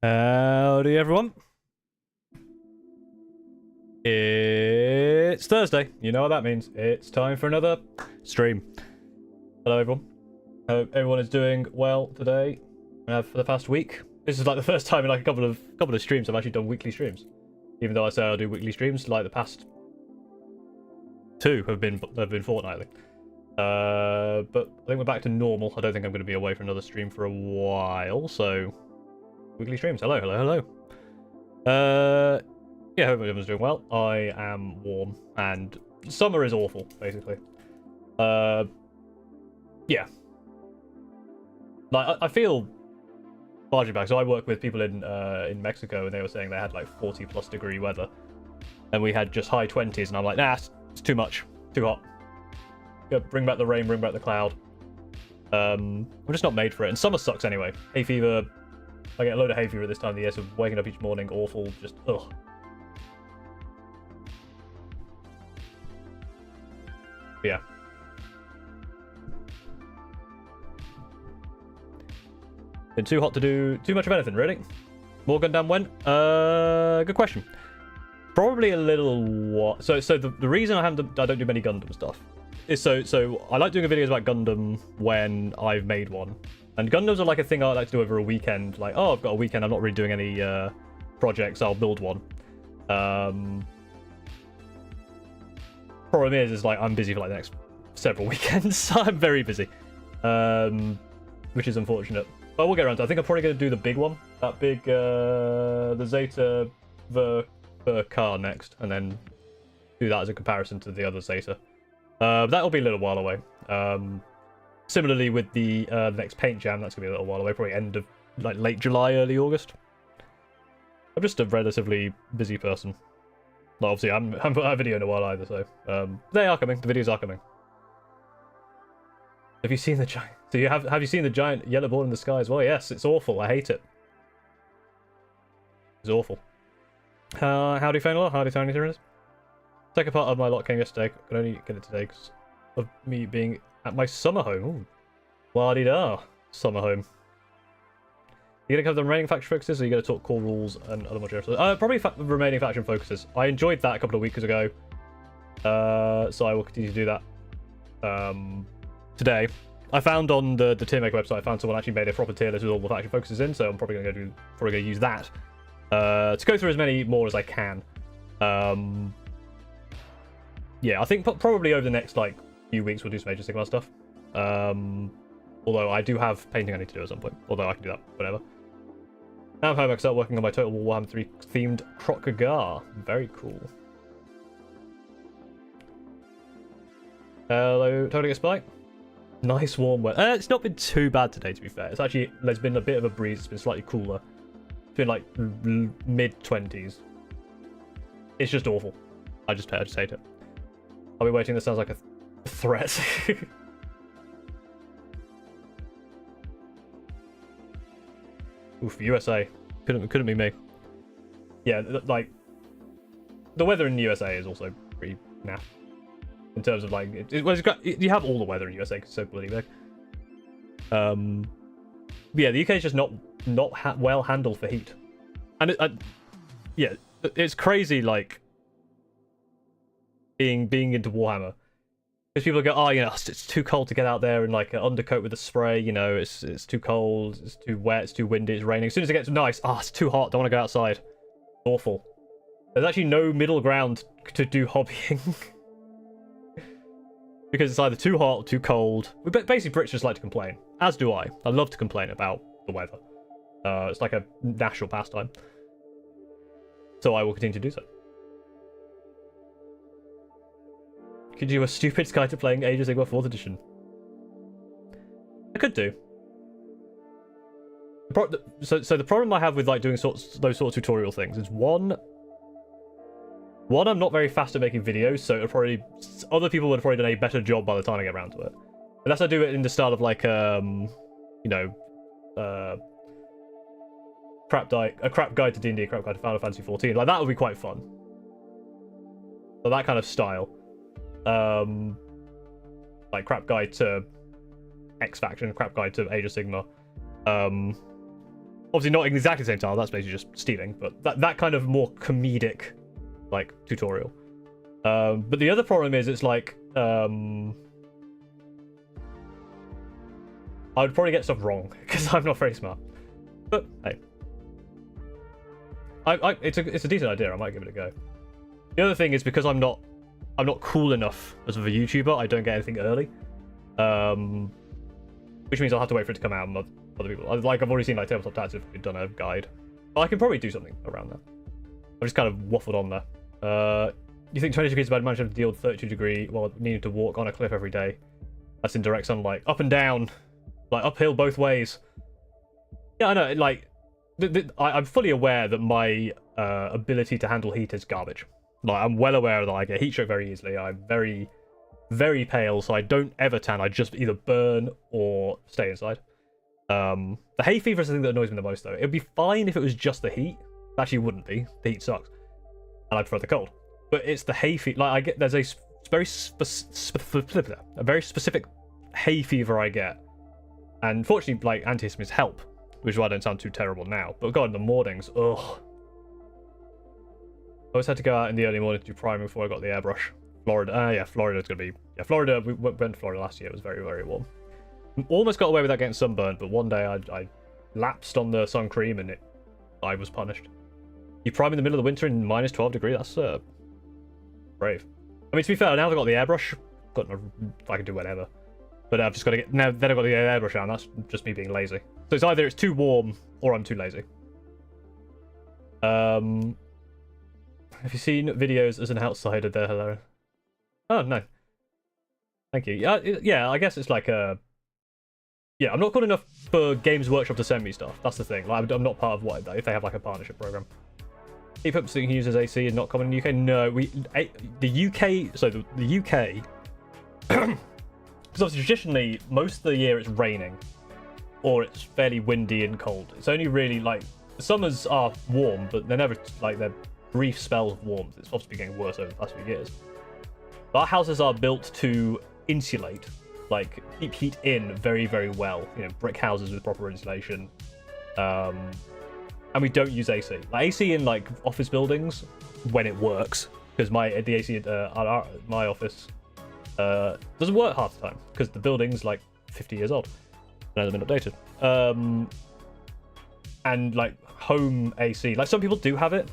Howdy everyone. It's Thursday. You know what that means. It's time for another stream. Hello everyone. Hope everyone is doing well today. For the past week. This is like the first time in like a couple of streams I've actually done weekly streams. Even though I say I'll do weekly streams, like the past two have been fortnightly. But I think we're back to normal. I don't think I'm going to be away for another stream for a while, so weekly streams. Hello. Yeah, hope everyone's doing well. I am warm, and summer is awful, basically. Yeah. Like, I feel largely back. So I work with people in Mexico, and they were saying they had like 40+ degree weather, and we had just high 20s, and I'm like, nah, it's too much, too hot. Go, bring back the rain, bring back the cloud. I'm just not made for it, and summer sucks anyway. Hay fever. I get a load of hay fever this time of the year, so waking up each morning, awful, just ugh. But yeah. Been too hot to do too much of anything, really. More Gundam when? Good question. Probably a little what? So the reason I don't do many Gundam stuff is so I like doing videos about Gundam when I've made one. And Gundams are like a thing I like to do over a weekend. Like, oh, I've got a weekend, I'm not really doing any projects, I'll build one. Problem is like I'm busy for like the next several weekends. I'm very busy, which is unfortunate. But we'll get around to it. I think I'm probably going to do the big one, that big the Zeta car next, and then do that as a comparison to the other Zeta. That'll be a little while away. Similarly with the next paint jam, that's gonna be a little while away, probably end of like late July, early August. I'm just a relatively busy person. Well, obviously, I haven't put out a video in a while either, so they are coming. The videos are coming. Have you seen the giant? So have you seen the giant yellow ball in the sky as well? Yes, it's awful. I hate it. It's awful. Howdy, Fainalor. Howdy, Tiny Tyrannus. Second part of my lot came yesterday. I could only get it today because of me being at my summer home. Ooh. La-di-da. Summer home. You gonna cover the remaining faction focuses, or are you gonna talk core rules and other modules? Probably remaining faction focuses. I enjoyed that a couple of weeks ago, so I will continue to do that. Today, I found on the tier maker website, I found someone actually made a proper tier list with all the faction focuses in, so I'm probably gonna use that to go through as many more as I can. Yeah, I think probably over the next like few weeks we'll do some Age of Sigmar stuff. Although I do have painting I need to do at some point. Although I can do that whenever. Now I'm home, I start working on my Total War Warhammer 3 themed Krokagar. Very cool. Hello, Tony Spike. Nice warm weather. It's not been too bad today, to be fair. It's actually, there's been a bit of a breeze. It's been slightly cooler. It's been like mid-20s. It's just awful. I just hate it. I'll be waiting. This sounds like a threat. Oof, USA. Couldn't be me. Yeah, like the weather in the USA is also pretty naff. In terms of like, you have all the weather in the USA because it's so bloody big. Yeah, the UK is just not well handled for heat, and yeah, it's crazy like being into Warhammer. Because people go, oh, you know, it's too cold to get out there and like undercoat with a spray. You know, it's too cold, it's too wet, it's too windy, it's raining. As soon as it gets nice, it's too hot. Don't want to go outside. Awful. There's actually no middle ground to do hobbying because it's either too hot or too cold. Basically, Brits just like to complain, as do I. I love to complain about the weather. It's like a national pastime. So I will continue to do so. Could you do a stupid guide to playing Age of Sigmar 4th edition? I could do. So the problem I have with like doing those sort of tutorial things is one, I'm not very fast at making videos, so other people would have probably done a better job by the time I get around to it. Unless I do it in the style of like you know, a crap guide to D&D, a crap guide to Final Fantasy 14. Like that would be quite fun. So that kind of style. Like crap guide to X Faction, crap guide to Age of Sigmar. obviously not exactly the same tile, that's basically just stealing, but that kind of more comedic, like, tutorial. But the other problem is, it's like, I would probably get stuff wrong, because I'm not very smart. But, hey. It's a decent idea, I might give it a go. The other thing is, because I'm not cool enough as a YouTuber, I don't get anything early. Which means I'll have to wait for it to come out and other people. Like, I've already seen, like, Tabletop Tactics have done a guide. But I can probably do something around that. I've just kind of waffled on there. You think 20 degrees is bad management to deal with 32 degree while needing to walk on a cliff every day? That's in direct sunlight. Up and down. Like, uphill both ways. Yeah, I know, like, I'm fully aware that my ability to handle heat is garbage. Like, I'm well aware that I get heat stroke very easily. I'm very, very pale, so I don't ever tan. I just either burn or stay inside. The hay fever is the thing that annoys me the most, though. It'd be fine if it was just the heat. It actually wouldn't be. The heat sucks. And I prefer the cold. But it's the hay fever. Like, there's a very specific hay fever I get. And fortunately, like, antihistamines help, which is why I don't sound too terrible now. But God, in the mornings, ugh. I always had to go out in the early morning to do priming before I got the airbrush. Florida, yeah, Florida's gonna be... Yeah, Florida, we went to Florida last year, it was very, very warm. Almost got away without getting sunburned, but one day I lapsed on the sun cream and I was punished. You prime in the middle of the winter in minus 12 degrees, that's brave. I mean, to be fair, now I've got the airbrush, I can do whatever. But I've just got to get... Now, then I've got the airbrush out, and that's just me being lazy. So it's either it's too warm, or I'm too lazy. Have you seen videos as an outsider? They're hilarious. Oh, no. Thank you. Yeah, I guess it's like a... Yeah, I'm not good enough for Games Workshop to send me stuff. That's the thing. Like, I'm not part of what... If they have, like, a partnership program. Heat pumps that uses AC is not common in the UK? No, the UK... So, the UK... Because obviously, traditionally, most of the year it's raining. Or it's fairly windy and cold. It's only really, like... The summers are warm, but they're never, like, they're brief spells of warmth. It's obviously getting worse over the past few years. But our houses are built to insulate, like, keep heat in very, very well. You know, brick houses with proper insulation. And we don't use AC. Like, AC in, like, office buildings, when it works, because the AC at my office doesn't work half the time, because the building's, like, 50 years old. And hasn't been updated. And, like, home AC, like, some people do have it.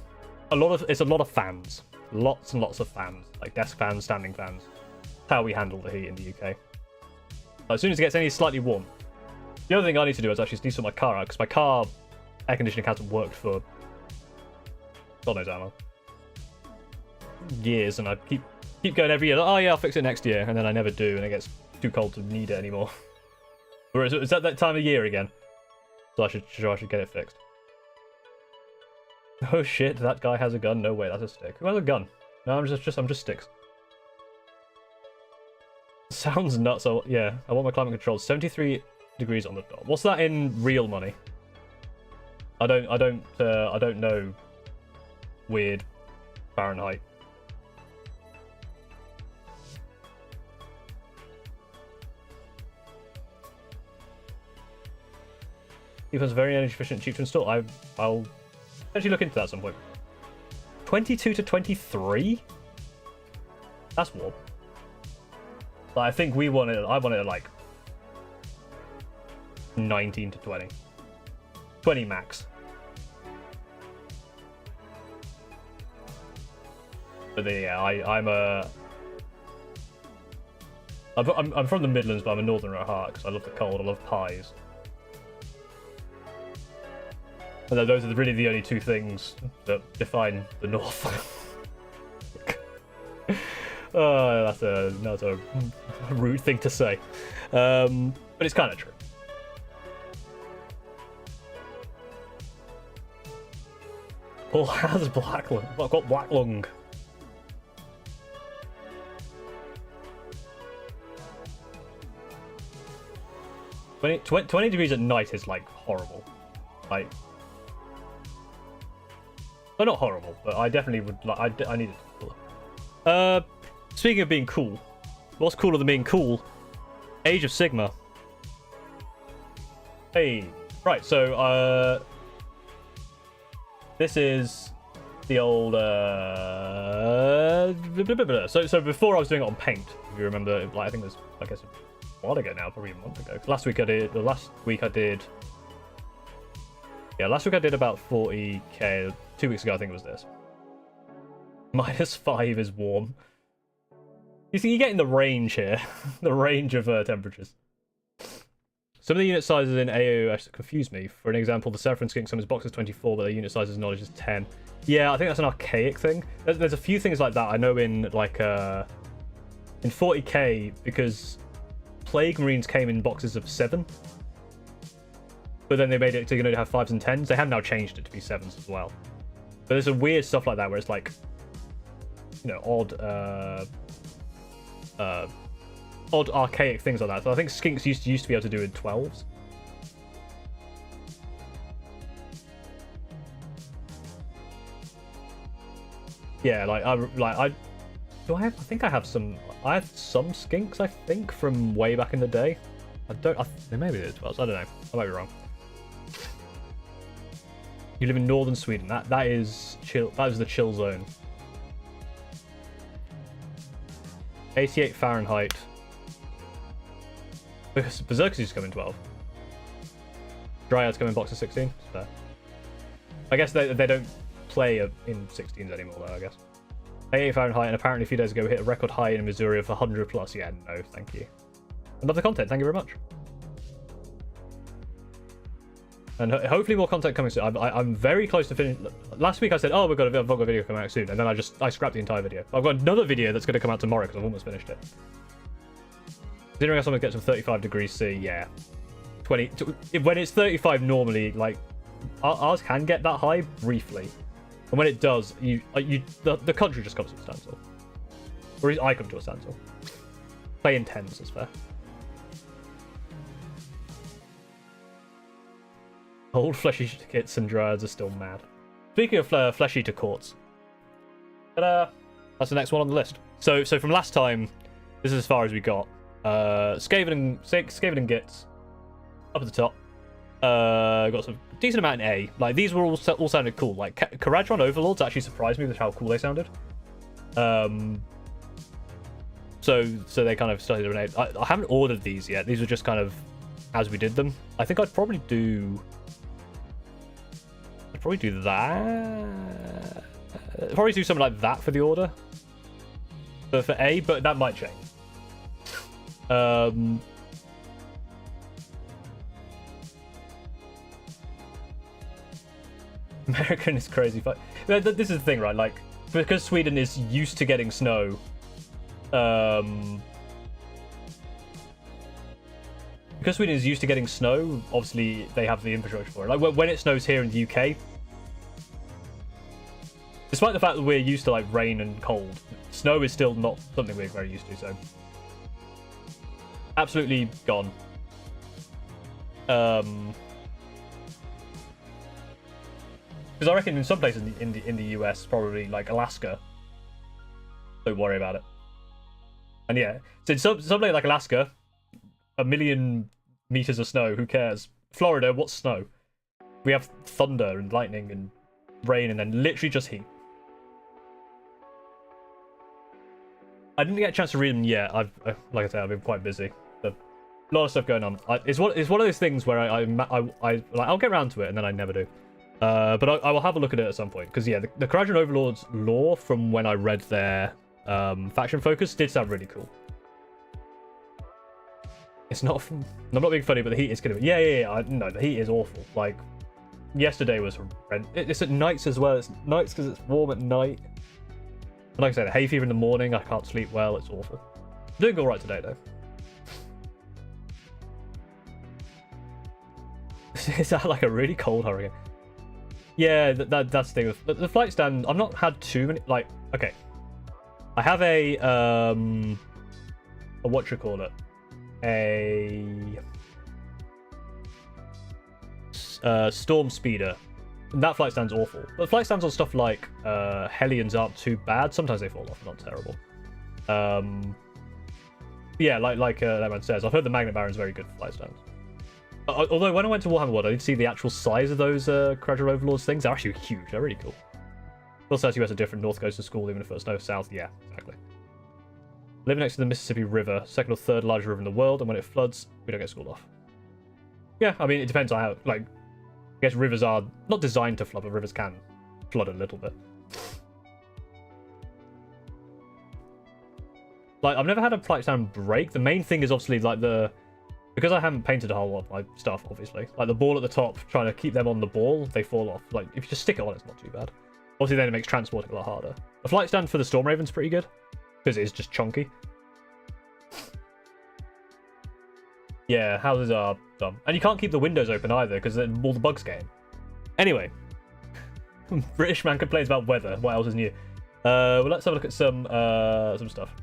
It's a lot of fans. Lots and lots of fans. Like, desk fans, standing fans. That's how we handle the heat in the UK. As soon as it gets any slightly warm. The other thing I need to do is actually sneeze my car out, because my car air conditioning hasn't worked for God knows how long. Years, and I keep going every year. Like, oh yeah, I'll fix it next year, and then I never do, and it gets too cold to need it anymore. Or is that time of year again? So I should get it fixed. Oh shit, that guy has a gun. No way, that's a stick. Who has a gun? No, I'm just sticks. Sounds nuts. So yeah, I want my climate control 73 degrees on the dot. What's that in real money? I don't know. Weird Fahrenheit. Because very energy efficient, cheap to install. I'll actually look into that at some point. 22 to 23? That's warm. But I think I wanted it like 19 to 20. 20 max. But yeah, I'm from the Midlands, but I'm a northerner at heart because I love the cold. I love pies. And those are really the only two things that define the North. Oh, that's a rude thing to say, but it's kind of true. Paul has black lung. I've got black lung. When 20 degrees at night is like horrible. Like, well, not horrible, but I definitely would like. I need it to be cooler. Speaking of being cool, what's cooler than being cool? Age of Sigmar. Hey, right. So this is the old so before I was doing it on Paint, if you remember, like I think it was, I guess, a while ago now, probably a month ago. Last week I did last week I did about 40k. 2 weeks ago I think it was this. -5 is warm. You see, you're getting the range here. The range of temperatures. Some of the unit sizes in AO actually confuse me. For an example, the Seraphim Skink summons box is 24, but their unit size knowledge is 10. Yeah, I think that's an archaic thing. There's a few things like that. I know in like in 40k, because Plague Marines came in boxes of 7, but then they made it to have 5s and 10s. They have now changed it to be 7s as well. But there's a weird stuff like that where it's like, odd archaic things like that. So I think Skinks used to be able to do in 12s. Yeah, I think I have some Skinks, I think, from way back in the day. Maybe they're 12s, I don't know. I might be wrong. You live in northern Sweden. That is chill. That is the chill zone. 88 Fahrenheit. Because Berserkers used to come in 12. Dryads come in box of 16. It's fair. I guess they don't play in 16s anymore, though, I guess. 88 Fahrenheit, and apparently a few days ago we hit a record high in Missouri of 100 plus. Yeah, no, thank you. I love the content. Thank you very much. And hopefully more content coming soon. I'm very close to finishing. Last week I said, oh, I've got a video coming out soon, and then I scrapped the entire video. I've got another video that's going to come out tomorrow because I've almost finished it. Considering how someone gets to 35 degrees C, yeah. 20 when it's 35 normally, like ours can get that high briefly, and when it does, the country just comes to a standstill, or I come to a standstill. Play in 10s is fair. Old flesh eater kits and dryads are still mad. Speaking of flesh eater courts, that's the next one on the list. So from last time, this is as far as we got. Skaven and Gits up at the top. Got some decent amount in A. Like these were all sounded cool. Like Kharadron Overlords actually surprised me with how cool they sounded. So they kind of started to rename. I haven't ordered these yet. These were just kind of as we did them. I think I'd probably do that. Probably do something like that for the order. But for A, but that might change. American is crazy. But this is the thing, right? Like, because Sweden is used to getting snow, obviously they have the infrastructure for it. Like when it snows here in the UK, despite the fact that we're used to like rain and cold, snow is still not something we're very used to. So absolutely gone. Because I reckon in some places in the US, probably like Alaska, don't worry about it. And yeah, so in something like Alaska, 1 million meters of snow, who cares? Florida, what's snow? We have thunder and lightning and rain, and then literally just heat. I didn't get a chance to read them yet. Like I said, I've been quite busy. A lot of stuff going on. It's one of those things where I'll get around to it, and then I never do. But I will have a look at it at some point, because yeah, the Kharadron Overlords lore from when I read their faction focus did sound really cool. It's not. I'm not being funny, but the heat is gonna be. Yeah. No, the heat is awful. Like yesterday was horrendous. It's at nights as well. It's nights because it's warm at night. And like I said, hay fever in the morning. I can't sleep well. It's awful. I'm doing all right today though. Is that like a really cold hurricane? Yeah, that's the thing. The flight stand. I've not had too many. Like, okay, I have a what you call it, a storm speeder. And that flight stand's awful. But flight stands on stuff like Hellions aren't too bad. Sometimes they fall off, not terrible. Yeah, like that man says. I've heard the Magnet Baron's very good for flight stands. Although when I went to Warhammer World, I did see the actual size of those Kharadron Overlords things. They're actually huge. They're really cool. North South US are different. North goes to school even if it's no South. Yeah, exactly. Living next to the Mississippi River, second or third largest river in the world, and when it floods, we don't get schooled off. Yeah, I mean, it depends on how, like, I guess rivers are not designed to flood, but rivers can flood a little bit. Like, I've never had a flight stand break. The main thing is obviously, like, because I haven't painted a whole lot of my stuff, obviously. Like, the ball at the top, trying to keep them on the ball, they fall off. Like, if you just stick it on, it's not too bad. Obviously, then it makes transporting a lot harder. The flight stand for the Storm Raven's pretty good, because it is just chunky. Yeah, houses are dumb. And you can't keep the windows open either, because then all the bugs get in. Anyway. British man complains about weather. What else is new? Well, let's have a look at some stuff.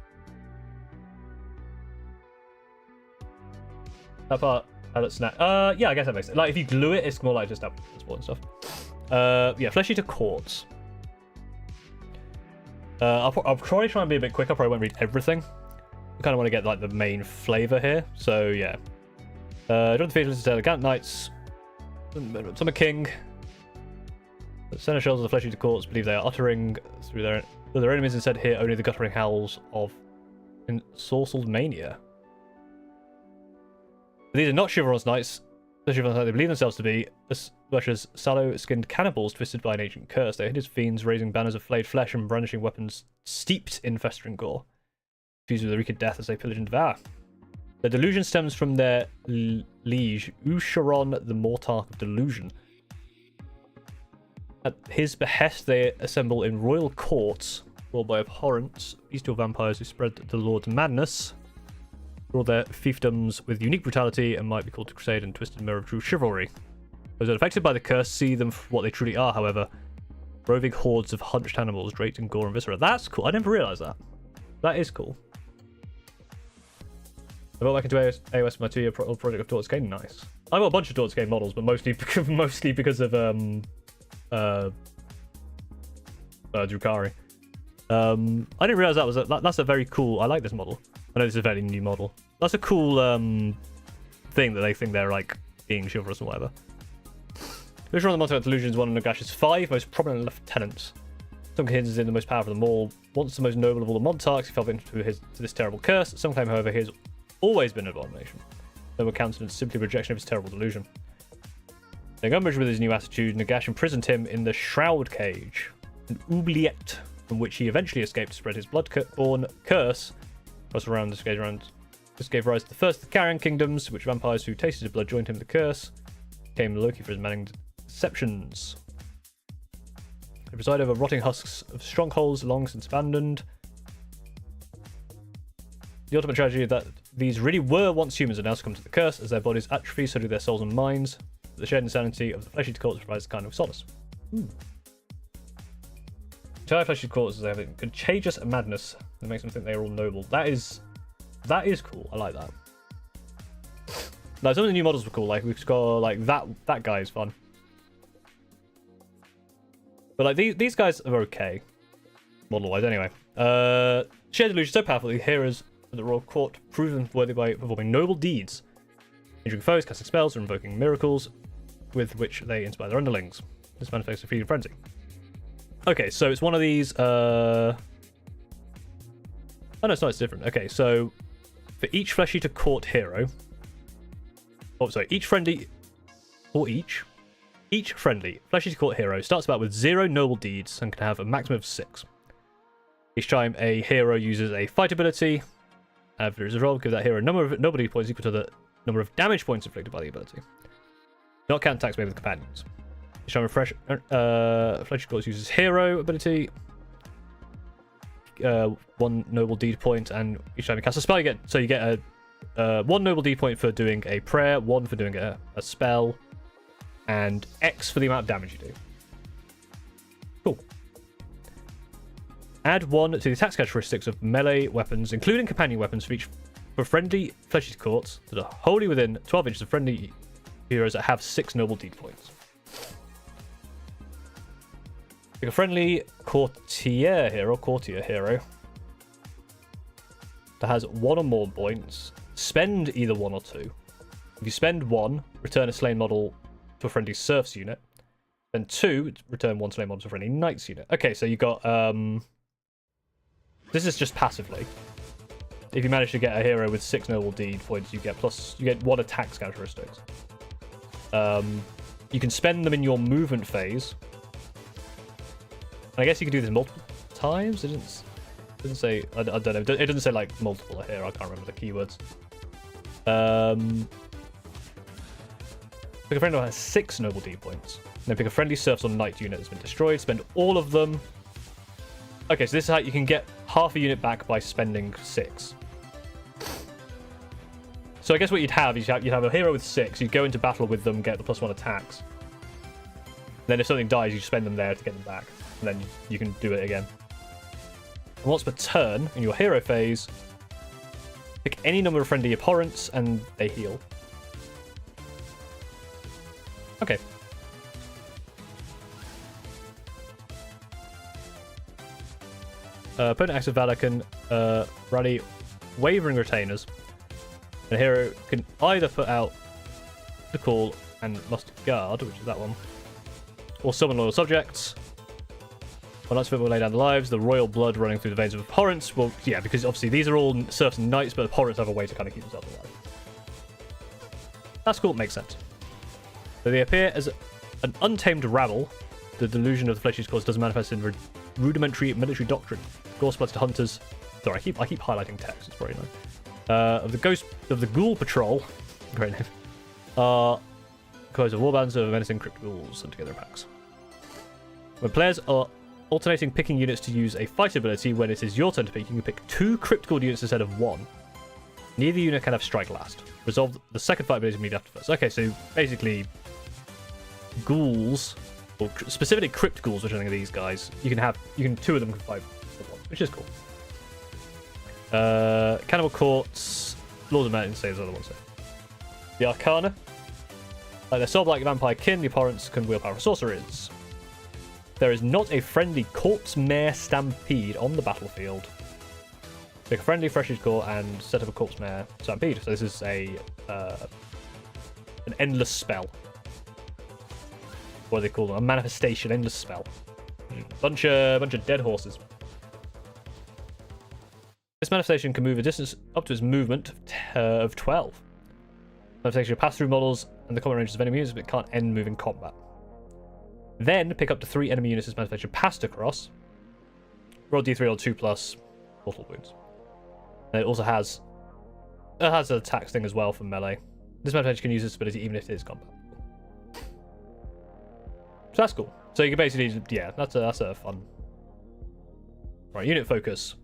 That part, snap. Yeah, I guess that makes sense. Like, if you glue it, it's more like just transport and stuff. Yeah, Flesh Eater Quartz. I'll probably try and be a bit quicker. I probably won't read everything. I kind of want to get, like, the main flavor here. So, yeah. Join the Features to Gallant Knights. Summer King. The Seneschals of the Flesh Eater Quartz believe they are uttering through their enemies instead hear only the guttering howls of ensorcelled mania. But these are not chivalrous knights. They believe themselves to be Russia's sallow-skinned cannibals twisted by an ancient curse. They are hideous fiends raising banners of flayed flesh and brandishing weapons steeped in festering gore, fused with the reek of death as they pillage and devour. Their delusion stems from their liege, Ossiarch, the Mortarch of Delusion. At his behest, they assemble in royal courts, ruled by abhorrent, bestial vampires who spread the Lord's madness. Rule their fiefdoms with unique brutality and might be called to crusade and twisted mirror of true chivalry. Those that are affected by the curse see them for what they truly are, however. Roving hordes of hunched animals draped in gore and viscera. That's cool. I never realised that. That is cool. I got back into AOS with my 2-year project of Torts Khaine. Nice. I got a bunch of Torts Khaine models, but mostly because of Drukhari. I didn't realise that's a very cool. I like this model. I know this is a fairly new model. That's a cool thing that they think they're like being chivalrous or whatever. Which one of the Montauk Delusions, one of Nagash's 5 most prominent lieutenants. Some consider him the most powerful of them all. Once the most noble of all the Montaukes, he fell victim to this terrible curse. Some claim, however, he has always been an abomination. They were counted as simply rejection of his terrible delusion. Taking umbrage with his new attitude, Nagash imprisoned him in the Shroud Cage, an oubliette from which he eventually escaped to spread his blood-born curse. This gave rise to the first of the Carrion Kingdoms, which vampires who tasted his blood joined him in the curse. Came Loki for his manning deceptions. They preside over rotting husks of strongholds long since abandoned. The ultimate tragedy is that these really were once humans and now succumb to the curse. As their bodies atrophy, so do their souls and minds. The shared insanity of the Flesh Eater Cults provides a kind of solace. Entire Flesh Eater Cults have a contagious madness that makes them think they are all noble. That is cool. I like that. Like, some of the new models were cool. Like, we've got like that guy is fun. But like these guys are okay, model-wise anyway. Shared delusion so powerful, the heroes of the royal court prove them worthy by performing noble deeds, injuring foes, casting spells, or invoking miracles, with which they inspire their underlings. This manifests a feeding frenzy. Okay, so it's one of these. Oh no, it's not. It's different. Okay, so for each Flesh Eater Court hero. Oh, sorry. Each friendly Flesh Eater Court hero starts about with 0 noble deeds and can have a maximum of 6. Each time a hero uses a fight ability, and if there is a roll, give that hero a number of noble deed points equal to the number of damage points inflicted by the ability. Not count attacks made with companions. Each time a Flesh Eater Court uses hero ability, 1 noble deed point, and each time you cast a spell, you get 1 noble deed point for doing a prayer, 1 for doing a spell, and X for the amount of damage you do. Cool. Add 1 to the attack characteristics of melee weapons, including companion weapons, for friendly Flesh Eater Courts that are wholly within 12 inches of friendly heroes that have 6 noble deed points. Pick a friendly courtier hero that has 1 or more points. Spend either 1 or 2. If you spend 1, return a slain model to a friendly serfs unit. Then 2, return 1 slain model to a friendly knights unit. Okay, so you got this is just passively. If you manage to get a hero with 6 noble deed points, you get 1 attack characteristics. You can spend them in your movement phase. And I guess you can do this multiple times. It didn't say. I don't know. It doesn't say like multiple here. I can't remember the keywords. Pick a friend who has 6 noble deed points. Then pick a friendly serfs or knight unit that's been destroyed. Spend all of them. Okay, so this is how you can get half a unit back by spending 6. So I guess what you'd have is you'd have a hero with 6. You'd go into battle with them, get the +1 attacks. Then if something dies, you spend them there to get them back, and then you can do it again. And once per turn in your hero phase, pick any number of friendly abhorrents, and they heal. Okay. Opponent acts with Valor can rally Wavering Retainers. And the hero can either put out the call and must guard, which is that one, or summon loyal subjects. When Knights of It will lay down their lives, the royal blood running through the veins of abhorrents will, yeah, because obviously these are all serfs and knights, but abhorrents have a way to kind of keep themselves alive. That's cool, makes sense. So they appear as an untamed rabble. The delusion of the fleshy's cause does manifest in rudimentary military doctrine. Gore-splattered hunters. Sorry, I keep highlighting text. It's very annoying. Of the Ghoul Patrol, great name, are composed of warbands of menacing crypt ghouls and together in packs. When players are alternating picking units to use a fight ability, when it is your turn to pick, you can pick 2 crypt ghoul units instead of 1. Neither unit can have strike last. Resolve the second fight ability immediately after first. Okay, so basically, ghouls, or specifically crypt ghouls, which I think are these guys, 2 of them can fight at once, which is cool. Cannibal Courts, Lords of Mountain, say the other ones. The Arcana. They're soul-like vampire kin, the abhorrents can wield powerful sorceries. There is not a friendly Corpse Mare Stampede on the battlefield. Pick a friendly Fresh's Core and set up a Corpse Mare Stampede. So this is an endless spell. What do they call them? A manifestation, endless spell. Bunch of dead horses. This manifestation can move a distance up to its movement of 12. Manifestation will pass through models and the combat ranges of enemy units, but it can't end moving combat. Then pick up to 3 enemy units this manifestation passed across. Roll d3 or 2+ mortal wounds. And it also has an attack thing as well for melee. This manifestation can use this ability even if it is combat. So that's cool. So you can basically, yeah, that's a fun. Right, unit focus.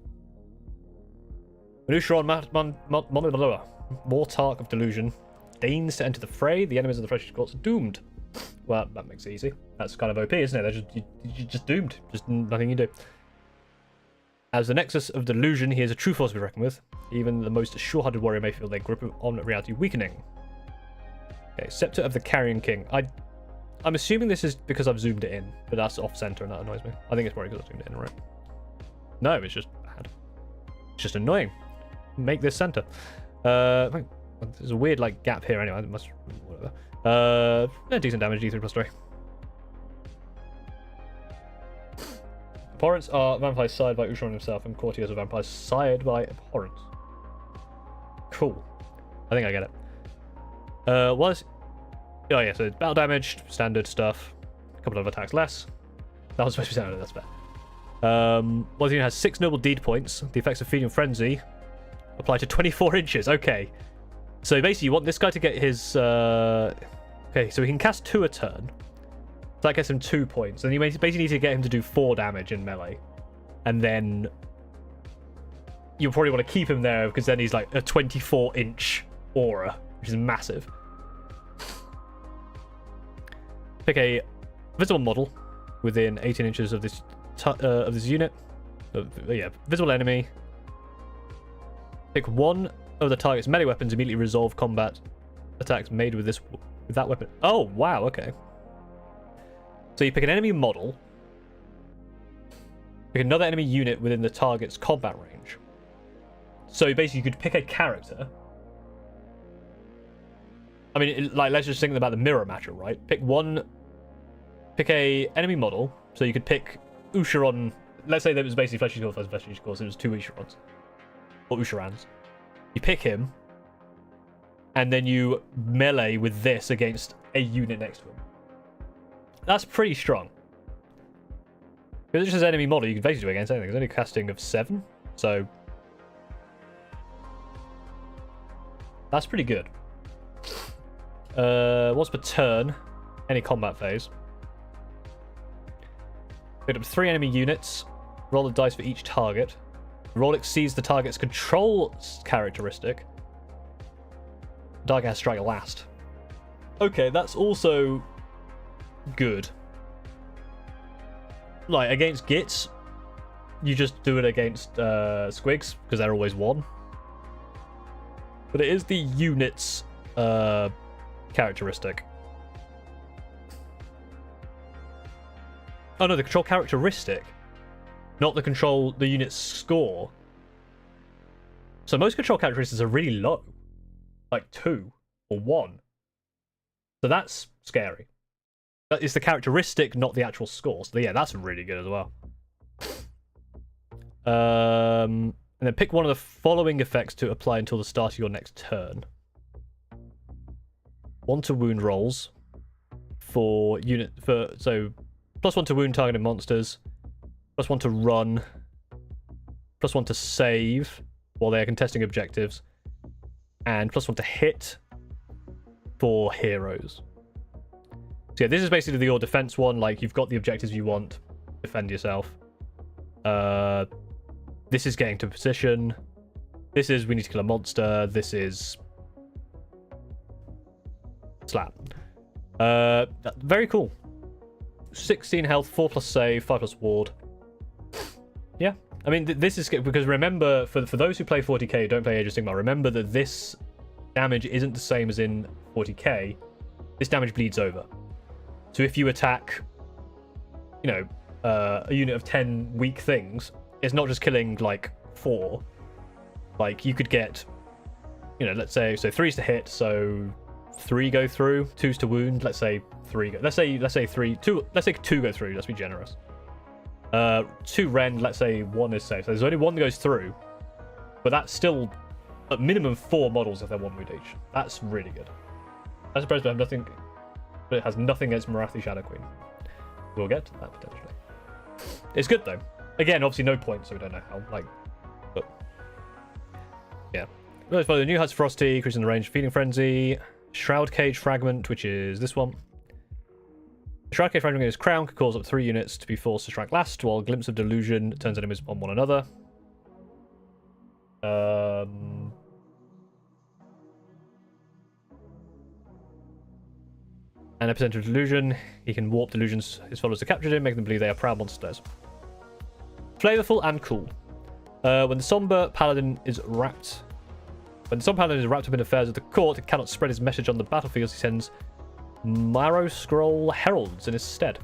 Manusharon Mortarch of Delusion deigns to enter the fray. The enemies of the Fresh's Courts are doomed. Well, that makes it easy. That's kind of OP, isn't it? You're just doomed. Just nothing you do. As the Nexus of Delusion, he is a true force to be reckoned with. Even the most sure-hearted warrior may feel their grip on reality weakening. Okay, Scepter of the Carrion King. I'm assuming this is because I've zoomed it in, but that's off-center and that annoys me. I think it's probably because I've zoomed it in, right? No, it's just bad. It's just annoying. Make this center. There's a weird like gap here anyway. Whatever. Decent damage, d3+3. Abhorrents are vampires sired by Usharon himself, and courtiers are vampires sired by abhorrents. Cool. I think I get it. Oh yeah, so battle damage, standard stuff. A couple of attacks less. That was supposed to be standard, that's bad. Once unit has 6 noble deed points, the effects of Feeding Frenzy apply to 24 inches. Okay. So basically you want this guy to get his... Okay, so he can cast 2 a turn. So that gets him 2 points. And you basically need to get him to do 4 damage in melee. And then... you'll probably want to keep him there because then he's like a 24-inch aura, which is massive. Pick a visible model within 18 inches of this unit. Yeah, visible enemy. Pick one of the target's melee weapons. Immediately resolve combat attacks made with that weapon. Oh wow, okay. So you pick an enemy model. Pick another enemy unit within the target's combat range. So basically, you could pick a character I mean, like, let's just think about the mirror matter, right? Pick a enemy model. So you could pick Ossiarch. Let's say that it was basically Fleshy Skull versus Fleshy Skull, so it was 2 Ossiarchs. Or Ossiarchs. You pick him, and then you melee with this against a unit next to him. That's pretty strong. Because it's just an enemy model, you can basically do against anything. It's only casting of 7, so that's pretty good. Once per turn, any combat phase. Pick up 3 enemy units, roll a dice for each target. The roll exceeds the target's control characteristic. The target has strike last. Okay, that's also good. Like, against Gits, you just do it against Squigs, because they're always 1. But it is the unit's characteristic. Oh no, the control characteristic. Not the unit's score. So most control characteristics are really low. Like 2 or 1. So that's scary. That is the characteristic, not the actual score. So yeah, that's really good as well. And then pick one of the following effects to apply until the start of your next turn. 1 to wound rolls for so +1 to wound targeted monsters, +1 to run, +1 to save while they are contesting objectives, and +1 to hit for heroes. So yeah, this is basically your defense one. Like, you've got the objectives you want, defend yourself. This is getting to position. This is we need to kill a monster. This is slap. Very cool. 16 health, 4+ save, 5+ ward. Yeah, I mean, this is because remember, for those who play 40k who don't play Age of Sigmar, remember that this damage isn't the same as in 40k. This damage bleeds over. So if you attack, you know, a unit of 10 weak things, it's not just killing like 4. Like, you could get, you know, let's say, so 3's to hit, so 3 go through, 2's to wound, let's say 3 go, let's say 3, 2, let's say 2 go through, let's be generous. 2 rend, let's say 1 is safe. So there's only 1 that goes through, but that's still at minimum 4 models if they're 1 wound each. That's really good. I suppose I have nothing, but it has nothing against Marathi Shadow Queen. We'll get to that potentially. It's good though. Again, obviously no points, so we don't know how, like, but yeah. The new Huts Frosty, increasing the range, Feeding Frenzy, Shroud Cage Fragment, which is this one. Shroud Cage Fragment is Crown, can cause up 3 units to be forced to strike last, while Glimpse of Delusion turns enemies on one another. And a percentage of delusion, he can warp delusions his followers have captured him, making them believe they are proud monsters. Flavorful and cool. When the somber paladin is wrapped up in affairs of the court, and cannot spread his message on the battlefields, he sends Marrow Scroll heralds in his stead.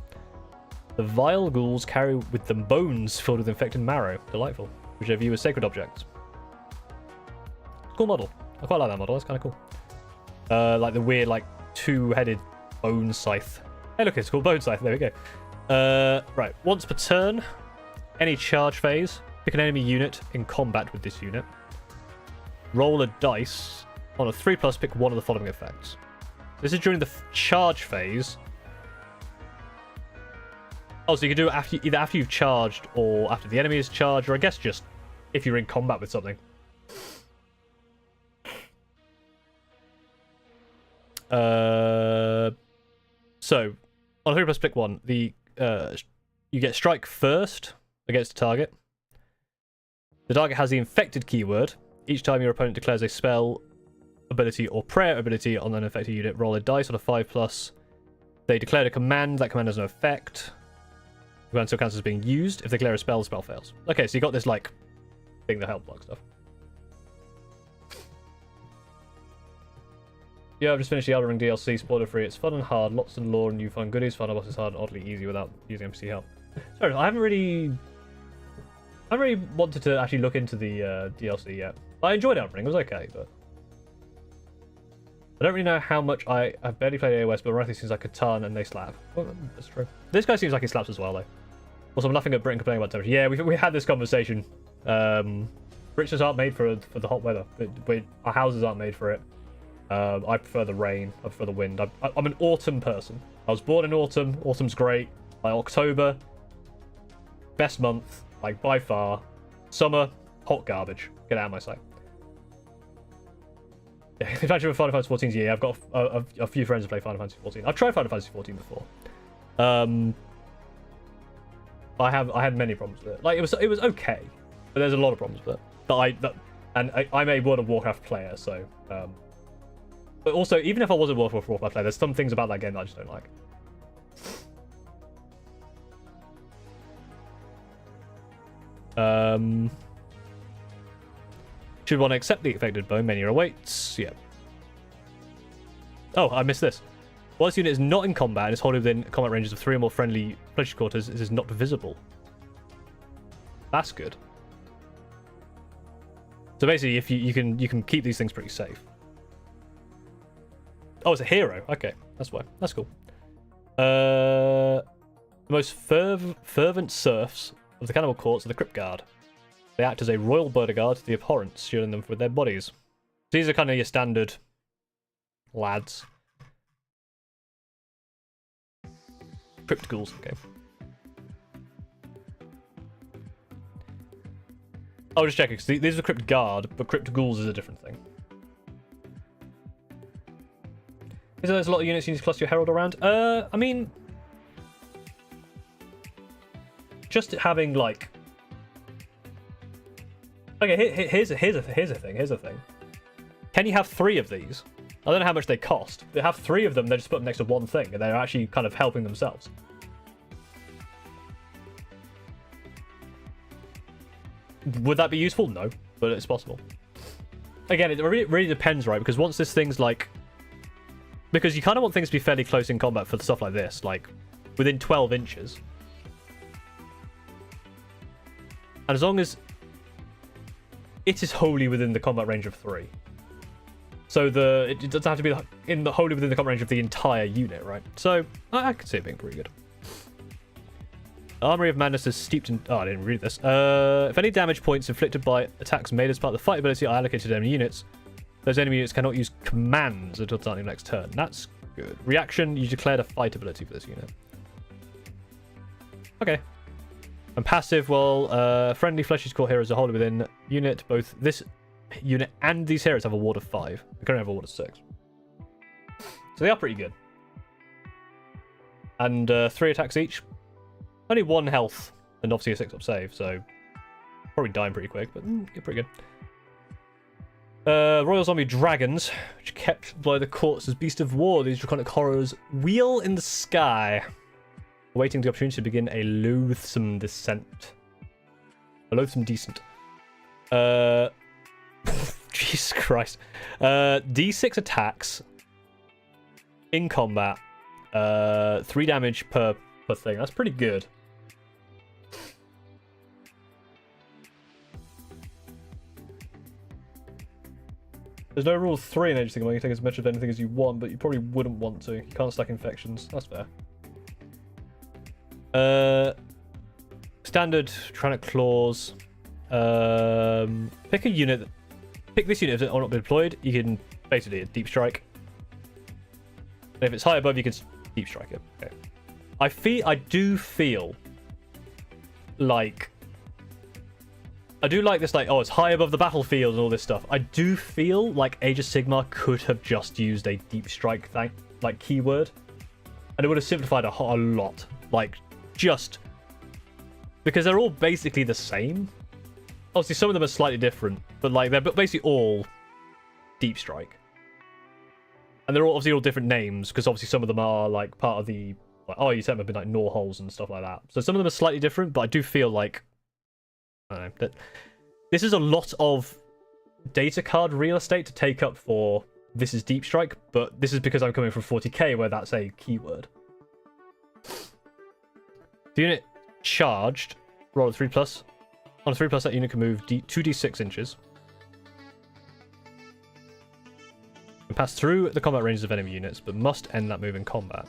The vile ghouls carry with them bones filled with infected marrow. Delightful. Which they view as sacred objects. Cool model. I quite like that model. That's kind of cool. Like the weird, like, 2-headed bone scythe. Hey, look, it's called bone scythe. There we go. Right. Once per turn, any charge phase, pick an enemy unit in combat with this unit. Roll a dice. On a 3+, pick one of the following effects. This is during the charge phase. Oh, so you can do it either after you've charged or after the enemy is charged, or I guess just if you're in combat with something. So, on a 3+, pick one. You get strike first against the target. The target has the infected keyword. Each time your opponent declares a spell ability or prayer ability on an infected unit, roll a dice on a 5+. They declare a command. That command has no effect. The command still counts as being used. If they declare a spell, the spell fails. Okay, so you got this, like, thing that help block stuff. Yeah, I've just finished the Elden Ring DLC, spoiler free. It's fun and hard, lots of lore and new fun goodies. Final boss is hard and oddly easy without using NPC help. Sorry, I haven't really wanted to actually look into the DLC yet. I enjoyed Elden Ring, it was okay, but I don't really know how much I've barely played AOS, but Wrathi seems like a ton and they slap. Well, that's true. This guy seems like he slaps as well, though. Also, I'm laughing at Britain complaining about temperature. Yeah, we had this conversation. Brits aren't made for the hot weather. Our houses aren't made for it. I prefer the rain. I prefer the wind. I'm an autumn person. I was born in autumn. Autumn's great. Like October, best month, like by far. Summer, hot garbage. Get out of my sight. Yeah, imagine with Final Fantasy 14. Yeah, I've got a few friends who play Final Fantasy 14. I've tried Final Fantasy 14 before. I had many problems with it. Like it was okay, but there's a lot of problems with it. I'm a World of Warcraft player, so. But also, even if I was a World of Warcraft player, there's some things about that game that I just don't like. Should one accept the affected bone mania awaits? Yeah. Oh, I missed this. While this unit is not in combat and is holding within combat ranges of 3 or more friendly pledge quarters, it is not visible. That's good. So basically, if you can keep these things pretty safe. Oh, it's a hero. Okay, that's why. That's cool. The most fervent serfs of the cannibal courts are the Crypt Guard. They act as a royal bodyguard to the abhorrents, shielding them with their bodies. These are kind of your standard lads. Crypt ghouls, okay. I'll just check it, because these are Crypt Guard, but Crypt ghouls is a different thing. Is there a lot of units you need to cluster your herald around? I mean, just having like, okay, here's a thing. Can you have 3 of these? I don't know how much they cost. They have 3 of them. They just put them next to one thing, and they're actually kind of helping themselves. Would that be useful? No, but it's possible. Again, it really depends, right? Because once this thing's like, because you kind of want things to be fairly close in combat for stuff like this, like within 12 inches. And as long as it is wholly within the combat range of 3. So it doesn't have to be wholly within the combat range of the entire unit, right? So I could see it being pretty good. Armory of Madness is steeped in... Oh, I didn't read this. If any damage points inflicted by attacks made as part of the fight ability are allocated to enemy units, those enemy units cannot use commands until the start of the next turn. That's good. Reaction, you declared a fight ability for this unit. Okay. And passive, well, friendly Flesh's Core heroes are wholly within unit. Both this unit and these heroes have a ward of 5. They currently have a ward of 6. So they are pretty good. And 3 attacks each. Only 1 health, and obviously a 6-up save, so probably dying pretty quick, but get pretty good. Royal Zombie Dragons, which kept by the courts as Beast of War. These draconic horrors wheel in the sky, awaiting the opportunity to begin a loathsome descent. A loathsome descent. Jesus Christ. D6 attacks in combat. 3 damage per thing. That's pretty good. There's no rule 3 in Age of Sigmar. You can take as much of anything as you want, but you probably wouldn't want to. You can't stack infections. That's fair. Standard Tyrannic Claws. Pick a unit. Pick this unit if it's not been deployed. You can basically a deep strike. And if it's high above, you can deep strike it. Okay. I do feel like I do like this, like, oh, it's high above the battlefield and all this stuff. I do feel like Age of Sigmar could have just used a deep strike like keyword, and it would have simplified a lot. Like, just because they're all basically the same. Obviously, some of them are slightly different, but like they're basically all deep strike, and they're all obviously all different names because obviously some of them are like part of the like, oh, you set them up in like gnaw holes and stuff like that. So some of them are slightly different, but I do feel like I don't know, that this is a lot of data card real estate to take up for this is deep strike, but this is because I'm coming from 40k where that's a keyword. The unit charged, roll a 3+. On a 3+, that unit can move 2d6 inches. can pass through the combat ranges of enemy units, but must end that move in combat.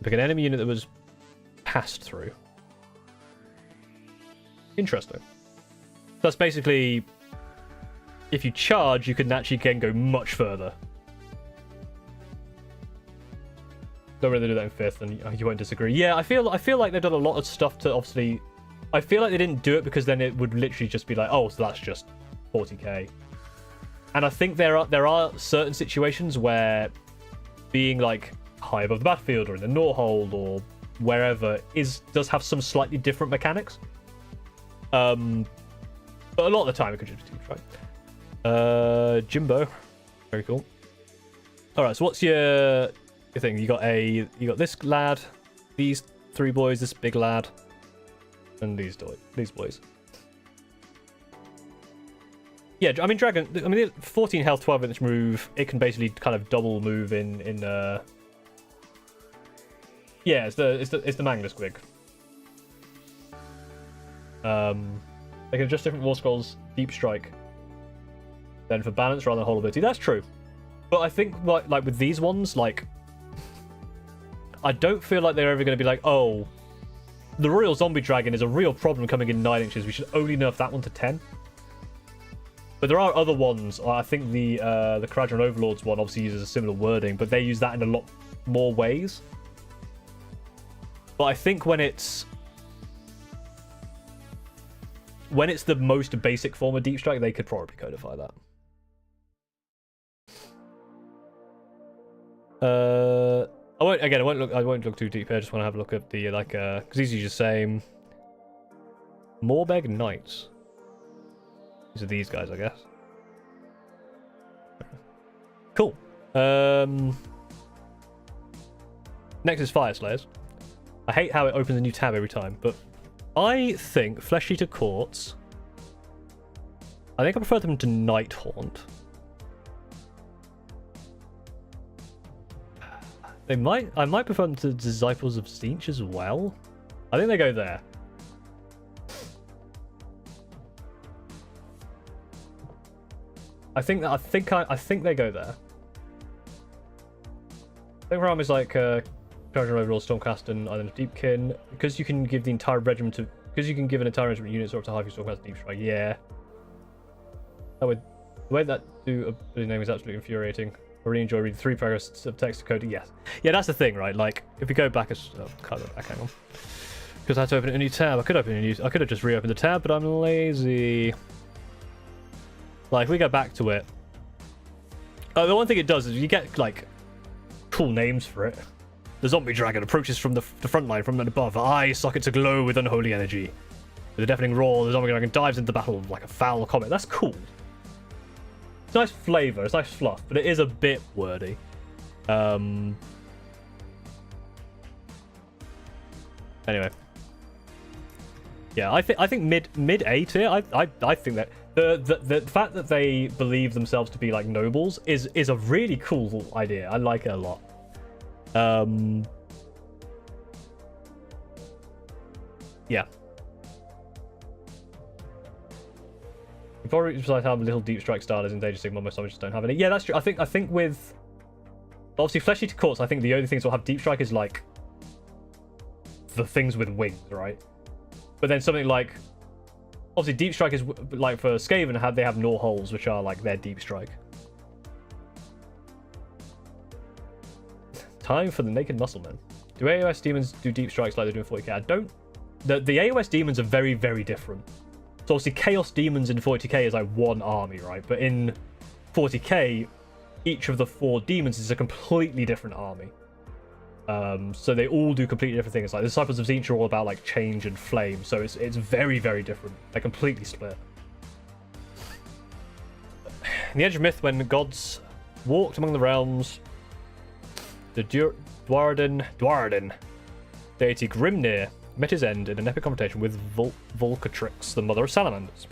Pick an enemy unit that was passed through. Interesting. That's basically, if you charge, you can actually go much further. Don't really do that in 5th, and you won't disagree. Yeah, I feel like they've done a lot of stuff to obviously. I feel like they didn't do it because then it would literally just be like, oh, so that's just 40k. And I think there are certain situations where being like high above the battlefield or in the Norhold or wherever does have some slightly different mechanics. But a lot of the time it could just be deep strike. Jimbo, very cool. All right, so what's your thing? You got this lad, these 3 boys, this big lad, and these boys. Yeah, I mean dragon. I mean 14 health, 12-inch move. It can basically kind of double move in. Yeah, it's the Magnus Squig. They can adjust different war scrolls, deep strike. Then for balance rather than whole ability. That's true, but I think like with these ones, like I don't feel like they're ever going to be like, oh, the Royal Zombie Dragon is a real problem coming in 9 inches. We should only nerf that one to 10. But there are other ones. I think the Kharadron Overlords one obviously uses a similar wording, but they use that in a lot more ways. But I think when it's the most basic form of deep strike, they could probably codify that. I won't look too deep here. I just want to have a look at the because these are just the same. Morbeg Knights. These are these guys, I guess. Cool. Next is Fyreslayers. I hate how it opens a new tab every time, but I think Flesh Eater Courts. I think I prefer them to Night Haunt. I might prefer them to Disciples of Tzeentch as well. I think they go there. I think they go there. I think Ram is like Kharadron Overlord, Stormcast, and Idoneth Deepkin, because you can give the entire regiment to an entire regiment units or up to half your Stormcast Deep Strike. Yeah, the way that do a name is absolutely infuriating. I really enjoy reading 3 paragraphs of text code. Yes, yeah, that's the thing, right? Like if we go back, hang on, because I had to open a new tab. I could have just reopened the tab, but I'm lazy. Like, if we go back to it, the one thing it does is you get, like, cool names for it. The zombie dragon approaches from the front line from above, eyes sockets aglow with unholy energy. With a deafening roar, the zombie dragon dives into the battle like a foul comet. That's cool. It's nice flavour, it's nice fluff, but it is a bit wordy. Anyway. Yeah, I think mid A tier. I think that the fact that they believe themselves to be like nobles is a really cool idea. I like it a lot. Yeah. You probably decide how little deep strike style is in Age of Sigmar. Most just don't have any. Yeah, that's true. I think with obviously Flesh Eater Courts, I think the only things that will have deep strike is like the things with wings, right? But then something like obviously deep strike is like for Skaven, they have Gnaw holes, which are like their deep strike. Time for the Naked Musclemen. Do AOS demons do deep strikes like they do in 40k? I don't. The AOS demons are very, very different. So obviously Chaos demons in 40k is like one army, right? But in 40k, each of the 4 demons is a completely different army. So they all do completely different things. Like the Disciples of Tzeentch are all about like change and flame, so it's very, very different. They're completely split. In the Edge of Myth, when gods walked among the realms, the Dwarden deity Grimnir met his end in an epic confrontation with Volcatrix, the mother of salamanders.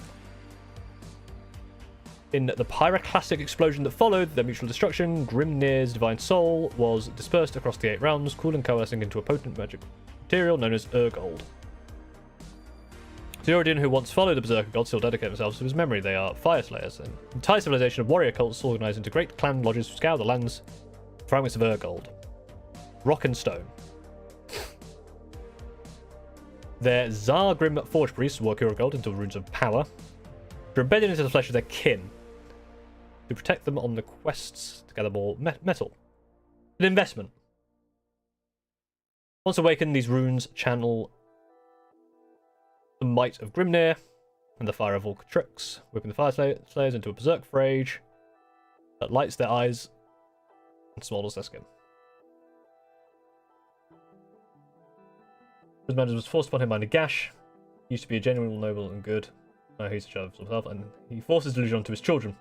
In the pyroclastic explosion that followed their mutual destruction, Grimnir's divine soul was dispersed across the 8 realms, cooling, coalescing into a potent magic material known as Urgold. To the Orion who once followed the Berserker God still dedicate themselves to his memory. They are Fyreslayers, an entire civilization of warrior cults organized into great clan lodges who scour the lands, fragments of Urgold. Rock and stone. Their Zargrim Forge Priests work Urgold into runes of power. They're embedded into the flesh of their kin to protect them on the quests to gather more metal. An investment. Once awakened, these runes channel the might of Grimnir and the fire of Volcatrix, whipping the Fyreslayers into a berserk rage that lights their eyes and smolders their skin. His matters was forced upon him by Nagash. He used to be a genuine noble and good. Now he's a child of himself, and he forces delusion onto his children.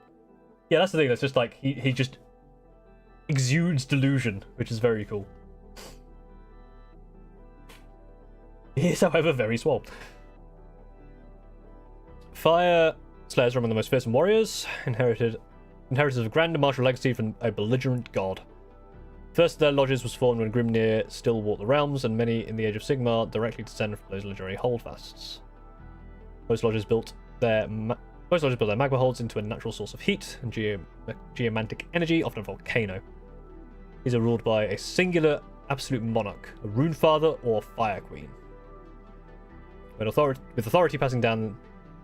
Yeah, that's the thing. That's just like he just exudes delusion, which is very cool. He is, however, very swole. Fyreslayers are among the most fearsome warriors, inheritors of a grand and martial legacy from a belligerent god. First of their lodges was formed when Grimnir still walked the realms, and many in the Age of Sigmar directly descend from those legendary holdfasts. Most lodges built their magma holds into a natural source of heat and geomantic energy, often a volcano. These are ruled by a singular absolute monarch, a rune father or fire queen, with authority passing down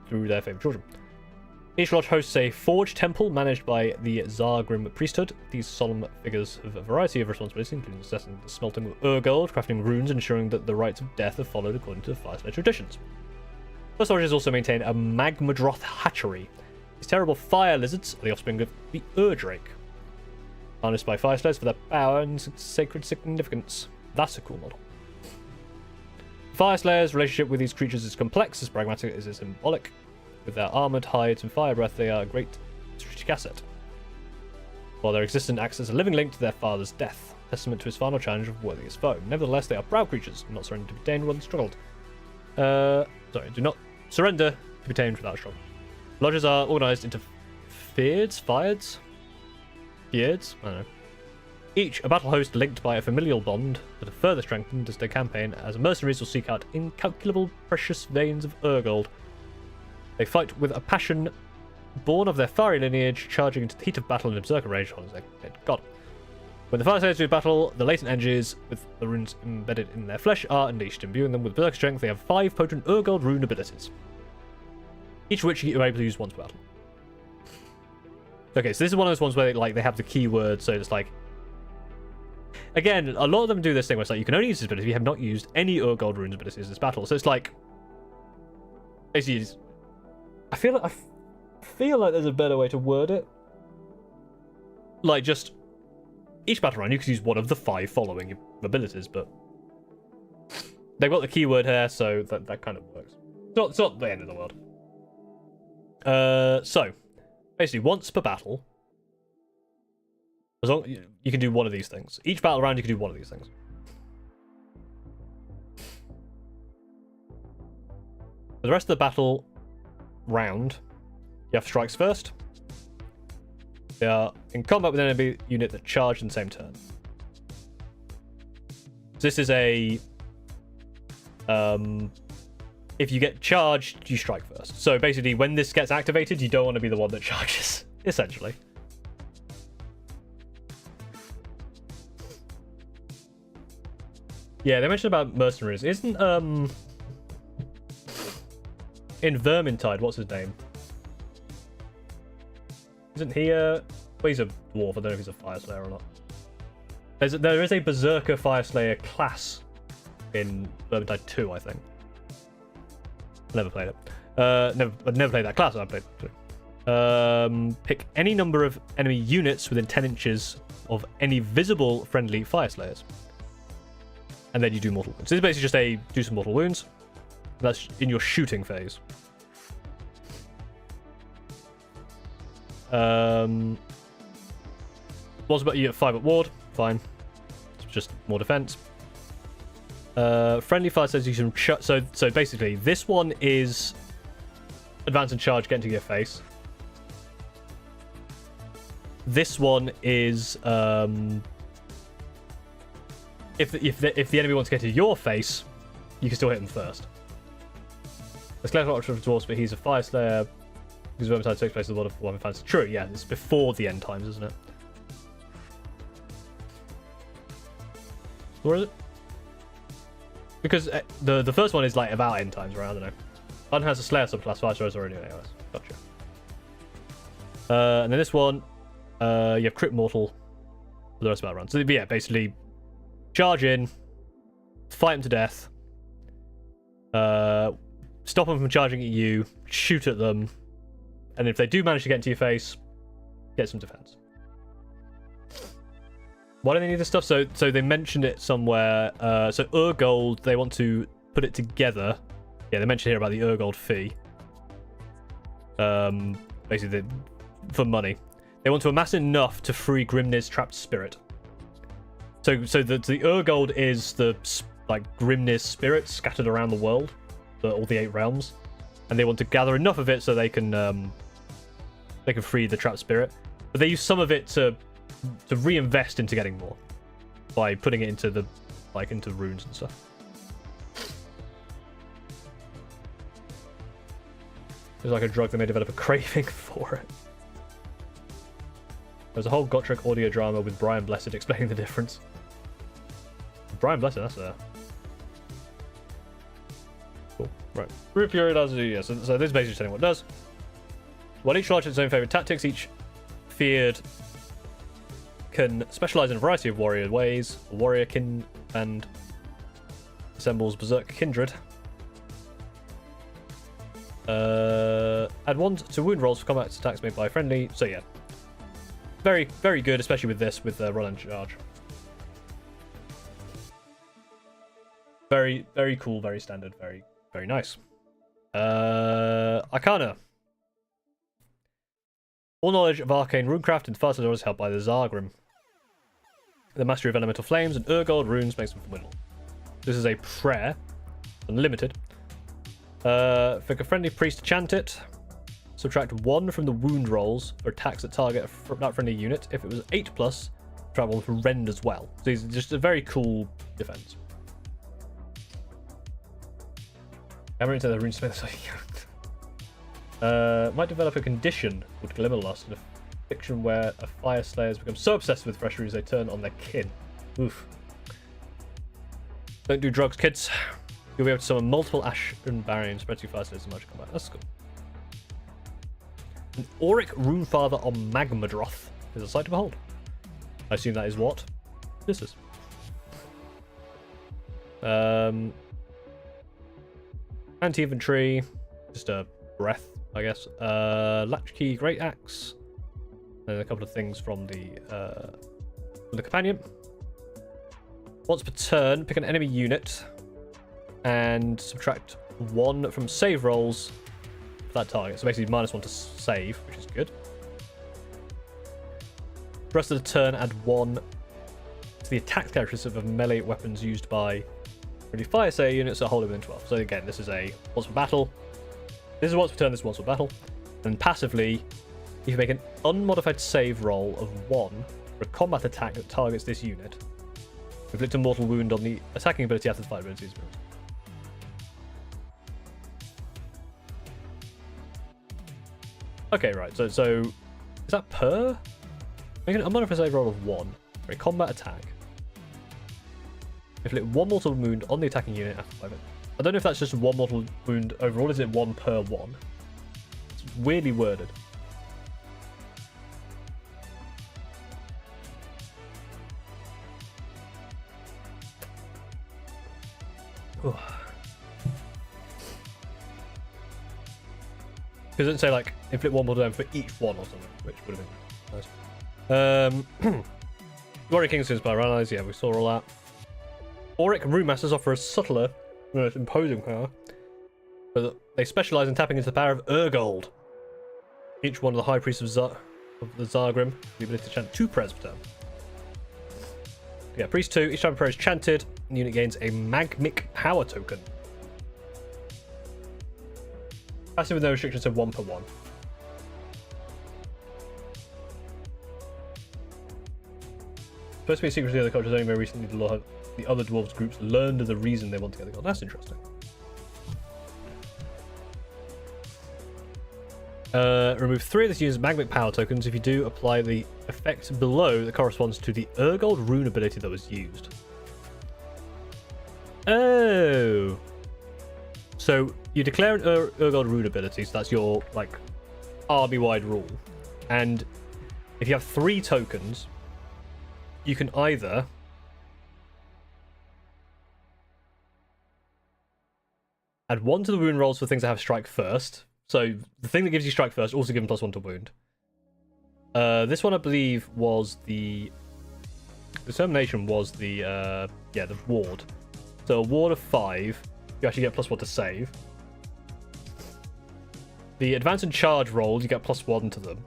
through their favourite children. Each lodge hosts a forge temple managed by the Zargrim priesthood. These solemn figures have a variety of responsibilities, including assessing the smelting of Urgold, crafting runes, and ensuring that the rites of death are followed according to Fyreslayer traditions. Most lodges also maintain a Magmadroth hatchery. These terrible fire lizards are the offspring of the Urdrake, harnessed by Fyreslayers for their power and sacred significance. That's a cool model. Fyreslayers' relationship with these creatures is complex, as pragmatic as is symbolic. With their armoured hides and fire breath, they are a great strategic asset, while their existence acts as a living link to their father's death, testament to his final challenge of worthiest foe. Nevertheless, they are proud creatures, do not surrender to be tamed when struggled. Do not surrender to be tamed without struggle. Lodges are organised into Fyrds? I don't know. Each a battle host linked by a familial bond that are further strengthened as they campaign, as mercenaries will seek out incalculable precious veins of Urgold. They fight with a passion born of their fiery lineage, charging into the heat of battle in berserker rage towards their dead god. When the Fyreslayers do battle, the latent energies with the runes embedded in their flesh are unleashed. Imbuing them with berserker strength, they have 5 potent Urgold rune abilities, each of which you are able to use once per battle. Okay, so this is one of those ones where they have the keyword, so it's like, again, a lot of them do this thing where it's like you can only use this ability if you have not used any Urgold runes abilities in this battle. So it's like, basically, I feel like there's a better way to word it. Like, just each battle round you could use one of the 5 following abilities, but they've got the keyword here, so that kind of works. It's not the end of the world. So basically, once per battle, as long you can do one of these things. Each battle round you can do one of these things. For the rest of the battle round, you have strikes first. They are in combat with an enemy unit that charged in the same turn. This is a if you get charged, you strike first. So basically, when this gets activated, you don't want to be the one that charges, essentially. Yeah, they mentioned about mercenaries. Isn't in Vermintide, what's his name? Isn't he well, he's a dwarf. I don't know if he's a Fyreslayer or not. There is a Berserker Fyreslayer class in Vermintide 2, I think. Never played it. Never played that class. I played it too. Pick any number of enemy units within 10 inches of any visible friendly Fyreslayers, and then you do mortal wounds. So this is basically just do some mortal wounds. That's in your shooting phase. What's about you get 5 at ward? Fine. It's just more defense. Friendly fire says you can so basically this one is advance and charge, get into your face. This one is if the enemy wants to get to your face, you can still hit them first. There's clear option of dwarves, but he's a Fyreslayer. Because Vermintide takes place in the world of Warhammer fans. True, yeah, it's before the end times, isn't it? Or is it? Because the first one is like about end times, right? I don't know. One has a Slayer subclass, Fyreslayers already anyways. Gotcha. And then this one, you have Crit Mortal. The rest of that run. So yeah, basically, charge in, fight them to death, stop them from charging at you, shoot at them, and if they do manage to get into your face, get some defense. Why do they need this stuff? So they mentioned it somewhere. So Urgold, they want to put it together. Yeah, they mentioned here about the Urgold fee. Basically, for money. They want to amass enough to free Grimnir's trapped spirit. So the Urgold is the like Grimnir's spirit scattered around the world, all the 8 realms, and they want to gather enough of it so they can free the trapped spirit. But they use some of it to reinvest into getting more by putting it into into runes and stuff. It's like a drug that may develop a craving for it. There's a whole Gotrek audio drama with Brian Blessed explaining the difference. Brian Blessed, that's there. Cool. Right. Root Fury does, yeah, so this is basically telling what it does. While each launch has its own favourite tactics, each feared can specialise in a variety of warrior ways. A warrior kin and assembles Berserk Kindred. Add 1 to wound rolls for combat attacks made by friendly. So yeah, very, very good, especially with this, with run and charge. Very, very cool, very standard, very, very nice. Arcana. All knowledge of arcane runecraft and Fyreslayers is held by the Zargrim. The mastery of elemental flames and Urgold runes makes them formidable. This is a prayer, unlimited. Pick a friendly priest to chant it. Subtract 1 from the wound rolls for attacks that target that friendly unit. If it was 8+, subtract 1 for rend as well. So it's just a very cool defense. Hammer into the runesmith. Might develop a condition called Glimmerlust, in a fiction where a Fyreslayers become so obsessed with fresh runes they turn on their kin. Oof. Don't do drugs, kids. You'll be able to summon multiple Ashen Barriers, spread to Fyreslayers in magic combat. That's cool. An Auric Runefather on Magmadroth is a sight to behold. I assume that is what this is. Anti-infantry, just a breath, I guess. Latchkey Great Axe, and a couple of things from the companion. Once per turn, pick an enemy unit and subtract 1 from save rolls for that target. So basically -1 to save, which is good. The rest of the turn, add 1 to the attack characteristic of melee weapons used by really Fyreslayer units that hold it within 12. So again, this is a once per battle. This is once per turn, this is once per battle. And passively, you can make an unmodified save roll of 1 for a combat attack that targets this unit. Inflict a mortal wound on the attacking ability after the fight ability is built. Okay, right, so is that per? Make an unmodified save roll of 1 for a combat attack. Inflict 1 mortal wound on the attacking unit after 5 minutes. I don't know if that's just 1 mortal wound overall, is it 1 per 1? It's weirdly worded. Because it say like inflict 1 mortal damage for each one or something, which would have been nice. Warrior Kings inspired allies, yeah, we saw all that. Auric Rune Masters offer a subtler, imposing power, but they specialise in tapping into the power of Urgold. Each one of the High Priests of the Zargrim, the ability to chant 2 prayers per turn. Yeah, Priest 2, each time a prayer is chanted, the unit gains a Magmic Power token. Passive with no restrictions of 1 per 1. Supposed to be a secret to the other cultures, only very recently the other dwarves groups learned of the reason they want to get the gold. That's interesting. Remove 3 of this unit's magmatic power tokens. If you do, apply the effect below that corresponds to the Urgold rune ability that was used. Oh. So you declare an Urgold rune ability, so that's your like army-wide rule. And if you have 3 tokens, you can either add 1 to the wound rolls for things that have strike first. So the thing that gives you strike first also given +1 to wound. This one I believe was the determination was the the ward. So a ward of 5, you actually get +1 to save. The advance and charge rolls, you get +1 to them.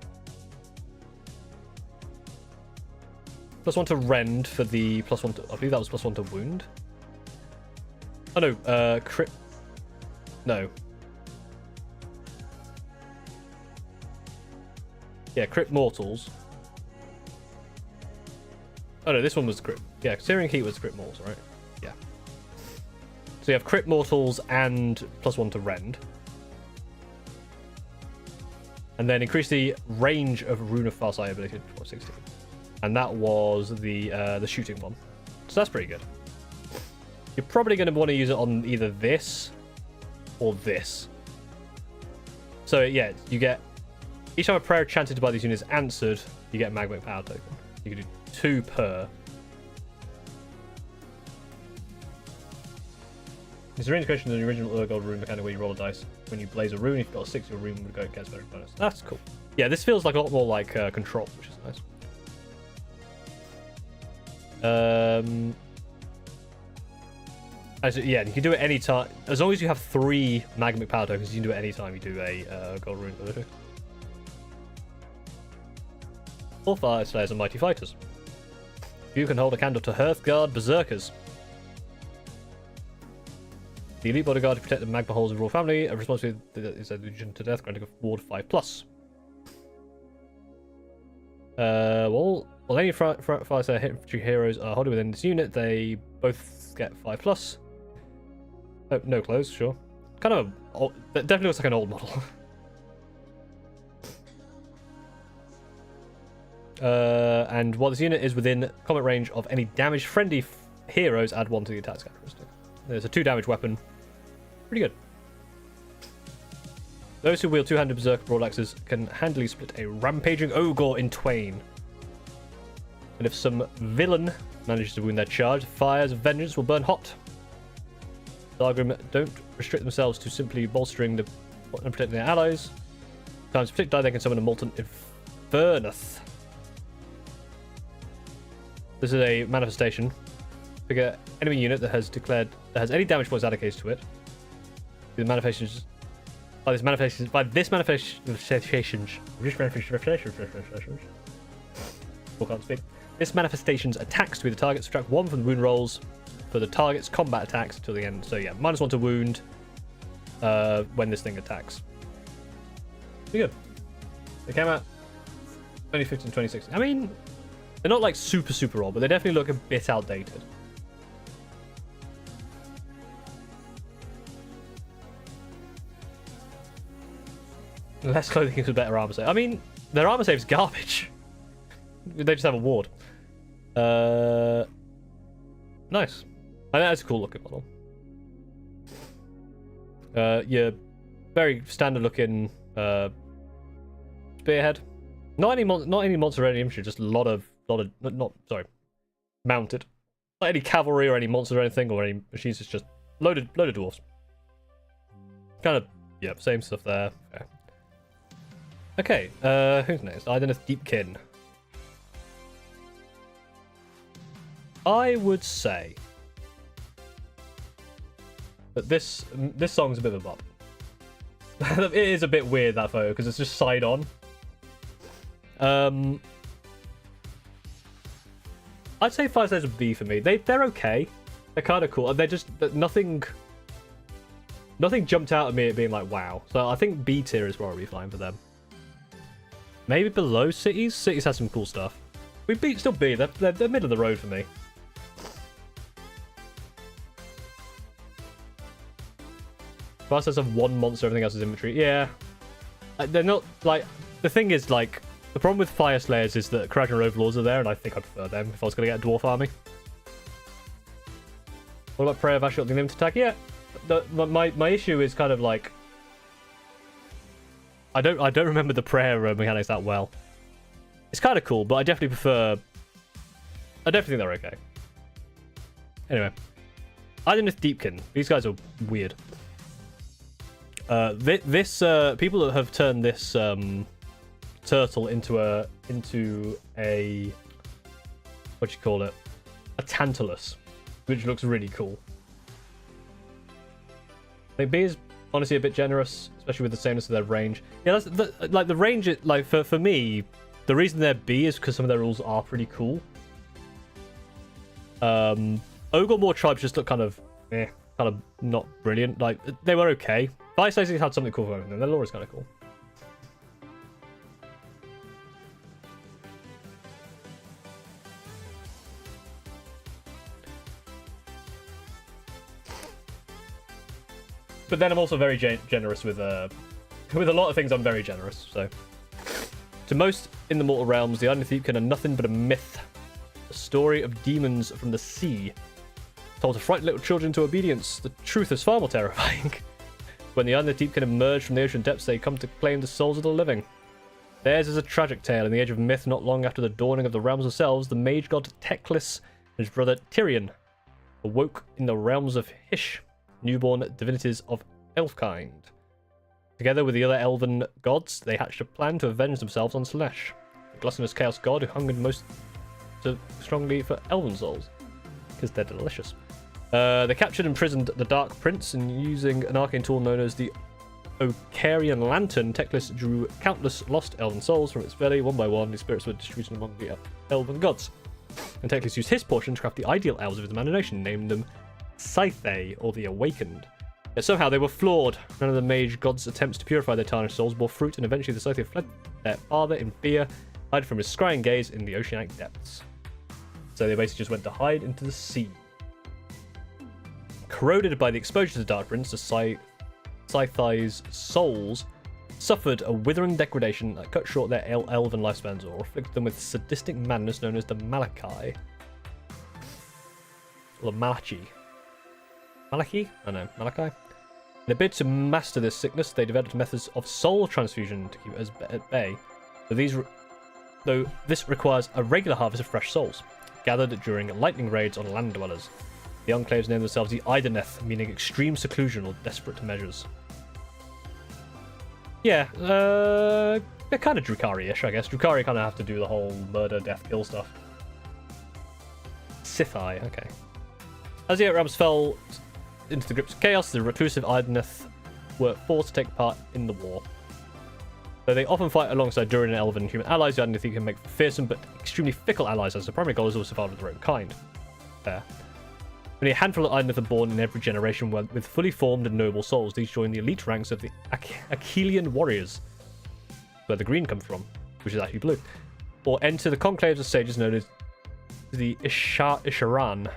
+1 to rend for the +1 to, I believe that was +1 to wound. Oh no, crit. No. Yeah, crit mortals. Oh no, this one was crit. Yeah, Searing Heat was crit mortals, right? Yeah. So you have crit mortals and +1 to rend. And then increase the range of Rune of Farsight ability to 416. And that was the shooting one. So that's pretty good. You're probably going to want to use it on either this or this. So yeah, you get each time a prayer chanted by these units answered, you get a magmatic power token. You can do 2 per. Is there integration in the original Urgold rune mechanic where you roll a dice? When you blaze a rune, if you've got a 6, your rune would go against better bonus. That's cool. Yeah, this feels like a lot more like control, which is nice. Yeah, you can do it any time. As long as you have 3 magmatic power tokens, you can do it any time you do a gold rune ability. All Fyreslayers are mighty fighters. You can hold a candle to Hearthguard Berserkers. The elite bodyguard to protect the magma holes of the royal family. A responsibility is illusion to death, granting a ward 5+. Well, any Fyreslayer infantry heroes are holding within this unit, they both get 5+. Oh, no clothes, sure. Kind of old, that definitely looks like an old model. And while this unit is within combat range of any damaged friendly heroes, add 1 to the attack characteristic. There's a 2 damage weapon. Pretty good. Those who wield 2-handed berserker broad axes can handily split a rampaging ogre in twain. And if some villain manages to wound their charge, fires of vengeance will burn hot. Thargrim don't restrict themselves to simply bolstering and protecting their allies. Times particular die, they can summon a molten Idoneth. This is a manifestation. Pick an enemy unit that has any damage points allocated to it. The manifestations by this manifestation. Can't speak. This manifestation's attacks to be the target. Subtract 1 from the wound rolls for the target's combat attacks until the end. So yeah, -1 to wound when this thing attacks. Pretty good. They came out 2015, 2016. I mean, they're not like super old, but they definitely look a bit outdated. Less clothing gives a better armor save. I mean, their armor save's garbage. They just have a ward. Nice. I think that's a cool looking model. Yeah, very standard looking spearhead. Not any monster or any infantry, just a lot of mounted. Not any cavalry or any monsters or anything or any machines. It's just loaded dwarves. Kind of, yeah, same stuff there. Okay, who's next? Idoneth Deepkin. I would say that this song's a bit of a bop. It is a bit weird, that photo, because it's just side on. I'd say Fyreslayers would be for me. They're okay. They're kind of cool. They're just nothing jumped out at me at being like wow. So I think B tier is probably fine for them. Maybe below cities. Cities has some cool stuff. We still B. They're middle of the road for me. Fyreslayers have 1 monster. Everything else is infantry. Yeah. they're not like the thing is like the problem with Fyreslayers is that Kharadron Overlords are there, and I think I prefer them if I was going to get a dwarf army. What about Prayer of Ash got the limited attack? Yeah, my issue is kind of like I don't remember the prayer mechanics that well. It's kind of cool, but I definitely think they're okay. Anyway, Idoneth Deepkin. These guys are weird. People that have turned this turtle into a what you call it, a Tantalus, which looks really cool. I think B is honestly a bit generous, especially with the sameness of their range. Yeah, like the range. Like for me, the reason they're B is because some of their rules are pretty cool. Ogormore tribes just look kind of not brilliant. Like they were okay. Fyreslayers had something cool for them. Their lore is kind of cool. But then I'm also very generous with a lot of things. I'm very generous. So, to most in the mortal realms, the Idoneth Deepkin are nothing but a myth, a story of demons from the sea, told to frighten little children to obedience. The truth is far more terrifying. When the Idoneth Deepkin emerge from the ocean depths, they come to claim the souls of the living. Theirs is a tragic tale. In the age of myth, not long after the dawning of the realms themselves, the mage god Teclis and his brother Tyrion awoke in the realms of Hysh, newborn divinities of Elfkind. Together with the other elven gods, they hatched a plan to avenge themselves on Slash, the gluttonous chaos god who hungered most strongly for elven souls, because they're delicious. They captured and imprisoned the Dark Prince, and using an arcane tool known as the Ocarian Lantern, Teclis drew countless lost elven souls from its belly. One by one, these spirits were distributed among the elven gods. And Teclis used his portion to craft the ideal elves of his imagination, named them Scythe, or the Awakened. Yet somehow they were flawed. None of the mage gods' attempts to purify their tarnished souls bore fruit, and eventually the Scythe fled their father in fear, hid from his scrying gaze in the oceanic depths. So they basically just went to hide into the sea. Corroded by the exposure to the Dark Prince, the Scythe's souls suffered a withering degradation that cut short their elven lifespans, or afflicted them with sadistic madness known as the Malachi. Or the Malachi. Malachi? I don't know, Malachi? In a bid to master this sickness, they developed methods of soul transfusion to keep it at bay. Though this requires a regular harvest of fresh souls, gathered during lightning raids on land dwellers. The enclaves name themselves the Idoneth, meaning extreme seclusion or desperate measures. Yeah, they're kind of Drukhari-ish, I guess. Drukhari kind of have to do the whole murder, death, kill stuff. Scythe, okay. As the realms fell into the grips of chaos, the reclusive Idoneth were forced to take part in the war. Though they often fight alongside Durin and elven and human allies, the Idoneth can make fearsome but extremely fickle allies, as the primary goal is always survival of their own kind. Fair. Only a handful of Idoneth are born in every generation with fully formed and noble souls. These join the elite ranks of the Achillean warriors, where the green comes from, which is actually blue, or enter the conclaves of sages known as the Isharan.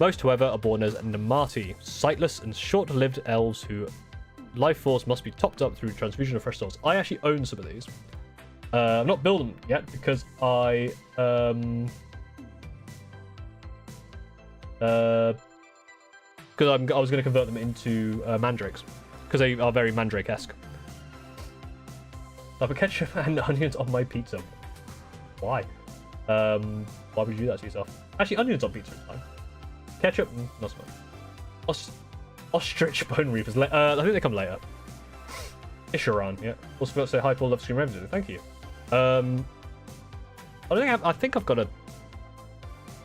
Most, however, are born as Namati, sightless and short-lived elves whose life force must be topped up through transfusion of fresh souls. I actually own some of these. I've not built them yet because I was going to convert them into mandrakes because they are very mandrake-esque. I put ketchup and onions on my pizza. Why? Why would you do that to yourself? Actually, onions on pizza is fine. Ketchup, not so much. Ostrich Bone Reapers. I think they come later. Isharan, yeah. Also forgot to say hi, Paul. Love Stream Raven. Thank you. I think I've got a.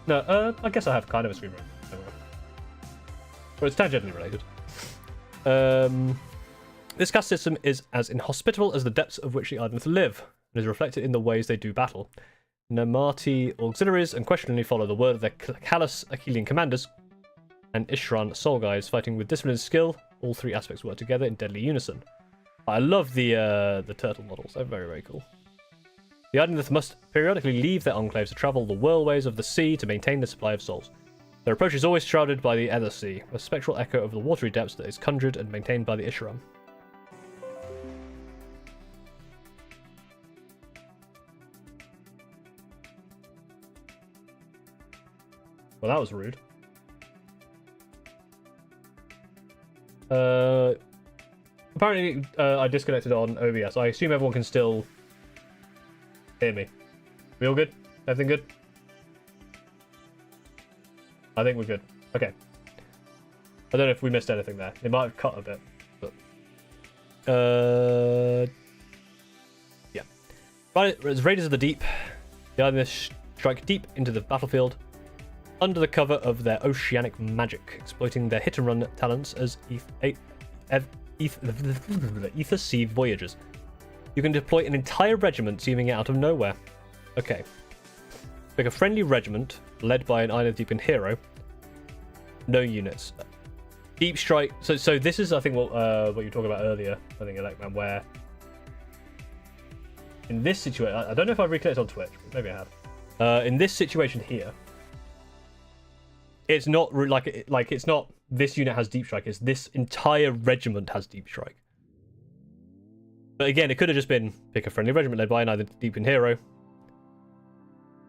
No, I guess I have kind of a Stream Raven. But it's tangentially related. This caste system is as inhospitable as the depths of which the Idoneth live, and is reflected in the ways they do battle. Namati auxiliaries unquestionably follow the word of their callous Achillean commanders, and Ishran soul guides fighting with discipline and skill. All three aspects work together in deadly unison. I love the turtle models. They're very, very cool. The Idoneth must periodically leave their enclaves to travel the whirlways of the sea to maintain the supply of souls. Their approach is always shrouded by the Ether Sea, a spectral echo of the watery depths that is conjured and maintained by the Isharan. Well, that was rude. Apparently, I disconnected on OBS. I assume everyone can still hear me. We all good? Everything good? I think we're good. Okay. I don't know if we missed anything there. It might have cut a bit, but yeah. Right, as Raiders of the Deep, the Idoneth strike deep into the battlefield under the cover of their oceanic magic, exploiting their hit-and-run talents as ether sea voyagers. You can deploy an entire regiment seeming out of nowhere. Okay. Pick a friendly regiment led by an Idoneth Deepkin hero. No units. Deep strike. So this is, I think, what you were talking about earlier. I think Electman, where in this situation, I don't know if I've reclicked on Twitch, but maybe I have. In this situation here, it's not like it's not this unit has deep strike. It's this entire regiment has deep strike. But again, it could have just been pick a friendly regiment led by an Idoneth Deepkin hero.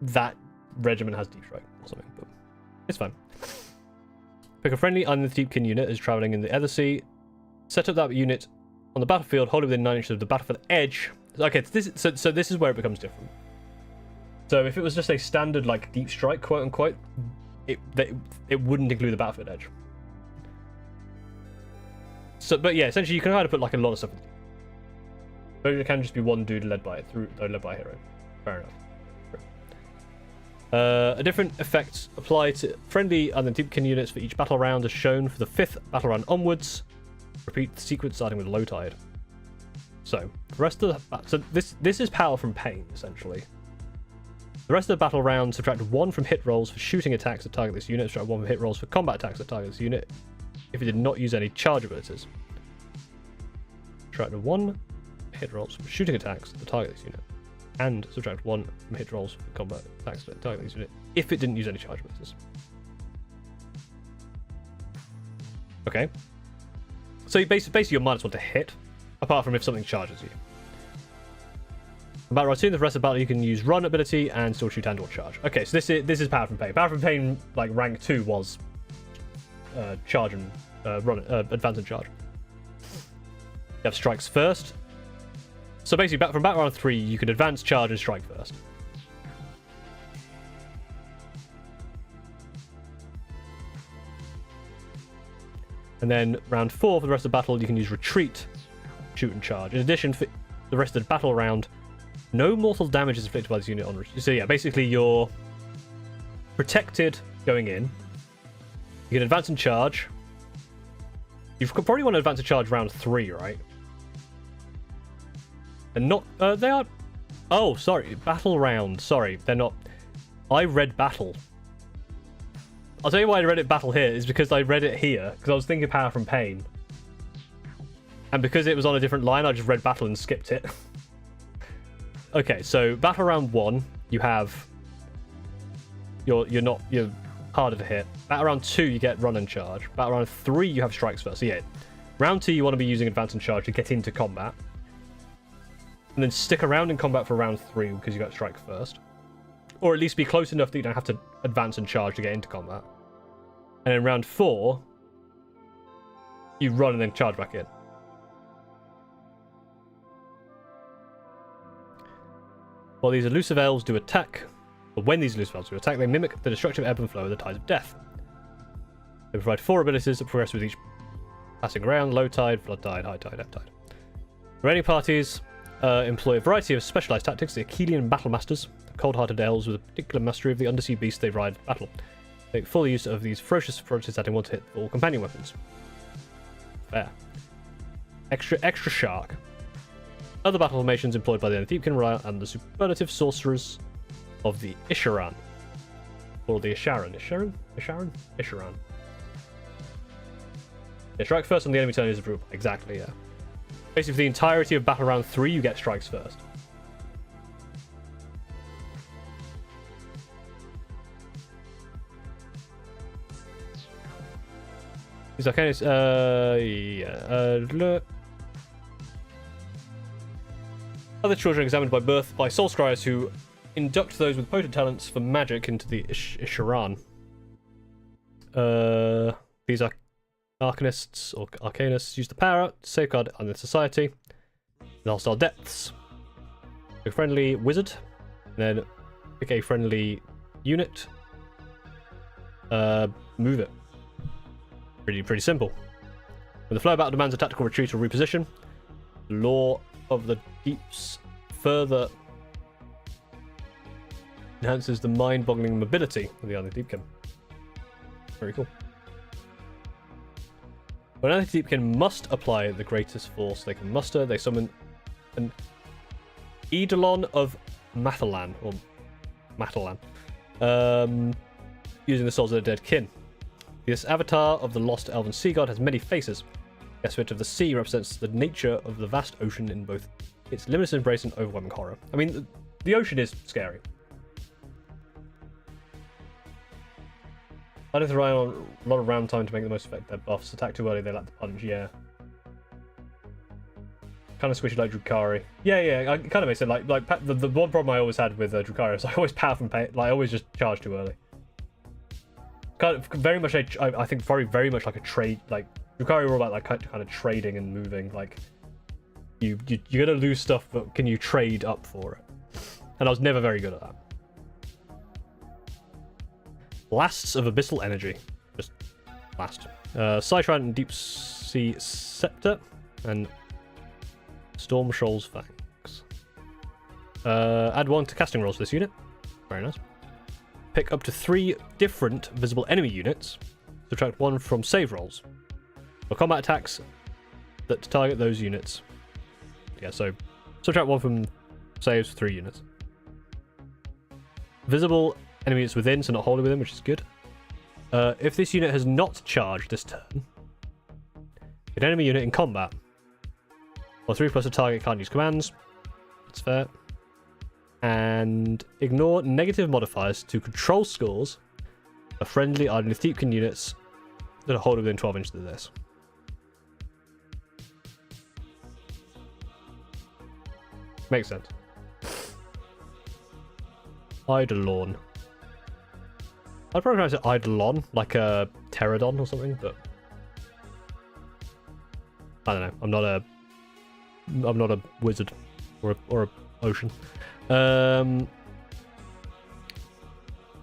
That regiment has deep strike or something, but it's fine. Pick a friendly Idoneth Deepkin unit as traveling in the Ether Set up that unit on the battlefield, wholly within 9 inches of the battlefield edge. Okay, so this is where it becomes different. So if it was just a standard like deep strike, quote unquote, it wouldn't include the battlefield edge. So, but yeah, essentially you can either put like a lot of stuff in. But it can just be one dude led by a hero. Fair enough. A different effects apply to friendly Idoneth Deepkin units for each battle round as shown for the 5th battle round onwards. Repeat the sequence starting with low tide. So the rest of the this is power from pain essentially. The rest of the battle round subtract 1 from hit rolls for shooting attacks that target this unit. Subtract 1 from hit rolls for combat attacks that target this unit. If it did not use any charge abilities. Subtract 1 hit rolls for shooting attacks that target this unit. And subtract 1 from hit rolls for combat attacks that target this unit if it didn't use any charge abilities. Okay. So you basically you're -1 to hit, apart from if something charges you. About right 2, the rest of the battle you can use run ability and still shoot and or charge. Okay, so this is power from pain. Power from pain, like rank 2 was charge and run, advance and charge. You have strikes first. So basically, from battle round 3, you can advance, charge, and strike first. And then round 4, for the rest of the battle, you can use retreat, shoot, and charge. In addition, for the rest of the battle round, no mortal damage is inflicted by this unit on retreat. So yeah, basically you're protected going in. You can advance and charge. You probably want to advance and charge round 3, right? And not they are sorry, battle round. Sorry, they're not. I read battle. I'll tell you why I read it battle here is because I read it here because I was thinking power from pain. And because it was on a different line, I just read battle and skipped it. Okay, so battle round 1, you have you're harder to hit. Battle round 2, you get run and charge. Battle round 3, you have strikes first. So yeah, round 2, you want to be using advance and charge to get into combat. And then stick around in combat for round 3 because you got strike first. Or at least be close enough that you don't have to advance and charge to get into combat. And in round 4, you run and then charge back in. While these elusive elves do attack, but when these elusive elves do attack, they mimic the destructive ebb and flow of the tides of death. They provide 4 abilities that progress with each passing round: low tide, flood tide, high tide, ebb tide. Raiding parties employ a variety of specialized tactics. The Achillean battle masters, cold-hearted elves with a particular mastery of the undersea beast they ride in battle, make full use of these ferocious approaches, adding 1 to hit all companion weapons. Fair. Extra shark. Other battle formations employed by the Idoneth Deepkin rely on the superlative sorcerers of the Isharan. Or the Isharan. Isharan. Yeah, strike first on the enemy turn is approved. Exactly, yeah. Basically, for the entirety of battle round 3, you get strikes first. These Arcanis, other children examined by birth by soul scryers who induct those with potent talents for magic into the Isharan. These are Arcanists or Arcanists use the power to safeguard on the society. The hostile depths. A friendly wizard, and then pick a friendly unit. Move it. Pretty simple. When the flow of battle demands a tactical retreat or reposition, the Law of the Deeps further enhances the mind-boggling mobility of the Deepkin. Very cool. When Deepkin must apply the greatest force they can muster, they summon an Eidolon of Matalan, or Matalan, using the souls of their dead kin. This avatar of the lost elven sea god has many faces. The aspect of the sea represents the nature of the vast ocean in both its limitless embrace and overwhelming horror. I mean, the ocean is scary. I don't rely on a lot of round time to make the most effect of their buffs. Attack too early, they lack the punch, yeah. Kind of squishy like Drukhari. Yeah, I kind of makes it like the one problem I always had with Drukhari is I always power from pay, like I always just charge too early. Kind of very much I think very much like a trade, like Drukhari are all about like kind of trading and moving, like you're gonna lose stuff, but can you trade up for it? And I was never very good at that. Blasts of Abyssal Energy. Just blast. Cytran and Deep Sea Scepter. And Storm Shoal's Fangs. Add 1 to casting rolls for this unit. Very nice. Pick up to 3 different visible enemy units. Subtract 1 from save rolls. For combat attacks that target those units. Yeah, so subtract 1 from saves, 3 units. Visible enemy units within, so not wholly within, which is good. If this unit has not charged this turn, an enemy unit in combat, or 3+ a target can't use commands. That's fair. And ignore negative modifiers to control scores of friendly Idoneth Deepkin units that are wholly within 12 inches of this. Makes sense. Eidolon. I'd probably pronounce it Eidolon, like a pterodon or something, but I don't know. I'm not a wizard or a ocean.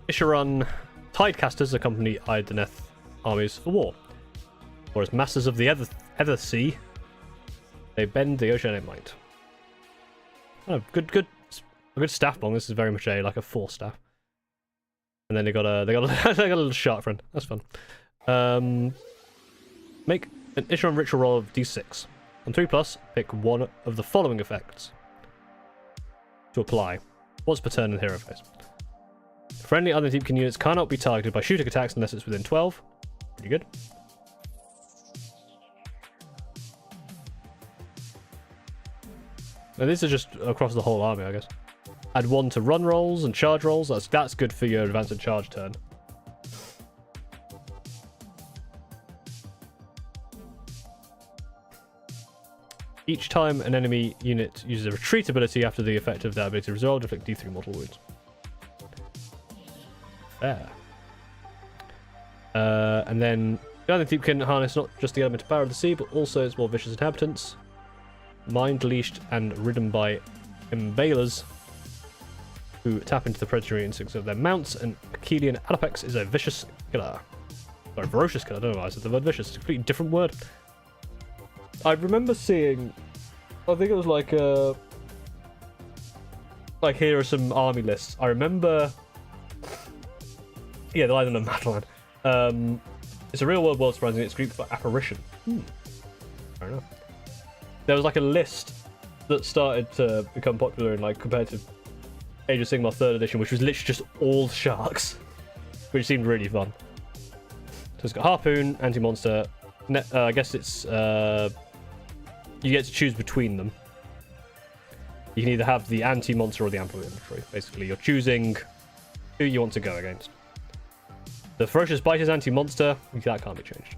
Isharan Tidecasters accompany Idoneth armies for war, or as masters of the Ether Sea, they bend the oceanic might. Oh, good staff bomb. This is very much like a 4 staff. And then they got a little shark friend. That's fun. Make an Isharan ritual roll of d6. On 3+, pick one of the following effects to apply. Once per turn in the hero phase. Friendly other Deepkin units cannot be targeted by shooting attacks unless it's within 12. Pretty good. Now this is just across the whole army, I guess. Add 1 to run rolls and charge rolls. That's good for your advance and charge turn. Each time an enemy unit uses a retreat ability after the effect of that ability is resolved, inflict D3 mortal wounds. Fair. And then the other Deep can harness not just the element of power of the sea, but also its more vicious inhabitants. Mind leashed and ridden by Embalers, who tap into the predatory instincts of their mounts, and Achillean Alopex is a vicious killer. Sorry, ferocious killer, I don't know why I said the word vicious, it's a completely different word. I remember seeing, I think it was like here are some army lists. I remember, yeah, the Island of Matalan. It's a real world world surprising, it's Greek for apparition. Fair enough. There was like a list that started to become popular in like competitive Age of Sigmar 3rd edition, which was literally just all sharks, which seemed really fun. So it's got Harpoon, Anti-Monster, I guess it's, you get to choose between them. You can either have the Anti-Monster or the Ample Infantry. Basically, you're choosing who you want to go against. The Ferocious Bite is Anti-Monster, that can't be changed.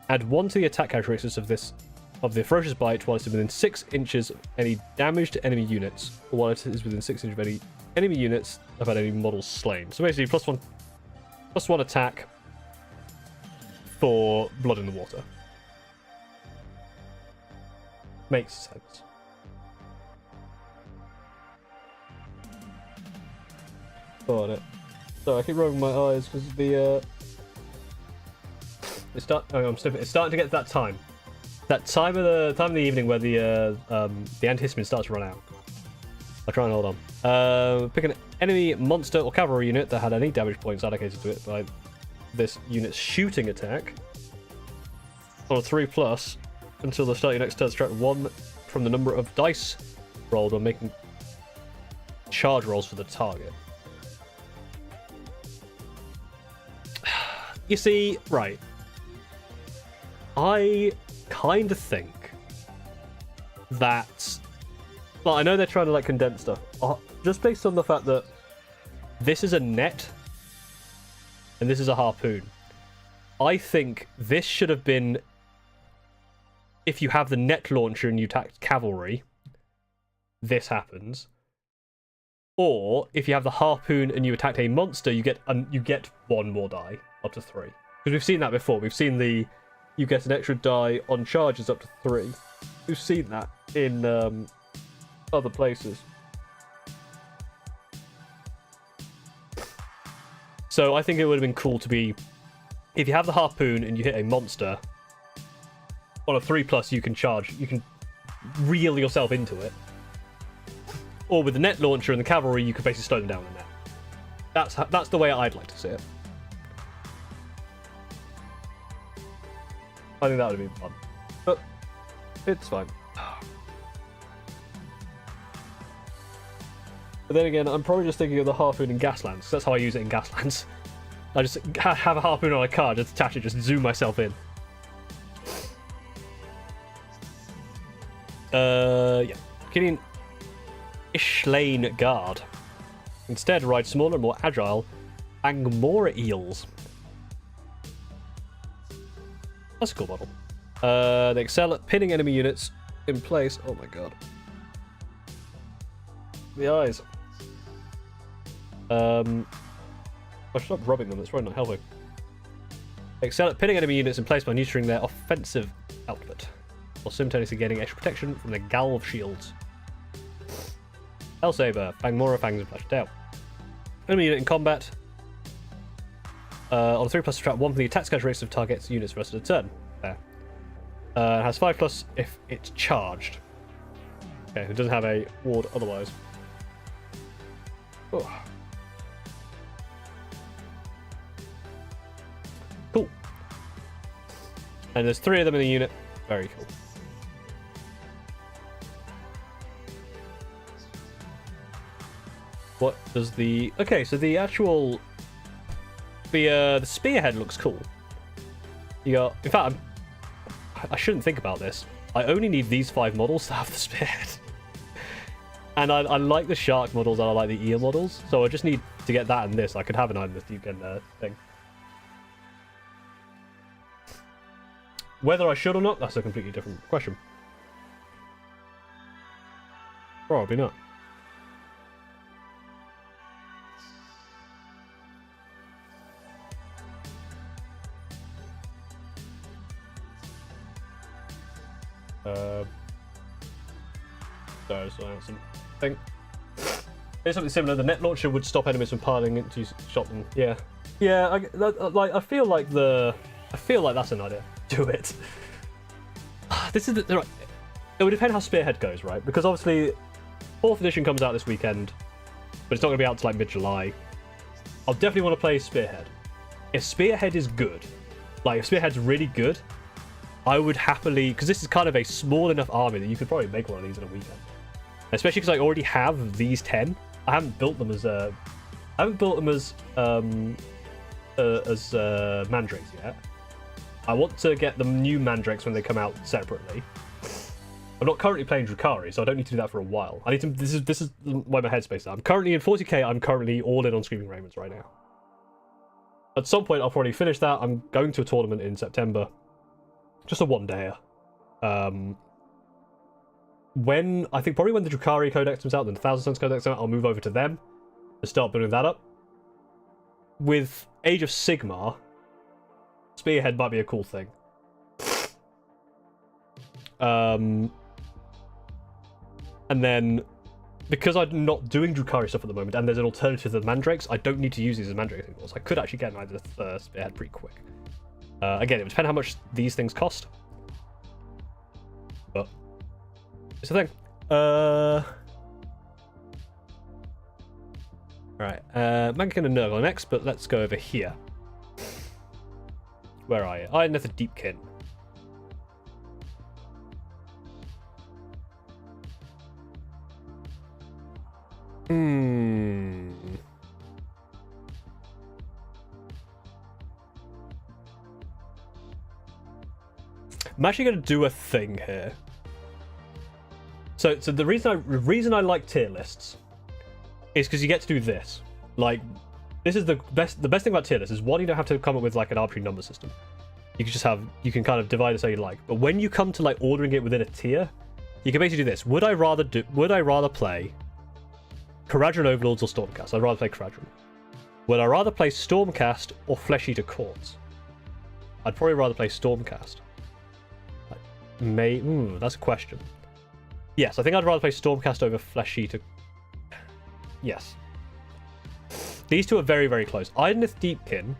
Add 1 to the attack characteristics of the Ferocious Bite while it's within 6 inches of any damage to enemy units, or while it is within 6 inches of any enemy units have had any models slain. So basically, +1 attack for Blood in the Water. Makes sense. Got it. Sorry, I keep rubbing my eyes because the it's starting to get to that time. That time of the evening where the antihistamine starts to run out. I'll try and hold on. Pick an enemy monster or cavalry unit that had any damage points allocated to it by this unit's shooting attack on a 3+ until the start of your next turn. Subtract 1 from the number of dice rolled when making charge rolls for the target. You see, right. I kind of think that... Well, I know they're trying to like condense stuff. Just based on the fact that this is a net and this is a harpoon. I think this should have been, if you have the net launcher and you attack cavalry, this happens. Or if you have the harpoon and you attack a monster, you get 1 more die, up to 3. Because we've seen that before. We've seen you get an extra die on charges up to 3. We've seen that in other places. So I think it would have been cool to be, if you have the harpoon and you hit a monster on a 3+, you can charge, you can reel yourself into it. Or with the net launcher and the cavalry, you can basically slow them down in net. That's the way I'd like to see it. I think that would have been fun, but it's fine. But then again, I'm probably just thinking of the harpoon in Gaslands, because that's how I use it in Gaslands. I just have a harpoon on a card, just attach it, just zoom myself in. Yeah. Getting Ishlane Guard. Instead, ride smaller and more agile Angmora eels. That's a cool model. They excel at pinning enemy units in place. Oh my god. The eyes. I should stop rubbing them, it's probably not helping. They excel at pinning enemy units in place by neutering their offensive output, while simultaneously gaining extra protection from their Galv shields. Hellsaber, Fangmora, Fangs and Flash Tail. Enemy unit in combat. On a 3+, subtract 1 from the attack characteristics of target's units for the rest of the turn. There. It has 5+ if it's charged. Okay, it doesn't have a ward otherwise. Oh. Cool. And there's 3 of them in the unit. Very cool. What does the... Okay, so the actual... The spearhead looks cool. You got... In fact, I shouldn't think about this. I only need these 5 models to have the spearhead. And I like the shark models and I like the eel models. So I just need to get that and this. I could have an Idoneth thing. Whether I should or not, that's a completely different question. Probably not. Sorry, something. It's something similar. The net launcher would stop enemies from piling into shot them. Yeah, yeah. I feel like that's an idea. Do it. This is right. It would depend how Spearhead goes, right? Because obviously, 4th edition comes out this weekend, but it's not going to be out to like mid-July. I'll definitely want to play Spearhead. If Spearhead is good, like if Spearhead's really good, I would happily, because this is kind of a small enough army that you could probably make one of these in a weekend. Especially because I already have these 10. I haven't built them as mandrakes yet. I want to get the new mandrakes when they come out separately. I'm not currently playing Drukhari, so I don't need to do that for a while. I need to. This is where my headspace is. I'm currently in 40k. I'm currently all in on Screaming Raymond's right now. At some point, I'll probably finish that. I'm going to a tournament in September. Just a one-dayer. Probably when the Drukhari Codex comes out, then the Thousand Suns Codex comes out, I'll move over to them and start building that up. With Age of Sigmar, Spearhead might be a cool thing. And then, because I'm not doing Drukhari stuff at the moment, and there's an alternative to the Mandrakes, I don't need to use these as Mandrakes anymore, so I could actually get either Spearhead pretty quick. Again, it would depend how much these things cost. But it's the thing. Right, Maggotkin and Nurgle next, but let's go over here. Where are you? Idoneth the Deepkin. I'm actually going to do a thing here. So the reason I like tier lists is because you get to do this. Like, this is the best thing about tier lists is, one, you don't have to come up with like an arbitrary number system. You can kind of divide it how you like. But when you come to like ordering it within a tier, you can basically do this. Would I rather play Kharadron Overlords or Stormcast? I'd rather play Kharadron. Would I rather play Stormcast or Flesh Eater Courts? I'd probably rather play Stormcast. That's a question. Yes, I think I'd rather play Stormcast over Flesh Eater. Yes. These two are very, very close. Idoneth Deepkin.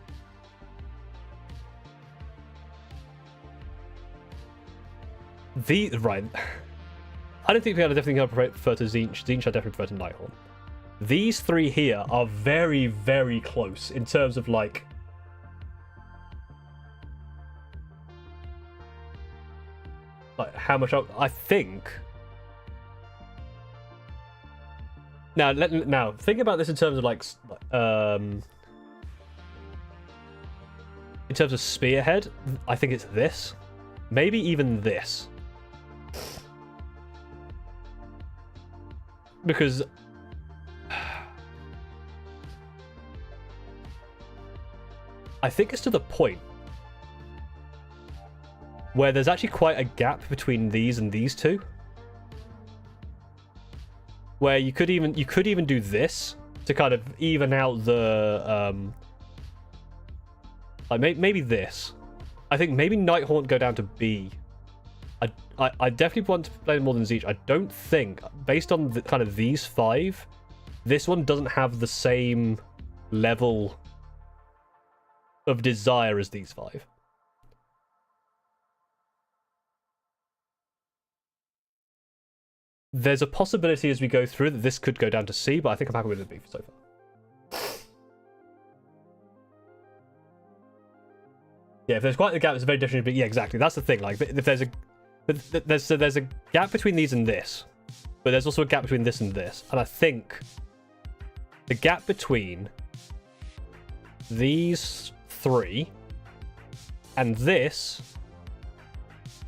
Right. I don't think I definitely prefer to Tzeentch. Tzeentch I definitely prefer to Nighthorn. These three here are very, very close in terms of like how much I think. Now think about this in terms of like in terms of Spearhead. I think it's this, maybe even this, because I think it's to the point where there's actually quite a gap between these and these two, where you could even do this to kind of even out the like maybe this. I think maybe Nighthaunt go down to B. I definitely want to play more than Tzeentch. I don't think, based on the, kind of these five, this one doesn't have the same level of desire as these five. There's a possibility as we go through that this could go down to C, but I think I'm happy with the B so far. Yeah, if there's quite a gap, it's very different. But yeah, exactly. That's the thing. Like, if there's a gap between these and this, but there's also a gap between this and this, and I think the gap between these three and this,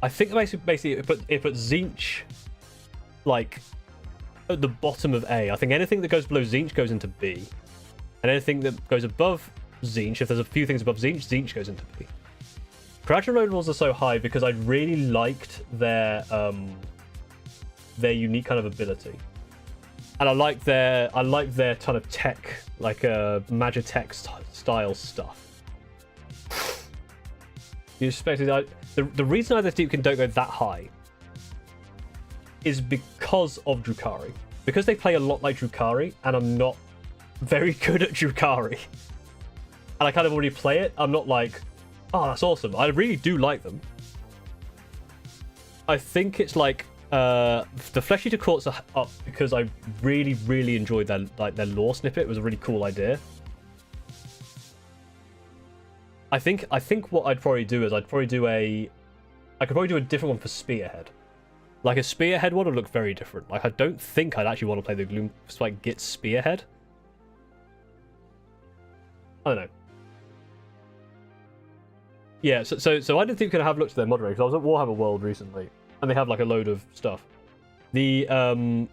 I think basically it put Tzeentch like at the bottom of A. I think anything that goes below Tzeentch goes into B, and anything that goes above Tzeentch, if there's a few things above Tzeentch, Tzeentch goes into B. Kharadron Overlords are so high because I really liked their unique kind of ability, and I like their ton of tech, like Magitech style stuff. You expected the reason Idoneth Deepkin don't go that high is because of Drukhari. Because they play a lot like Drukhari, and I'm not very good at Drukhari. And I kind of already play it, I'm not like, oh, that's awesome. I really do like them. I think it's like, the Flesh Eater Courts are up because I really, really enjoyed their lore snippet. It was a really cool idea. I think what I'd probably do is I could probably do a different one for Spearhead. Like a Spearhead one would look very different. Like I don't think I'd actually want to play the Gloomspike Git Spearhead. I don't know. Yeah, so I didn't think we could have looked at their moderators. I was at Warhammer World recently, and they have like a load of stuff. The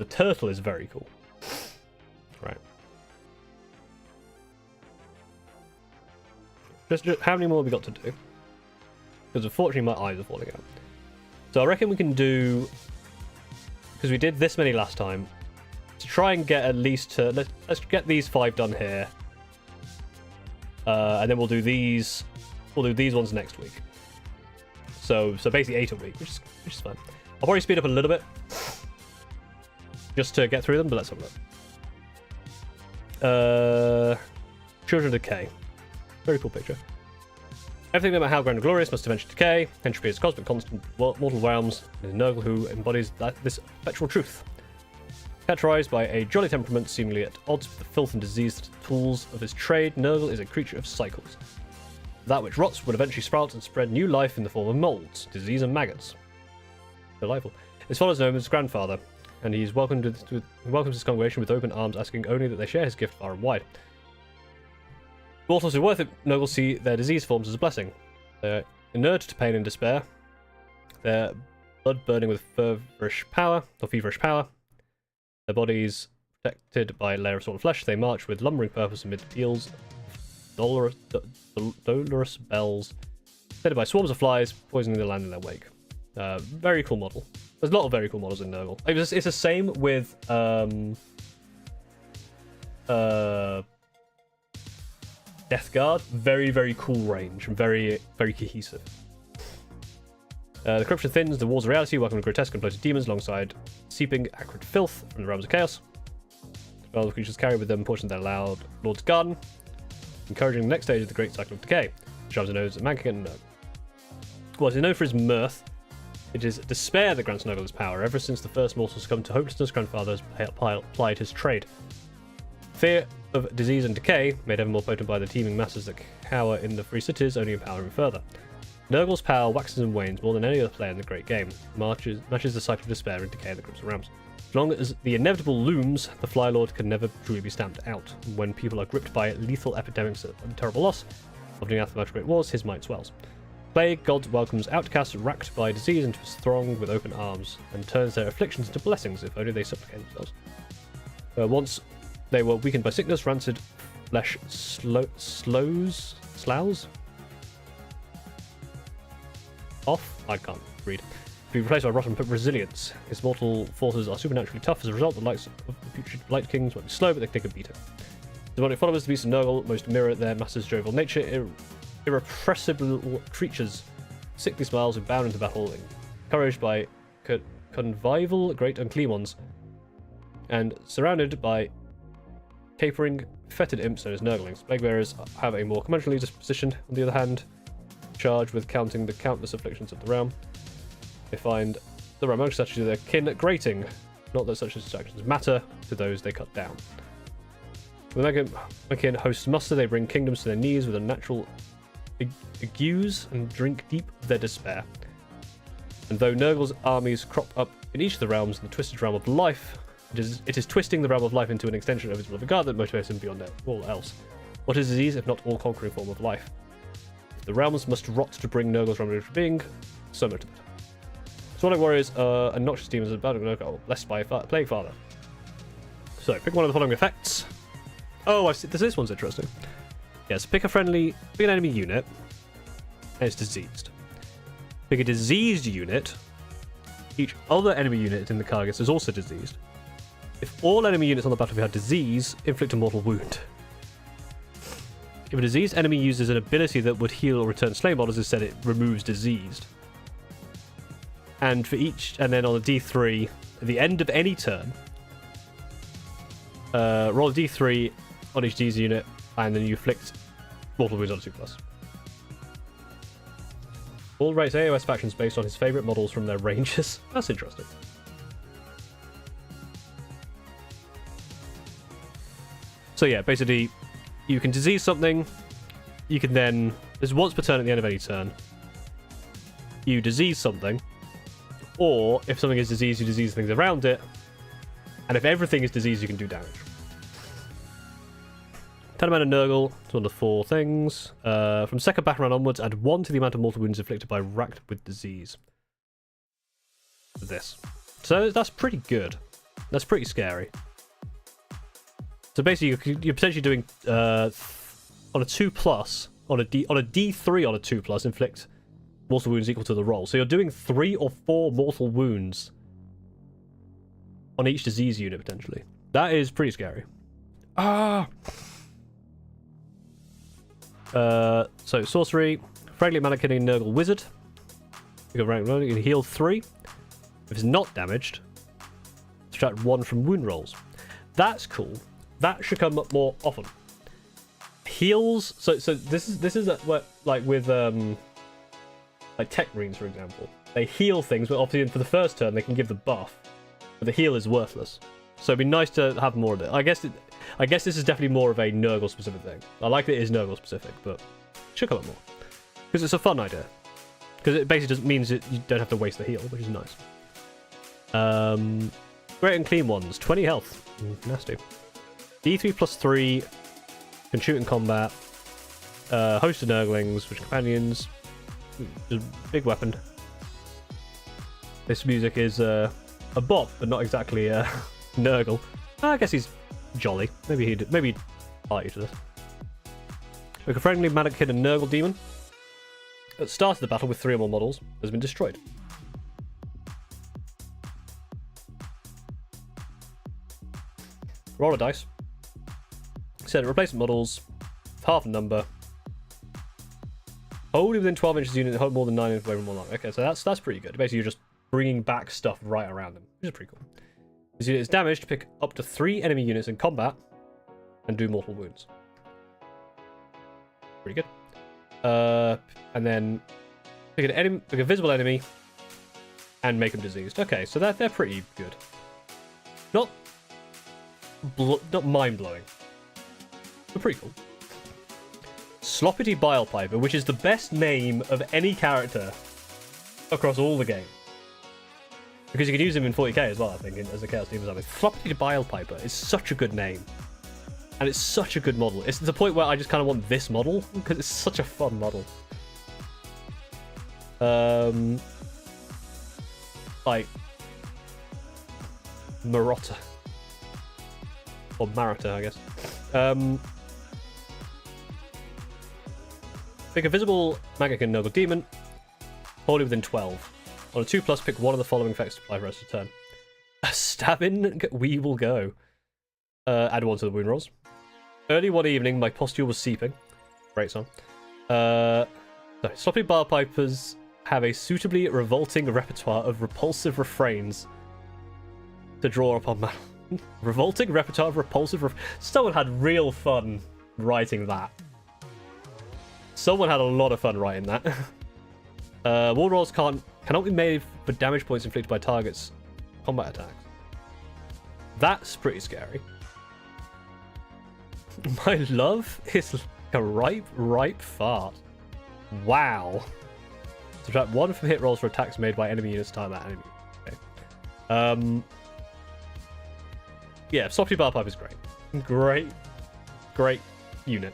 turtle is very cool. Right. Just how many more have we got to do? Because unfortunately my eyes are falling out. So I reckon we can do, because we did this many last time, to try and get at least to let's get these 5 done here. And then we'll do these ones next week. So basically 8 a week, which is fine. I'll probably speed up a little bit just to get through them, but let's have a look. Children of Decay. Very cool picture. Everything about how grand and glorious must eventually decay. Entropy is cosmic constant, mortal realms, and it is Nurgle who embodies this perpetual truth. Characterized by a jolly temperament seemingly at odds with the filth and disease tools of his trade, Nurgle is a creature of cycles. That which rots will eventually sprout and spread new life in the form of molds, disease, and maggots. Delightful. His followers know him as his grandfather, and he welcomes his congregation with open arms, asking only that they share his gift far and wide. Mortals who worth it, Nurgle see their disease forms as a blessing. They're inured to pain and despair. Their blood burning with feverish power. Their bodies protected by a layer of salt and flesh, they march with lumbering purpose amid peals of dolorous bells, headed by swarms of flies, poisoning the land in their wake. Very cool model. There's a lot of very cool models in Nurgle. It's the same with Death Guard. Very, very cool range. Very, very cohesive. The corruption thins, the walls of reality, welcome to grotesque and bloated demons alongside seeping acrid filth from the realms of chaos. The creatures carry with them portions of their loud Lord's Garden, encouraging the next stage of the great cycle of decay. Drives the nose at Maggotkin and Nurgle. Well, he's known for his mirth. It is despair that grants Nurgle his power. Ever since the first mortals succumbed to hopelessness, grandfather has plied his trade. Fear of disease and decay, made ever more potent by the teeming masses that cower in the free cities, only empower him further. Nurgle's power waxes and wanes more than any other player in the great game, matches the cycle of despair and decay that grips the realms. As long as the inevitable looms, the Fly Lord can never truly be stamped out. When people are gripped by lethal epidemics and terrible loss, often in the aftermath of great wars, his might swells. Plague God welcomes outcasts racked by disease into his throng with open arms, and turns their afflictions into blessings if only they supplicate themselves. Once they were weakened by sickness, rancid flesh sloughs off. I can't read. To be replaced by rotten resilience. His mortal forces are supernaturally tough. As a result, the likes of the future Light Kings might be slow, but they take a beating. The demonic followers, the beasts of Nurgle, most mirror their master's jovial nature. Irrepressible creatures, sickly smiles who bound into battle, encouraged by convivial great unclean ones, and surrounded by capering, fetid imps known as Nurglings. Plaguebearers have a more conventionally disposition, on the other hand, charged with counting the countless afflictions of the realm. They find the realm such as their kin grating, not that such distractions matter to those they cut down. When Maggotkin hosts muster, they bring kingdoms to their knees with a natural agues and drink deep of their despair. And though Nurgle's armies crop up in each of the realms in the twisted realm of life, it is twisting the realm of life into an extension of his beloved God that motivates him beyond all else. What is disease if not all-conquering form of life? If the realms must rot to bring Nurgle's realm into being, so much of it. Sonic warriors are noxious demons about to Nurgle, blessed by Plague Father. So, pick one of the following effects. Oh, this one's interesting. Yes, pick an enemy unit, and it's diseased. Pick a diseased unit. Each other enemy unit in the carcass is also diseased. If all enemy units on the battlefield have disease, inflict a mortal wound. If a diseased enemy uses an ability that would heal or return slain models, instead it removes diseased. And then on a D3, at the end of any turn, roll a D3 on each disease unit, and then you inflict mortal wounds on a 2+. All rates AOS factions based on his favourite models from their ranges. That's interesting. So yeah, basically, you can disease something, you can then... There's once per turn at the end of any turn. You disease something, or if something is diseased, you disease things around it, and if everything is diseased, you can do damage. 10 amount of Nurgle, it's one of the 4 things. From second battle round onwards, add 1 to the amount of mortal wounds inflicted by racked with disease. This. So that's pretty good. That's pretty scary. So basically, you're potentially doing on a 2+, on a D3 on a 2+, inflict mortal wounds equal to the roll. So you're doing 3 or 4 mortal wounds on each disease unit potentially. That is pretty scary. Ah. So sorcery, Fragment Mannequin Nurgle Wizard. You can heal 3. If it's not damaged, subtract 1 from wound rolls. That's cool. That should come up more often. Heals. So this is what, like with like tech greens, for example. They heal things, but obviously for the first turn they can give the buff, but the heal is worthless. So it'd be nice to have more of it. I guess this is definitely more of a Nurgle specific thing. I like that it is Nurgle specific, but it should come up more because it's a fun idea. Because it basically just means that you don't have to waste the heal, which is nice. Great and clean ones, 20 health. Nasty. D3 plus 3, can shoot in combat. Host of Nurglings, which companions. Just big weapon. This music is a bop, but not exactly a Nurgle. I guess he's jolly. Maybe he'd party to this. Like a friendly Maggotkin and Nurgle demon. At the start of the battle with 3 or more models has been destroyed. Roll a dice. Set replacement models, half the number. Only within 12 inches unit, hold more than 9 inches away from one line. Okay, so that's pretty good. Basically, you're just bringing back stuff right around them, which is pretty cool. This unit is damaged. Pick up to 3 enemy units in combat and do mortal wounds. Pretty good. And then pick a visible enemy and make them diseased. Okay, so they're pretty good. Not mind-blowing, but pretty cool. Sloppity Bile Piper, which is the best name of any character across all the game. Because you can use him in 40k as well, I think, as a Chaos Demon. Sloppity Bile Piper is such a good name. And it's such a good model. It's to the point where I just kind of want this model, because it's such a fun model. Like Marotta. Or Marita, I guess. Pick a visible Maggotkin Nurgle Demon. Wholly within 12. On a 2+, pick one of the following effects to apply for the rest of the turn. A stabbing, we will go. Add 1 to the wound rolls. Early one evening, my posture was seeping. Great song. Sloppy Bar Pipers have a suitably revolting repertoire of repulsive refrains to draw upon battle. Revolting repertoire of repulsive Someone had real fun writing that. Someone had a lot of fun writing that. Wall rolls cannot be made for damage points inflicted by targets combat attacks. That's pretty scary. My love is like a ripe fart. Wow. Subtract 1 from hit rolls for attacks made by enemy units target that enemy. Okay. Yeah, Softly Bar Pipe is great. Great unit.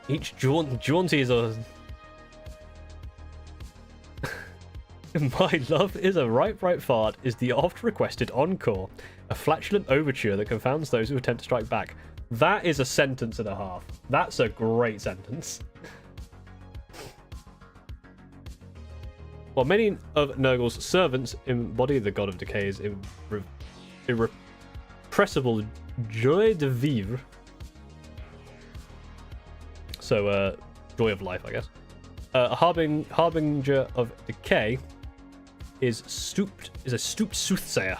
Each jaunty is a... My love is a ripe fart is the oft-requested encore. A flatulent overture that confounds those who attempt to strike back. That is a sentence and a half. That's a great sentence. While many of Nurgle's servants embody the god of decay's irrepressible joie de vivre. So, joy of life, I guess. A harbinger of decay is a stooped soothsayer.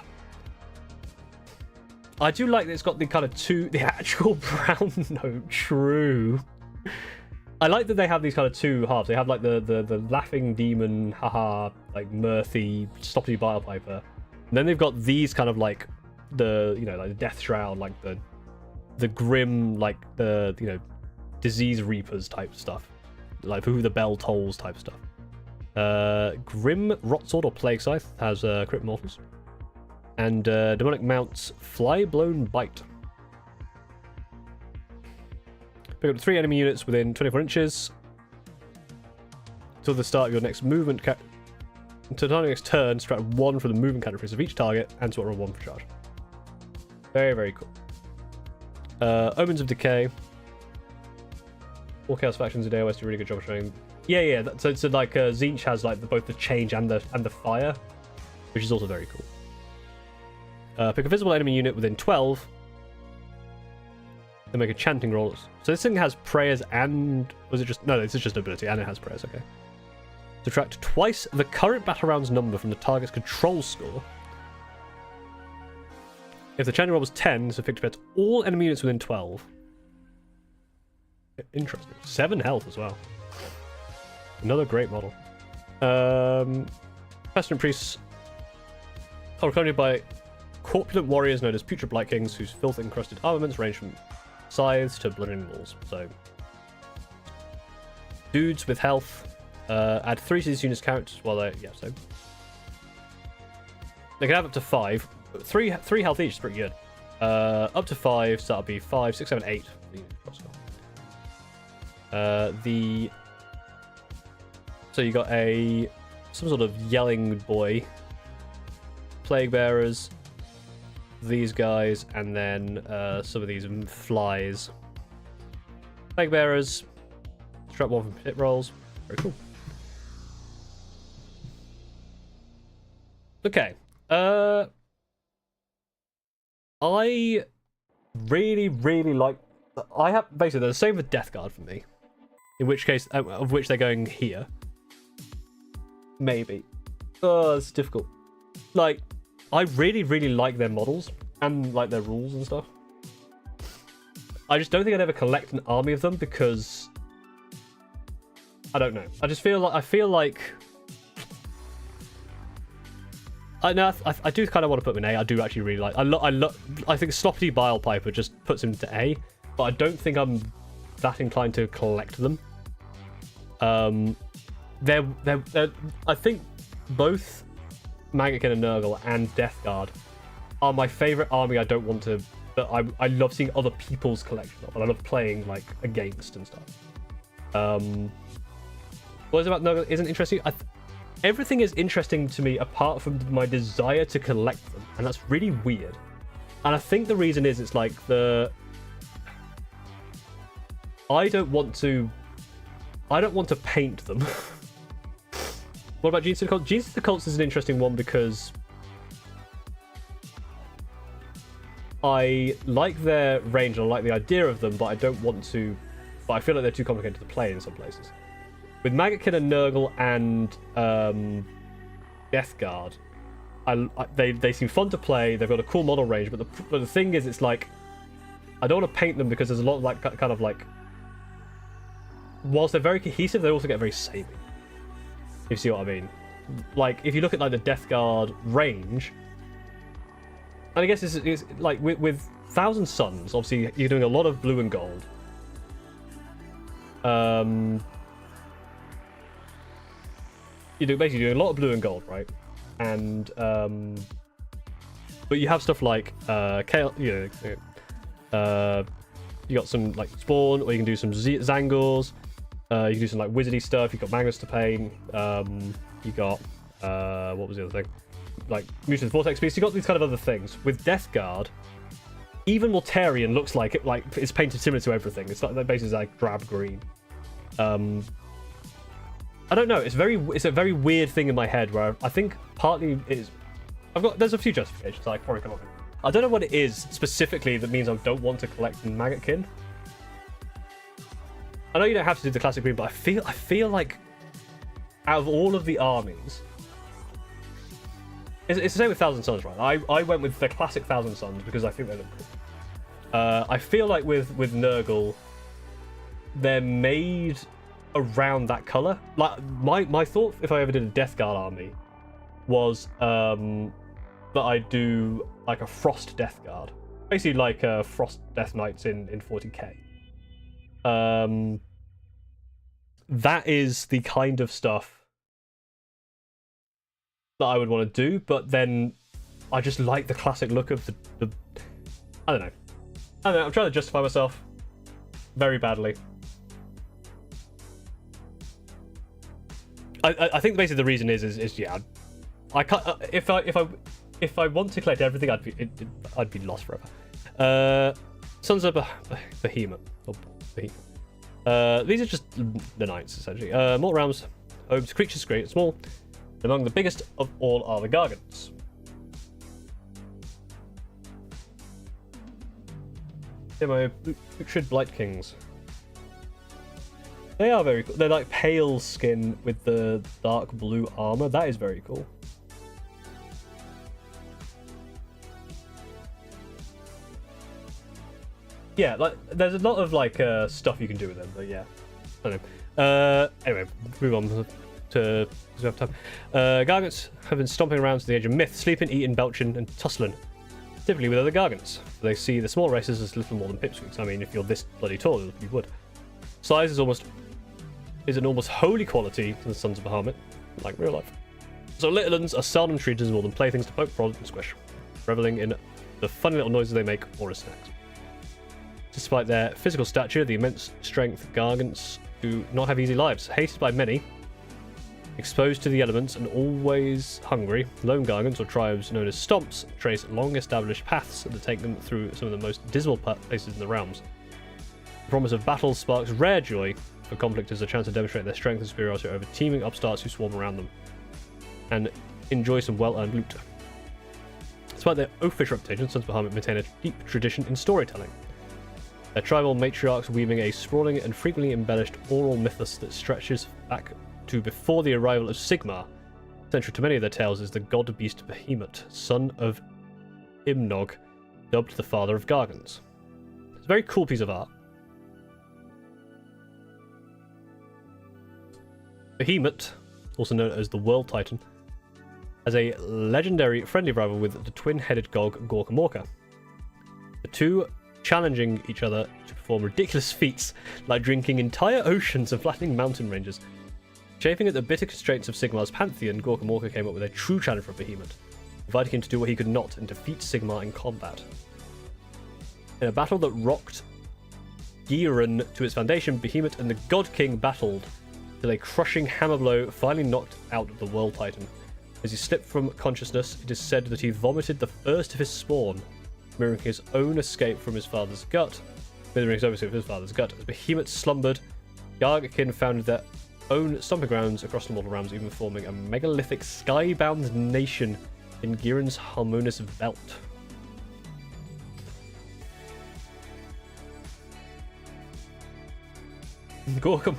I do like that it's got the kind of the actual brown note. True. I like that they have these kind of two halves. They have like the laughing demon, haha, like mirthy, sloppy bile piper. And then they've got these kind of like like the death shroud, like the grim, like the disease reapers type stuff, like who the bell tolls type stuff. Grim Rotsword or Plague Scythe has crit mortals. And Demonic Mount's Flyblown Bite. Pick up 3 enemy units within 24 inches. Until the start of your next movement. Until the next turn, subtract 1 from the movement categories of each target and swap roll 1 for charge. Very, very cool. Omens of Decay. All Chaos factions in AOS do a really good job of showing. Yeah. So like Tzeentch has like both the change and the fire, which is also very cool. Pick a visible enemy unit within 12. They make a chanting roll. So this thing has prayers and... Was it just... No, this is just ability and it has prayers, okay. Subtract twice the current battle round's number from the target's control score. If the chanting roll was 10, this effect affects all enemy units within 12. Interesting. 7 health as well. Another great model. Pestilent Priests are accompanied by corpulent warriors known as Putrid Blight Kings, whose filth-encrusted armaments range from scythes to bludgeoning walls. So, dudes with health, add 3 to these units' count while they... Yeah, so... They can have up to 5. 3 health each is pretty good. Up to 5, so that'll be 5, 6, 7, 8. So you got some sort of yelling boy, plague bearers, these guys, and then some of these flies. Plague bearers, strap 1 from hit rolls. Very cool. Okay. I really like. I have basically the same with Death Guard for me. In which case, of which they're going here. Maybe. Oh, it's difficult. Like, I really like their models and like their rules and stuff. I just don't think I'd ever collect an army of them because I don't know. I just feel like I know I do kind of want to put them in A. I do actually really like. I think Sloppy Bile Piper just puts him to A, but I don't think I'm that inclined to collect them. They're I think both Maggotkin and Nurgle and Death Guard are my favorite army. I don't want to. But I love seeing other people's collection of, and I love playing like against and stuff. What is it about Nurgle isn't interesting? Everything is interesting to me apart from my desire to collect them, and that's really weird. And I think the reason is it's like I don't want to paint them. What about Genius of the Cults? Genius of the Cults is an interesting one because I like their range and I like the idea of them, but I don't want to. But I feel like they're too complicated to play in some places. With Maggotkin and Nurgle and Death Guard, they seem fun to play. They've got a cool model range, but the thing is, it's like I don't want to paint them because there's a lot of like kind of like. Whilst they're very cohesive, they also get very samey. If you see what I mean. Like if you look at like the Death Guard range, and I guess it's like with Thousand Suns, obviously you're doing a lot of blue and gold. You're basically doing a lot of blue and gold, right? And but you have stuff like you got some like Spawn, or you can do some Zangors. You can do some like wizardy stuff. You've got Magnus to paint. You got what was the other thing? Like Mutant Vortex Beast. You got these kind of other things. With Death Guard, even Mortarion looks like it's painted similar to everything. It's like basically like drab green. I don't know. It's a very weird thing in my head where I think partly is there's a few justifications I probably come up with. I don't know what it is specifically that means I don't want to collect Maggotkin. I know you don't have to do the classic green, but I feel like out of all of the armies, it's the same with Thousand Suns, right? I went with the classic Thousand Suns because I think they look cool. I feel like with Nurgle, they're made around that color. Like my thought, if I ever did a Death Guard army, was that I'd do like a Frost Death Guard, basically like Frost Death Knights in 40k. That is the kind of stuff that I would want to do, but then I just like the classic look of the I don't know. I'm trying to justify myself very badly. I think basically the reason is yeah, I can't if I want to collect everything, I'd be lost forever. Sons of Behemat. These are just the knights essentially. Mortal Realms, home to creatures great and small. Among the biggest of all are the Gargants. Yeah, my pictured Blight Kings. They are very cool. They're like pale skin with the dark blue armor. That is very cool. Yeah, like there's a lot of like stuff you can do with them, but yeah. I don't know. Anyway, move on to because we have time. Gargants have been stomping around to the age of myth, sleeping, eating, belching, and tussling. Typically with other Gargants. They see the small races as little more than pipsqueaks. I mean, if you're this bloody tall, you would. Size is an almost holy quality to the Sons of Behemat, like real life. So little ones are seldom treated as more than playthings to poke, prod, and squish, reveling in the funny little noises they make or as snacks. Despite their physical stature, the immense strength, Gargants do not have easy lives. Hated by many, exposed to the elements, and always hungry, lone Gargants, or tribes known as Stomps, trace long-established paths that take them through some of the most dismal places in the realms. The promise of battle sparks rare joy for conflict as a chance to demonstrate their strength and superiority over teeming upstarts who swarm around them, and enjoy some well-earned loot. Despite their oafish reputation, Sons of Behemat maintain a deep tradition in storytelling. Their tribal matriarchs weaving a sprawling and frequently embellished oral mythos that stretches back to before the arrival of Sigmar. Central to many of their tales is the god-beast Behemat, son of Imnog, dubbed the father of Gargants. It's a very cool piece of art. Behemat, also known as the World Titan, has a legendary friendly rival with the twin-headed Gog Gorkamorka. The two challenging each other to perform ridiculous feats like drinking entire oceans and flattening mountain ranges. Chafing at the bitter constraints of Sigmar's pantheon, Gorkamorka came up with a true challenge for Behemat, inviting him to do what he could not and defeat Sigmar in combat. In a battle that rocked Giran to its foundation, Behemat and the God King battled till a crushing hammer blow finally knocked out the World Titan. As he slipped from consciousness, it is said that he vomited the first of his spawn, mirroring his own escape from his father's gut. As Behemat slumbered, Maggotkin founded their own stomping grounds across the mortal realms, even forming a megalithic skybound nation in Giran's harmonious belt. Gorkam.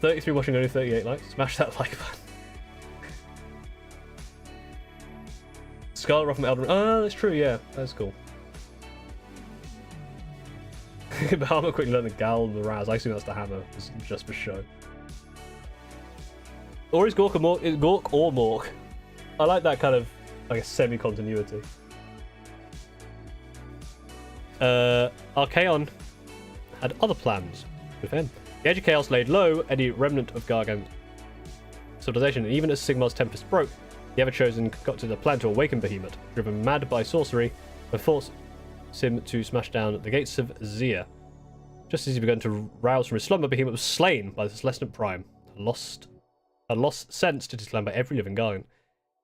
33 watching, only 38 likes. Smash that like button. Scarlet Rock from Elden Ring. Oh, that's true, yeah. That's cool. Behemat quickly learned the Gal and the Raz. I assume that's the hammer, just for show. Or is Gork or Mork? I like that kind of, like, a semi-continuity. Archaon had other plans with him. The Age of Chaos laid low any remnant of Gargant civilization, and even as Sigmar's Tempest broke, the Ever-Chosen concocted a plan to awaken Behemat, driven mad by sorcery, and force him to smash down the gates of Zia. Just as he began to rouse from his slumber, Behemat was slain by the Celestant Prime, a lost sense to decline by every living Gargant. In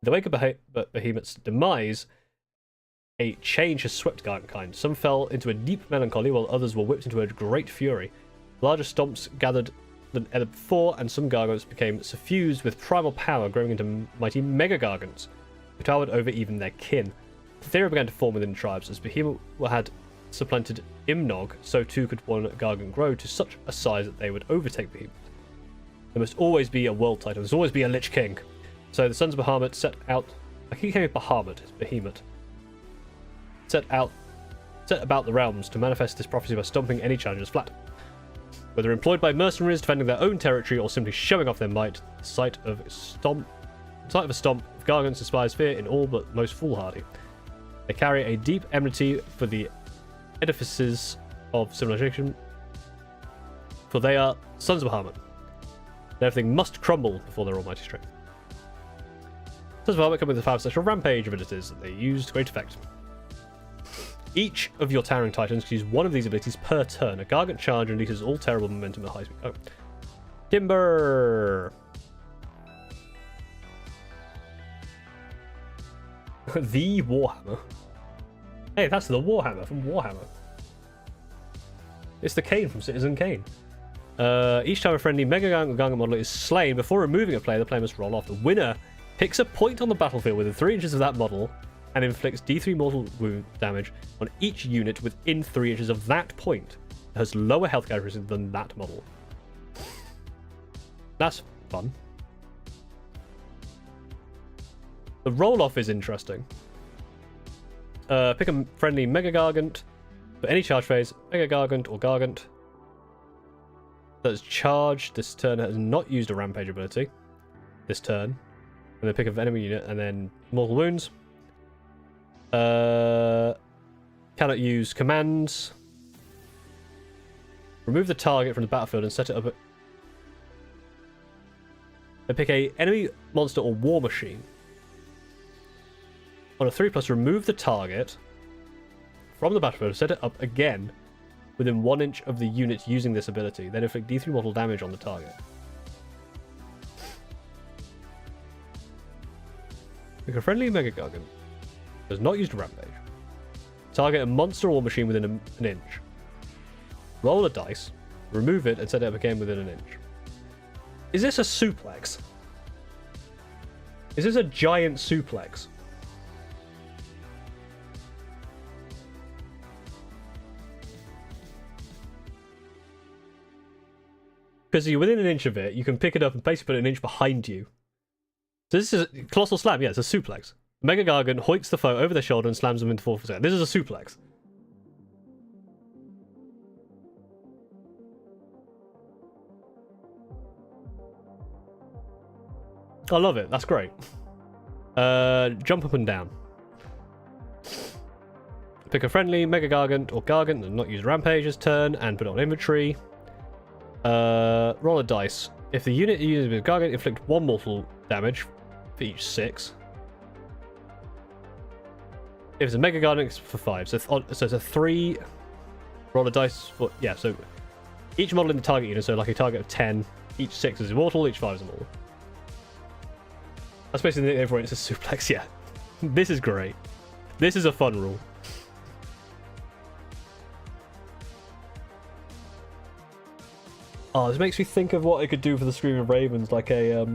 the wake of Behemat's demise, a change has swept Gargant kind. Some fell into a deep melancholy, while others were whipped into a great fury. Larger stomps gathered than ever before, and some Gargants became suffused with primal power, growing into mighty Mega Gargants, who towered over even their kin. The theory began to form within tribes. As Behemat had supplanted Imnog, so too could one Gargant grow to such a size that they would overtake Behemat. There must always be a world title. There must always be a Lich King. So the Sons of Behemat set out. I keep calling it Bahamut. It's Behemat. Set about the realms to manifest this prophecy by stomping any challengers flat. Whether employed by mercenaries defending their own territory or simply showing off their might, the sight of a stomp of Gargants inspires fear in all but most foolhardy. They carry a deep enmity for the edifices of civilization, for they are Sons of Behemat, and everything must crumble before their almighty strength. Sons of Behemat come with a power-sexual rampage abilities that they use to great effect. Each of your towering titans can use one of these abilities per turn. A Gargant charge releases all terrible momentum at high speed. Oh. Timber! The Warhammer. Hey, that's the Warhammer from Warhammer. It's the Khaine from Citizen Khaine. Each time a friendly Mega Gargant model is slain, before removing a player, the player must roll off. The winner picks a point on the battlefield within 3 inches of that model and inflicts D3 mortal wound damage on each unit within 3 inches of that point. It has lower health characteristics than that model. That's fun. The roll-off is interesting. Pick a friendly Mega Gargant for any charge phase. Mega Gargant or Gargant that's charged this turn has not used a Rampage ability this turn. And then pick an enemy unit and then mortal wounds. Cannot use commands. Remove the target from the battlefield and set it up. And pick a enemy monster or war machine. On a 3+, remove the target from the battlefield and set it up again within 1 inch of the unit using this ability. Then inflict D3 mortal damage on the target. Pick a friendly Mega Gargant. Does not use a Rampage. Target a monster or machine within an inch. Roll a dice, remove it, and set it up again within an inch. Is this a suplex? Is this a giant suplex? Because you're within an inch of it, you can pick it up and basically put it an inch behind you. So this is a Colossal Slam, yeah, it's a suplex. Mega Gargant hoiks the foe over their shoulder and slams them into 4%. This is a suplex. I love it, that's great. Jump up and down. Pick a friendly Mega Gargant or Gargant and not use Rampage's turn and put it on inventory. Roll a dice. If the unit uses with Gargant, inflict 1 mortal damage for each 6. If it's a Mega Gargant, it's for 5. So it's a 3. Roll a dice for, yeah, so each model in the target unit, so like a target of 10, each 6 is immortal, each 5 is immortal. That's basically the everyone, it's a suplex, yeah. This is great. This is a fun rule. Oh, this makes me think of what I could do for the Screaming Ravens, like a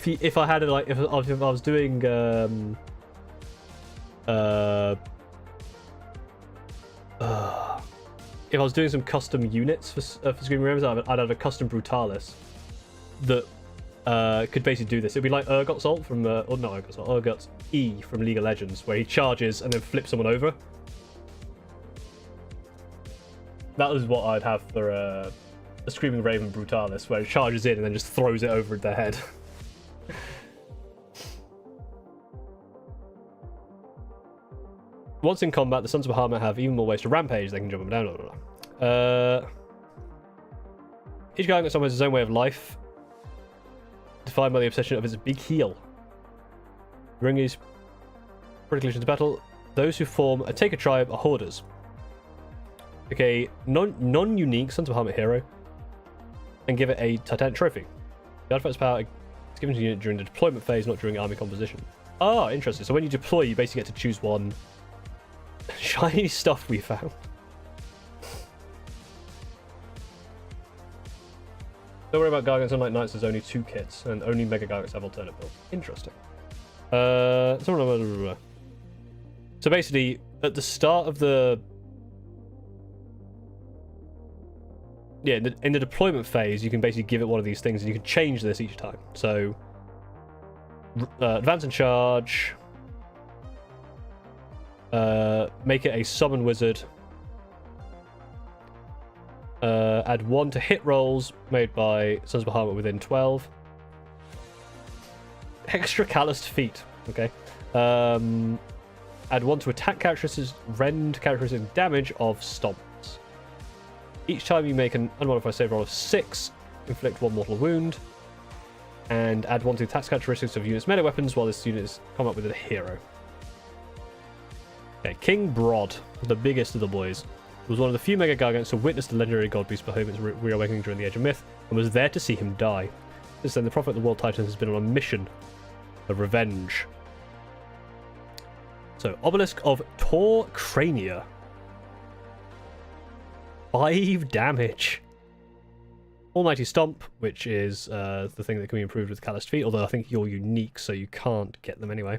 if I had it, like if I was doing if I was doing some custom units for Screaming Ravens, I'd have a custom Brutalis that could basically do this. It'd be like Urgot's ult from or not Urgot's ult, Urgot's E from League of Legends, where he charges and then flips someone over. That was what I'd have for a Screaming Raven Brutalis, where it charges in and then just throws it over their head. Once in combat, the Sons of Bahamut have even more ways to rampage. They can jump up and down. Blah, blah, blah. Each guy has his own way of life, defined by the obsession of its big heel. Bring these critically into battle. Those who form a Taker tribe are hoarders. Okay, non-unique Sons of Bahamut hero, and give it a Titanic trophy. The artifact's power is given to the unit during the deployment phase, not during army composition. Oh, interesting. So when you deploy, you basically get to choose one shiny stuff we found. Don't worry about Gargants. Unlike Knights, there's only 2 kits, and only Mega Gargants have alternate builds. Interesting. So basically, at the start of the in the deployment phase, you can basically give it one of these things, and you can change this each time. So, advance and charge. Make it a summon wizard. Add 1 to hit rolls made by Sons of Bahamut within 12. Extra calloused feet. Okay. Add 1 to attack characteristics, rend characteristic damage of stomps. Each time you make an unmodified save roll of 6, inflict 1 mortal wound. And add 1 to the attack characteristics of units' melee weapons while this unit is come up with a hero. Okay, King Brod, the biggest of the boys, was one of the few Mega Gargants to witness the legendary god beast Behemat's reawakening during the Age of Myth, and was there to see him die. Since then, the Prophet of the World Titan has been on a mission of revenge. So, Obelisk of Tor Crania. 5 damage. Almighty Stomp, which is the thing that can be improved with Calloused Feet, although I think you're unique, so you can't get them anyway.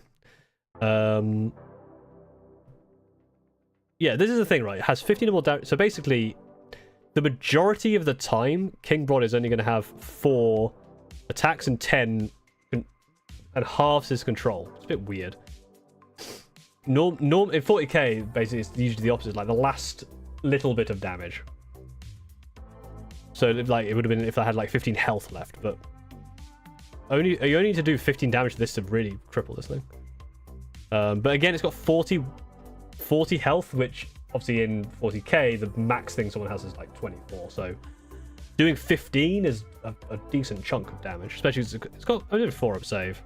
Yeah, this is the thing, right? It has 15 or more damage. So basically, the majority of the time, King Broad is only going to have 4 attacks and 10, and halves his control. It's a bit weird. In 40k, basically, it's usually the opposite, like the last little bit of damage. So like it would have been if I had like 15 health left, but you only need to do 15 damage to this to really cripple this thing. But again, it's got 40 health, which obviously in 40k the max thing someone has is like 24. So doing 15 is a decent chunk of damage, especially it's got only 4-up save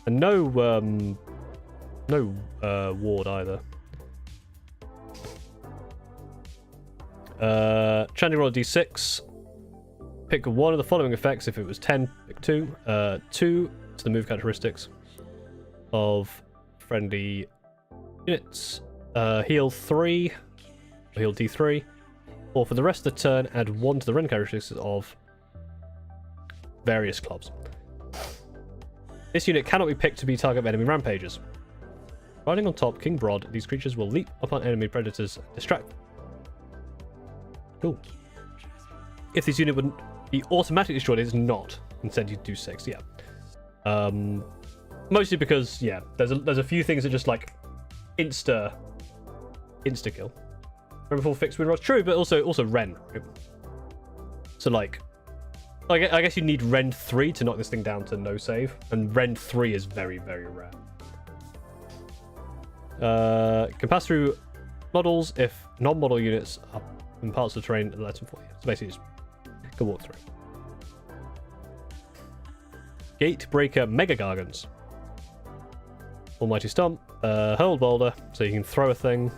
and no ward either. Chanting roll a d6. Pick one of the following effects. If it was 10, pick 2. 2 to the move characteristics of friendly units. Heal 3, or heal d3. Or for the rest of the turn, add 1 to the rend characteristics of various clubs. This unit cannot be picked to be target of enemy rampages. Riding on top, King Broad, these creatures will leap upon enemy predators, distract. Cool. If this unit would be automatically destroyed, it is not. Instead, you do 6. Yeah. Mostly because there's a few things that just like insta kill. Remember full fixed win rolls? True, but also Ren. So like, I guess you need Rend 3 to knock this thing down to no save, and Rend 3 is very, very rare. Can pass through models if non-model units are in parts of the terrain less than 40. So basically, just can walk through. Gatebreaker Mega Gargants. Almighty Stomp. Hurl Boulder, so you can throw a thing.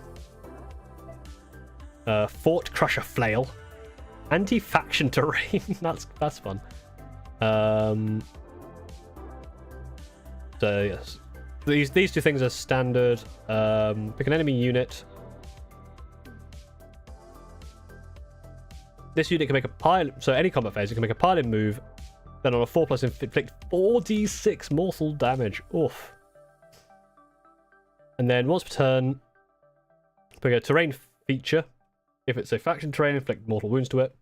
Fort Crusher Flail. Anti-faction terrain. that's fun. So yes, these two things are standard. Pick an enemy unit. This unit can make a pile. So any combat phase, it can make a pile-in move. Then on a 4+ inflict 4d6 mortal damage. Oof. And then once per turn, pick a terrain feature. If it's a faction terrain, inflict mortal wounds to it.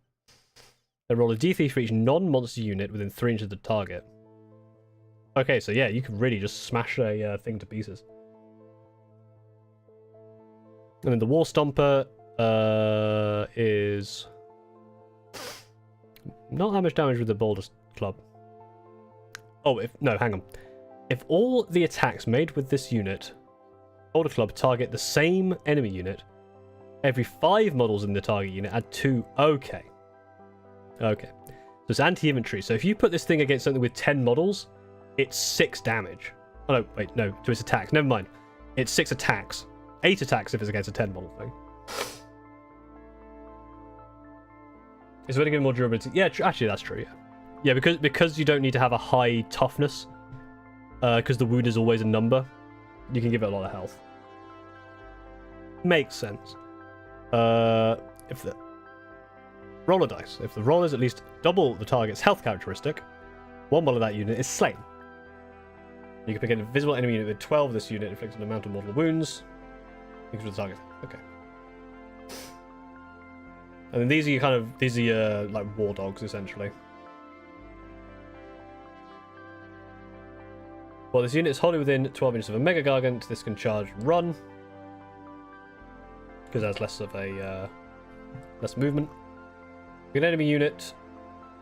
Then roll a d3 for each non-monster unit within 3 inches of the target. Okay, so yeah, you can really just smash a thing to pieces. And then the Wall Stomper is not that much damage with the Boulder Club. Oh, hang on. If all the attacks made with this unit, Boulder Club, target the same enemy unit, every 5 models in the target unit add 2. Okay. So it's anti-infantry. So if you put this thing against something with 10 models, it's 6 damage. Oh no, wait, no, to its attacks. Never mind. It's 6 attacks. 8 attacks if it's against a 10 model thing. It's going to give more durability. Yeah, actually that's true, yeah. Yeah, because you don't need to have a high toughness, because the wound is always a number, you can give it a lot of health. Makes sense. If the roller dice, if the roll is at least double the target's health characteristic, one model of that unit is slain. You can pick an invisible enemy unit with 12 of this unit, inflicts an amount of mortal wounds. Equal to the target. Okay. And then these are your like war dogs essentially. While this unit is wholly within 12 inches of a Mega Gargant, this can charge run. Because it has less of a less movement. An enemy unit,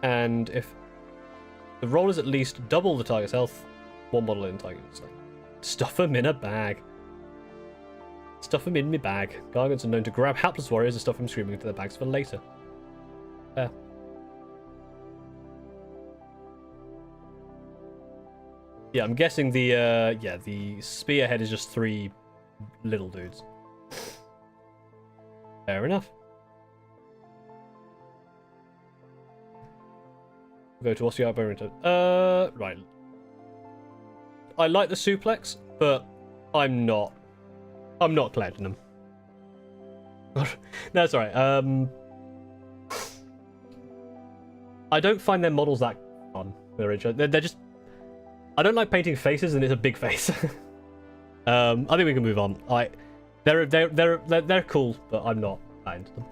and if the roll is at least double the target's health, one model in target. So stuff them in a bag. Stuff them in my bag. Gargants are known to grab hapless warriors and stuff them screaming into their bags for later. Yeah, I'm guessing the spearhead is just 3 little dudes. Fair enough. We'll go to Ossiarch Barrington. Right. I like the suplex, but I'm not collecting them. No, that's alright. I don't find their models that fun. They're just. I don't like painting faces, and it's a big face. I think we can move on. They're cool, but I'm not that into them.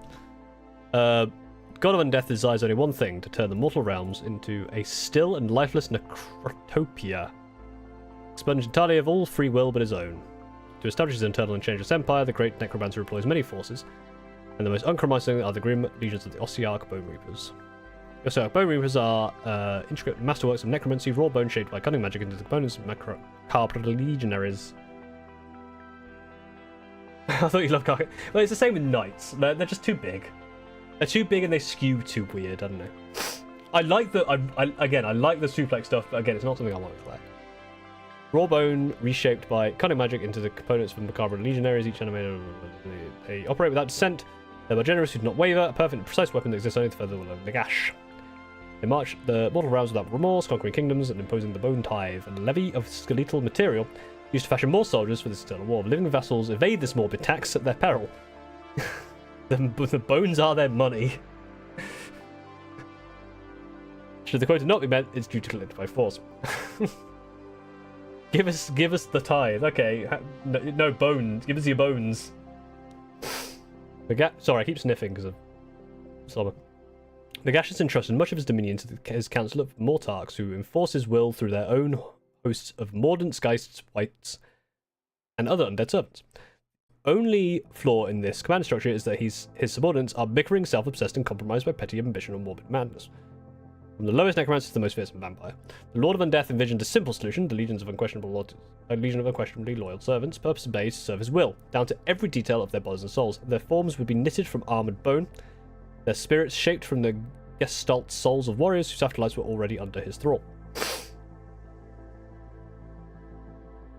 God of Undeath desires only one thing: to turn the mortal realms into a still and lifeless necrotopia, expunged entirely of all free will but his own. To establish his internal and changeless empire, the great necromancer employs many forces, and the most uncompromising are the grim legions of the Ossiarch Bone Reapers. The Ossiarch Bone Reapers are intricate masterworks of necromancy, raw bone shaped by cunning magic into the components of macabre legionaries. I thought you loved Karkin. Well, it's the same with knights. They're just too big. They're too big and they skew too weird. I don't know. I like the I like the suplex stuff, but again, it's not something I want to play. Raw bone reshaped by cunning magic into the components from macabre legionaries. Each animated, they operate without dissent. They're by generous who do not waver. A perfect and precise weapon that exists only to further the gash. They march the mortal realms without remorse, conquering kingdoms and imposing the bone tithe, a levy of skeletal material used to fashion more soldiers for this eternal war. Living vassals evade this morbid tax at their peril. The bones are their money. Should the quota not be met, it's due to collect by force. Give us the tithe. Okay, no bones. Give us your bones. Sorry, I keep sniffing because of slobber. The Gash has entrusted much of his dominion to his council of Mortarchs, who enforce his will through their own hosts of Mordants, Geists, Wights, and other undead servants. Only flaw in this command structure is that his subordinates are bickering, self-obsessed, and compromised by petty ambition or morbid madness. From the lowest necromancer to the most fearsome vampire, the Lord of Undeath envisioned a simple solution: the legion of unquestionably loyal servants, purpose-based, to serve his will, down to every detail of their bodies and souls. Their forms would be knitted from armored bone, their spirits shaped from the gestalt souls of warriors whose afterlives were already under his thrall.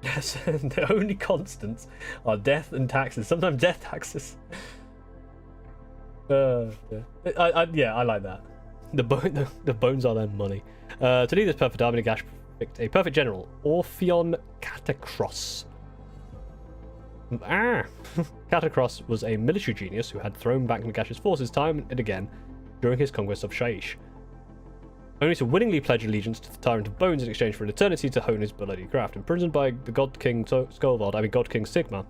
Yes, the only constants are death and taxes. Sometimes death taxes. Yeah, I like that. The bones are their money. To lead this perfect army, Gash picked a perfect general, Orpheon Catacross. Catacross was a military genius who had thrown back Nagash's forces time and again during his conquest of Shaiish, only to willingly pledge allegiance to the Tyrant of Bones in exchange for an eternity to hone his bloody craft. Imprisoned by the God King Sigmar,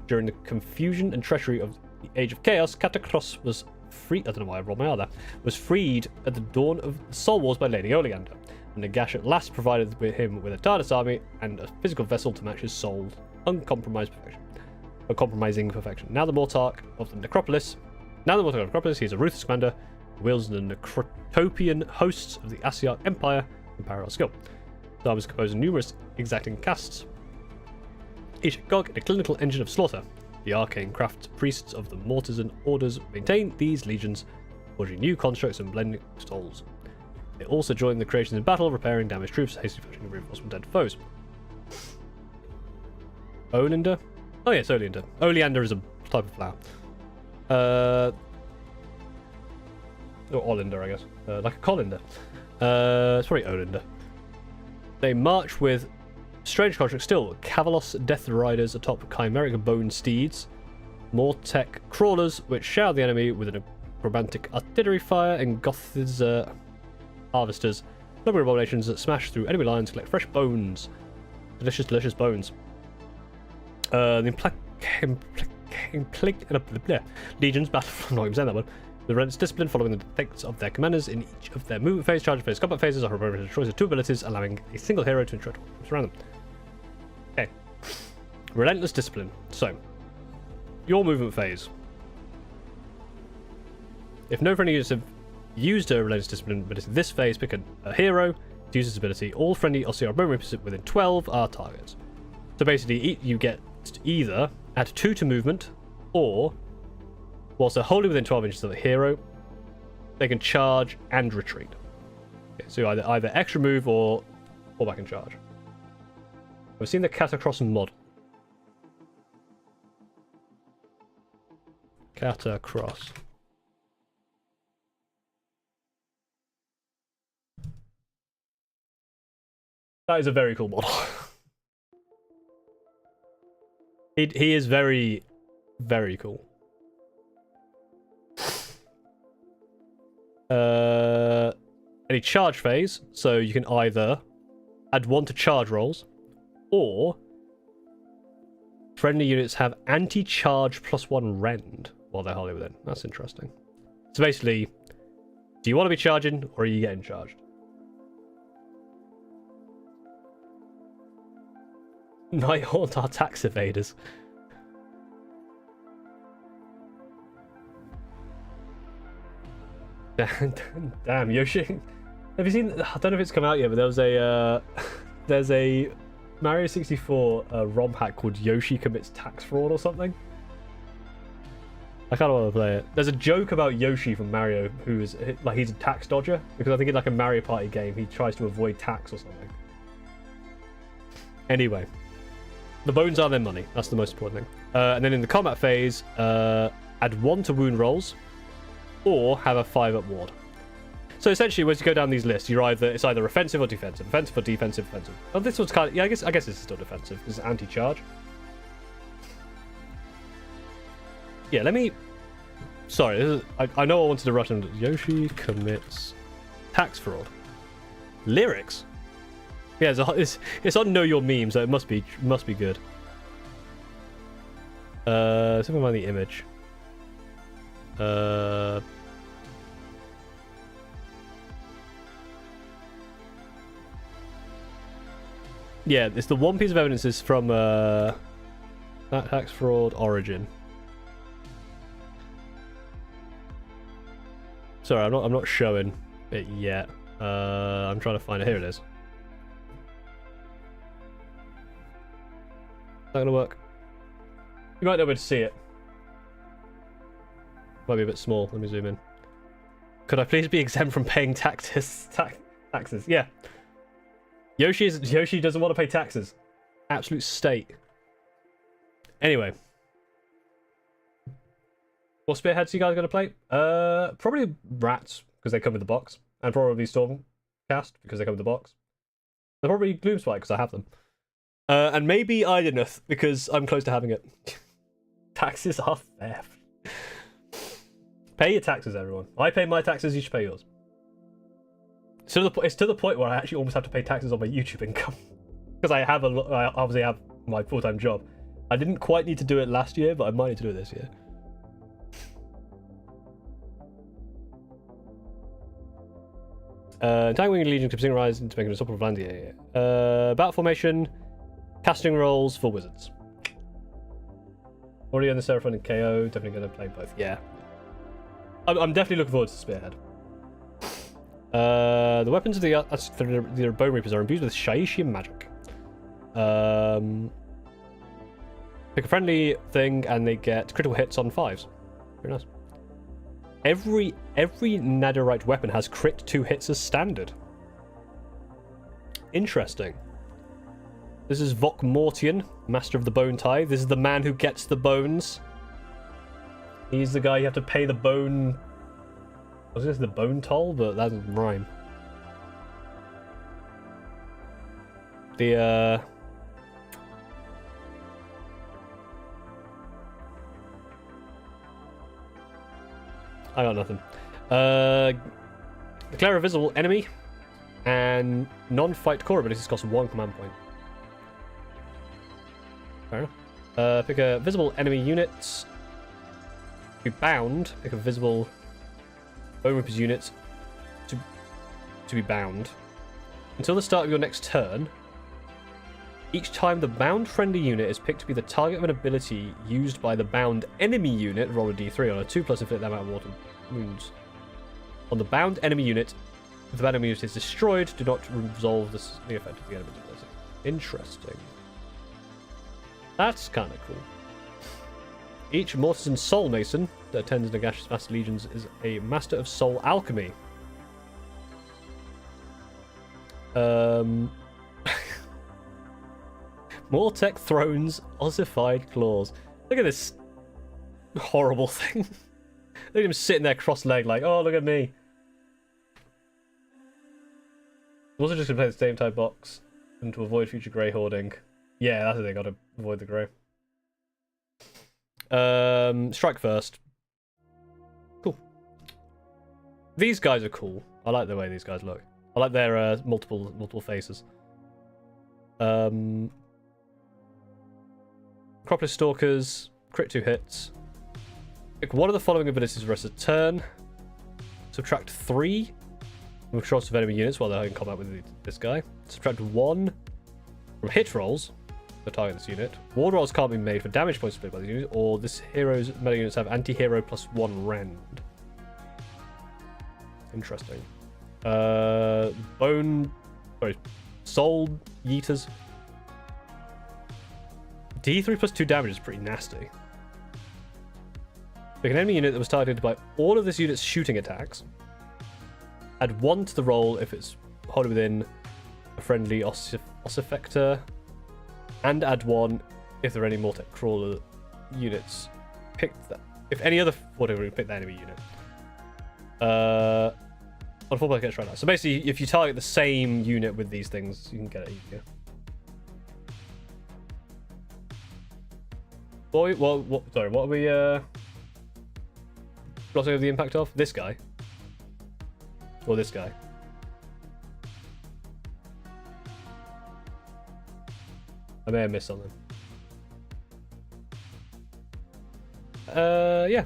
during the confusion and treachery of the Age of Chaos, Catacross was freed. I don't know why I rolled my R there. Was freed at the dawn of the Soul Wars by Lady Oleander, and Nagash at last provided him with a TARDIS army and a physical vessel to match his soul's uncompromising perfection. Now the Mortarch of the Necropolis, he is a ruthless commander who wields the Necrotopian hosts of the Ossiarch Empire in parallel skill. The army is composed of numerous exacting castes, each a cog in a clinical engine of slaughter. The arcane craft priests of the Mortisan orders maintain these legions, forging new constructs and blending souls. They also join the creations in battle, repairing damaged troops, hastily fetching reinforcement dead foes. Oleander? Oh yes, Oleander. Oleander is a type of flower. Or Olander, I guess. Like a colander. It's probably Oleander. They march with strange constructs still: Cavalos Death Riders atop chimeric bone steeds, Mortec crawlers which shower the enemy with an acrobatic artillery fire, and Goth's harvesters, number of abominations that smash through enemy lines, collect fresh bones. Delicious bones. The legions battle. I'm not even saying that one. The relentless discipline following the dictates of their commanders in each of their movement phase, charge phase, combat phases, are a choice of two abilities, allowing a single hero to interact with around them. Okay. Relentless discipline. So, your movement phase. If no friendly units have used a relentless discipline ability this phase, pick a hero to use this ability. All friendly Ossiarch Bone Reapers within 12 are targets. So basically, you get to either add 2 to movement, or whilst they're wholly within 12 inches of the hero, they can charge and retreat. Okay, so either extra move or fall back and charge. I've seen the Catacross mod. Catacross. That is a very cool model. He is very, very cool. Any charge phase, so you can either add 1 to charge rolls, or Friendly units have anti-charge +1 rend while they're wholly within. That's interesting. So basically, do you want to be charging or are you getting charged? Nighthaunt are tax evaders. Damn, Yoshi. Have you seen? I don't know if it's come out yet, but there was there's a Mario 64 ROM hack called Yoshi Commits Tax Fraud or something. I kind of want to play it. There's a joke about Yoshi from Mario who is like he's a tax dodger because I think in like a Mario Party game he tries to avoid tax or something. Anyway, the bones are their money. That's the most important thing. And then in the combat phase, add 1 to wound rolls, or have a 5-up ward. So essentially, once you go down these lists, it's either offensive or defensive, offensive or defensive, offensive. Oh, this one's kind of I guess this is still defensive because it's anti-charge. Yeah, let me. Sorry, I know I wanted to rush into Yoshi commits tax fraud. Lyrics. Yeah, it's on Know Your Meme, so it must be good. Something about the image. Yeah, it's the one piece of evidence is from that tax fraud origin. Sorry, I'm not showing it yet. I'm trying to find it. Here it is. Not gonna work. You might not be able to see it. Might be a bit small. Let me zoom in. Could I please be exempt from paying taxes? Taxes, yeah. Yoshi doesn't want to pay taxes. Absolute state. Anyway. What spearheads you guys gonna play? Probably rats, because they come with the box. And probably Stormcast, because they come with the box. And probably Gloomspike, because I have them. And maybe Idoneth, because I'm close to having it. Taxes are theft. Pay your taxes, everyone. I pay my taxes, you should pay yours. So it's to the point where I actually almost have to pay taxes on my YouTube income. Because I obviously have my full-time job. I didn't quite need to do it last year, but I might need to do it this year. Entangling Legion Clipping Rise into making a support of Landia. Battle formation, casting rolls for wizards. Already on the Seraphon and KO, definitely going to play both. Yeah. I'm definitely looking forward to Spearhead. The weapons of the Bone Reapers are imbued with Shaishian magic. Pick a friendly thing and they get critical hits on 5s. Very nice. Every Netherite weapon has crit 2 hits as standard. Interesting. This is Vok Mortian, Master of the Bone Tithe. This is the man who gets the bones. He's the guy you have to pay the bone... I was going to say the bone toll, but that doesn't rhyme. The, I got nothing. Declare a visible enemy, and non-fight core abilities cost 1 command point. Fair enough. Pick a visible enemy unit. Be bound. Pick a visible Bone Reapers unit to be bound. Until the start of your next turn, each time the bound friendly unit is picked to be the target of an ability used by the bound enemy unit, roll a d3 on a 2+ inflict that amount of mortal wounds. On the bound enemy unit, if the bound enemy unit is destroyed, do not resolve the effect of the enemy's ability. Interesting. That's kind of cool. Each Mortisan Soul Mason that attends Nagash's Master Legions is a Master of Soul Alchemy. Mortec Thrones, Ossified Claws. Look at this horrible thing. Look at him sitting there cross-legged like, oh, look at me. I'm also just going to play the same type box and to avoid future grey hoarding. Yeah, that's the thing, got to avoid the grey. Strike first. Cool. These guys are cool. I like the way these guys look. I like their multiple faces. Acropolis Stalkers, crit 2 hits. Pick one of the following abilities for the rest of the turn. Subtract 3 from controls of enemy units while they're in combat with this guy. Subtract 1 from hit rolls to target this unit. Ward rolls can't be made for damage points split by the unit, or this hero's melee units have anti-hero +1 rend. Interesting. Soul Yeeters. D3 +2 damage is pretty nasty. Pick an enemy unit that was targeted by all of this unit's shooting attacks. Add 1 to the roll if it's wholly within a friendly ossifector. And add 1 if there are any Mortek Crawler units. Pick that. If any other whatever, pick that enemy unit. On 4 player gets right now. So basically, if you target the same unit with these things, you can get it easier. What are we glossing over the impact of? This guy. Or this guy. I may have missed something. Yeah.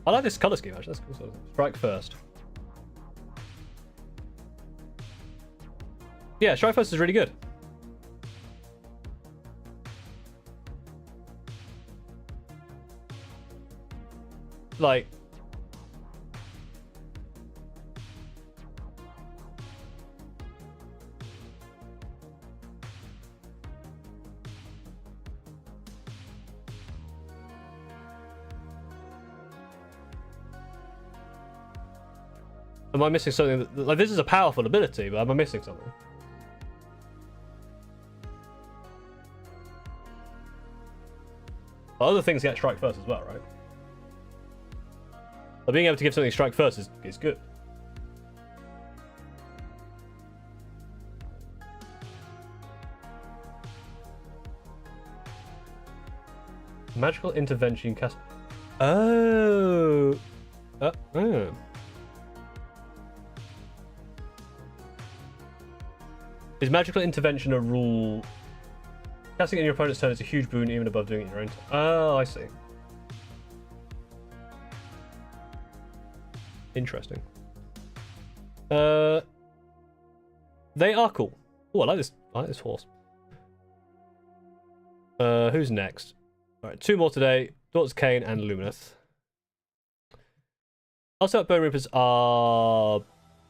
I like this colour scheme actually, that's cool. Strike first. Yeah, strike first is really good. Like, am I missing something? Like, this is a powerful ability, but am I missing something? Other things get strike first as well, right? But being able to give something strike first is good. Magical intervention cast. Oh. Oh. Is magical intervention a rule? Casting it in your opponent's turn is a huge boon, even above doing it in your own turn. Oh, I see. Interesting. They are cool. Oh, I like this. I like this horse. Who's next? All right, 2 more today. Daughters Khaine and Lumineth. Also, Bone Reapers are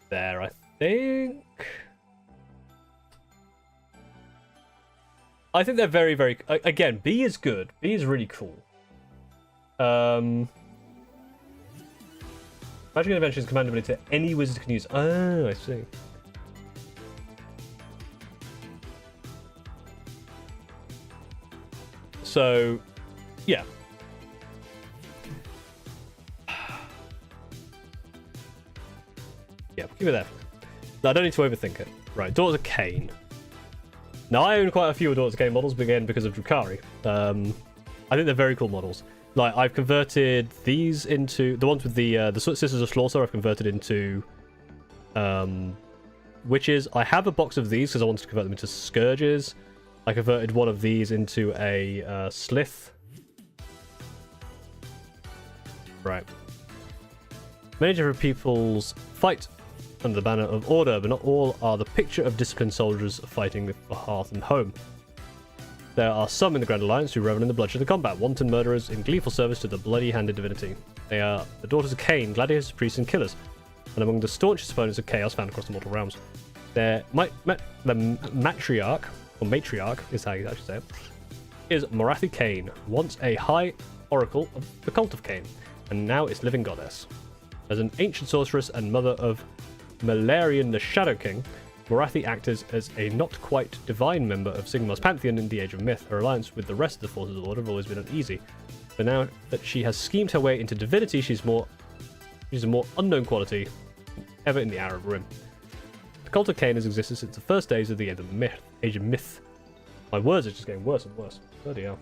there, I think. I think they're very, very... Again, B is good. B is really cool. Magic Intervention is command ability that any wizard can use. Oh, I see. So, yeah. Yeah, keep it there. No, I don't need to overthink it. Right, Daughters of Khaine. Now, I own quite a few Daughters of Khaine models, but again, because of Drukhari. I think they're very cool models. Like, I've converted these into... The ones with the Sisters of Slaughter, I've converted into... witches. I have a box of these, because I wanted to convert them into Scourges. I converted one of these into a Slith. Right. Many different peoples fight under the banner of order, but not all are the picture of disciplined soldiers fighting for hearth and home. There are some in the Grand Alliance who revel in the bloodshed of combat, wanton murderers in gleeful service to the bloody-handed divinity. They are the Daughters of Khaine, gladiators, priests, and killers, and among the staunchest opponents of chaos found across the mortal realms. The matriarch, or matriarch is how you actually say it, is Morathi Khaine, once a high oracle of the cult of Khaine, and now its living goddess. As an ancient sorceress and mother of Malarian the Shadow King, Morathi acted as a not-quite divine member of Sigmar's pantheon in the Age of Myth. Her alliance with the rest of the forces of order have always been uneasy. But now that she has schemed her way into divinity, she's a more unknown quality than ever in the Arab Rim. The cult of Khaine has existed since the first days of the Age of Myth. My words are just getting worse and worse. Bloody hell.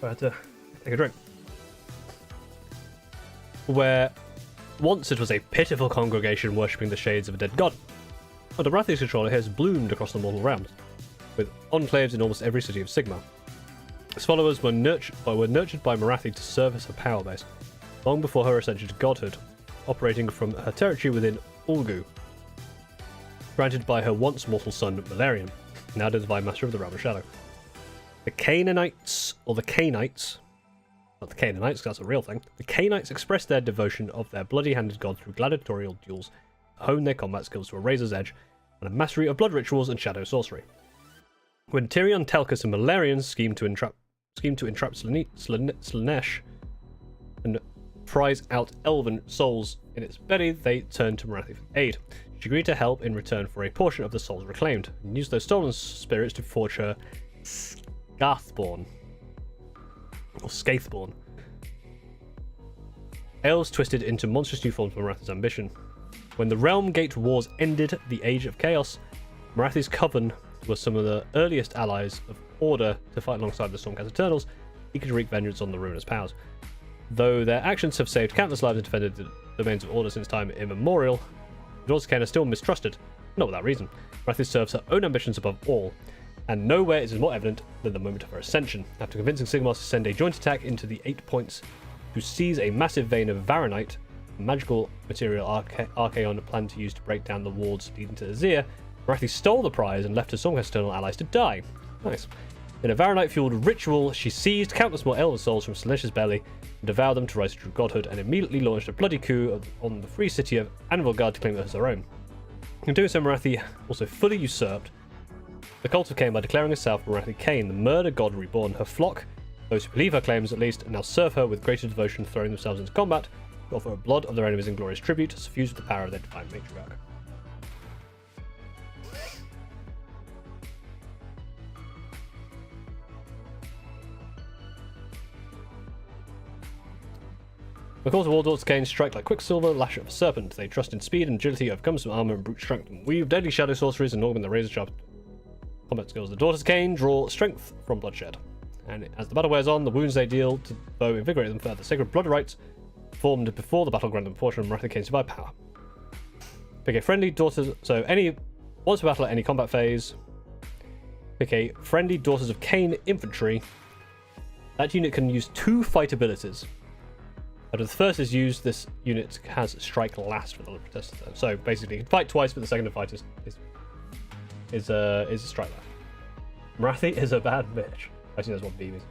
I had to take a drink. Where once it was a pitiful congregation worshipping the shades of a dead god. Under Marathi's control, it has bloomed across the mortal realms, with enclaves in almost every city of Sigmar. His followers were nurtured by Marathi to serve as her power base, long before her ascension to godhood, operating from her territory within Ulgu, granted by her once mortal son Malarian, now the divine master of the realm of shadow. The Canaanites, or the Cainites, not the Canaanites, because that's a real thing, the Cainites expressed their devotion of their bloody-handed god through gladiatorial duels, hone their combat skills to a razor's edge, and a mastery of blood rituals and shadow sorcery. When Tyrion, Telchus, and Malarian schemed to entrap Slaanesh and prize out elven souls in its belly, they turned to Marathi for aid. She agreed to help in return for a portion of the souls reclaimed, and used those stolen spirits to forge her Scathborn. Or Scathborn. Elves twisted into monstrous new forms of Marathi's ambition. When the Realm Gate Wars ended the Age of Chaos, Marathi's coven were some of the earliest allies of Order to fight alongside the Stormcast Eternals, eager to wreak vengeance on the ruinous powers. Though their actions have saved countless lives and defended the domains of Order since time immemorial, the Daughters of Khaine are still mistrusted, not without reason. Marathi serves her own ambitions above all, and nowhere is it more evident than the moment of her ascension, after convincing Sigmar to send a joint attack into the 8 points to seize a massive vein of Varanite, a magical material Archaon planned to use to break down the wards leading to Azir. Marathi stole the prize and left her Stormcast Eternal allies to die. Nice. In a Varanite-fueled ritual, she seized countless more elven souls from Slaanesh's belly and devoured them to rise to true godhood, and immediately launched a bloody coup on the free city of Anvilgard to claim it as her own. In doing so, Marathi also fully usurped the cult of Khaine by declaring herself Marathi Khaine, the murder god reborn. Her flock, those who believe her claims at least, now serve her with greater devotion, throwing themselves into combat to offer her blood of their enemies in glorious tribute, suffused with the power of their divine matriarch. The cause of all Daughters of Khaine strike like quicksilver, lash of a serpent. They trust in speed and agility, overcome some armor and brute strength, and weave deadly shadow sorceries and augment their razor-sharp combat skills. The Daughters of Khaine draw strength from bloodshed, and as the battle wears on, the wounds they deal to bow invigorate them further. Sacred blood rites formed before the battle grant them a portion of Marathi Khaine's divine power. Pick a friendly Daughters, so once per battle at any combat phase, pick a friendly Daughters of Khaine infantry. That unit can use 2 fight abilities. After the first is used, this unit has strike last for the protest. So basically, you can fight twice, but the second to fight is a strike last. Marathi is a bad bitch. I think that's what B means.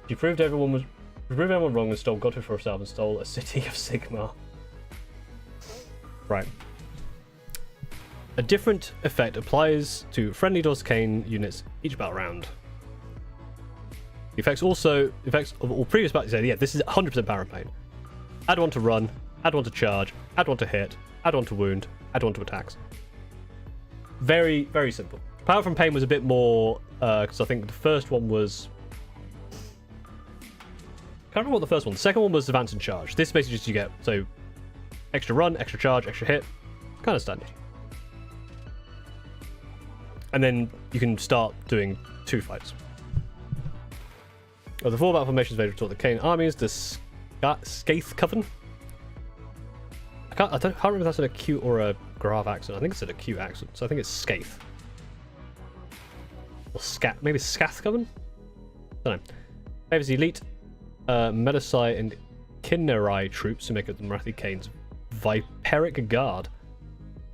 She proved everyone wrong and stole godhood for herself and stole a city of Sigmar. Right. A different effect applies to friendly Daughters of Khaine units each battle round. The effects of all previous battles say, yeah, this is 100% power and pain. Add 1 to run, add 1 to charge, add 1 to hit, add 1 to wound, add 1 to attacks. Very, very simple. Power from pain was a bit more, because I think the first one was... I can't remember what the first one. The second one was advance and charge. This is basically just you get, so, extra run, extra charge, extra hit. Kind of standard. And then you can start doing 2 fights. Of the 4 battle formations made taught the Khaine armies, the Scaith Coven. I can't remember if that's an acute or a grave accent. I think it's an acute accent, so I think it's Scaith. Or maybe Scath Coven? I don't know. Favors the elite Medicai and Kinnerai troops to make up the Marathi Khaine's Viperic Guard.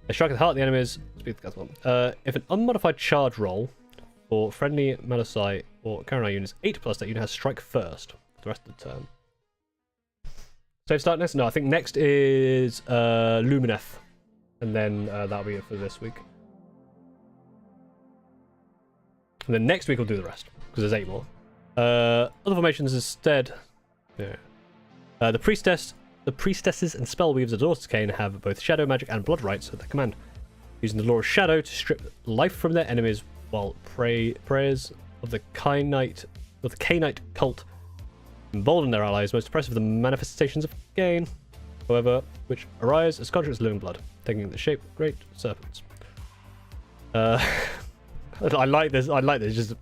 They strike at the heart of the enemies. If an unmodified charge roll for friendly Medicai or Kharadron units 8+, that unit has strike first for the rest of the turn. Save start next? No, I think next is Lumineth. And then that'll be it for this week. And then next week we'll do the rest, because there's 8 more. Other formations instead... Yeah. The priestesses and spellweavers of the Daughters of Khaine have both shadow magic and blood rites at their command, using the law of shadow to strip life from their enemies, while prayers of the Khainite cult embolden their allies. Most impressive of the manifestations of Khaine, however, which arise as constructs of living blood, taking the shape of great serpents. I like this. Just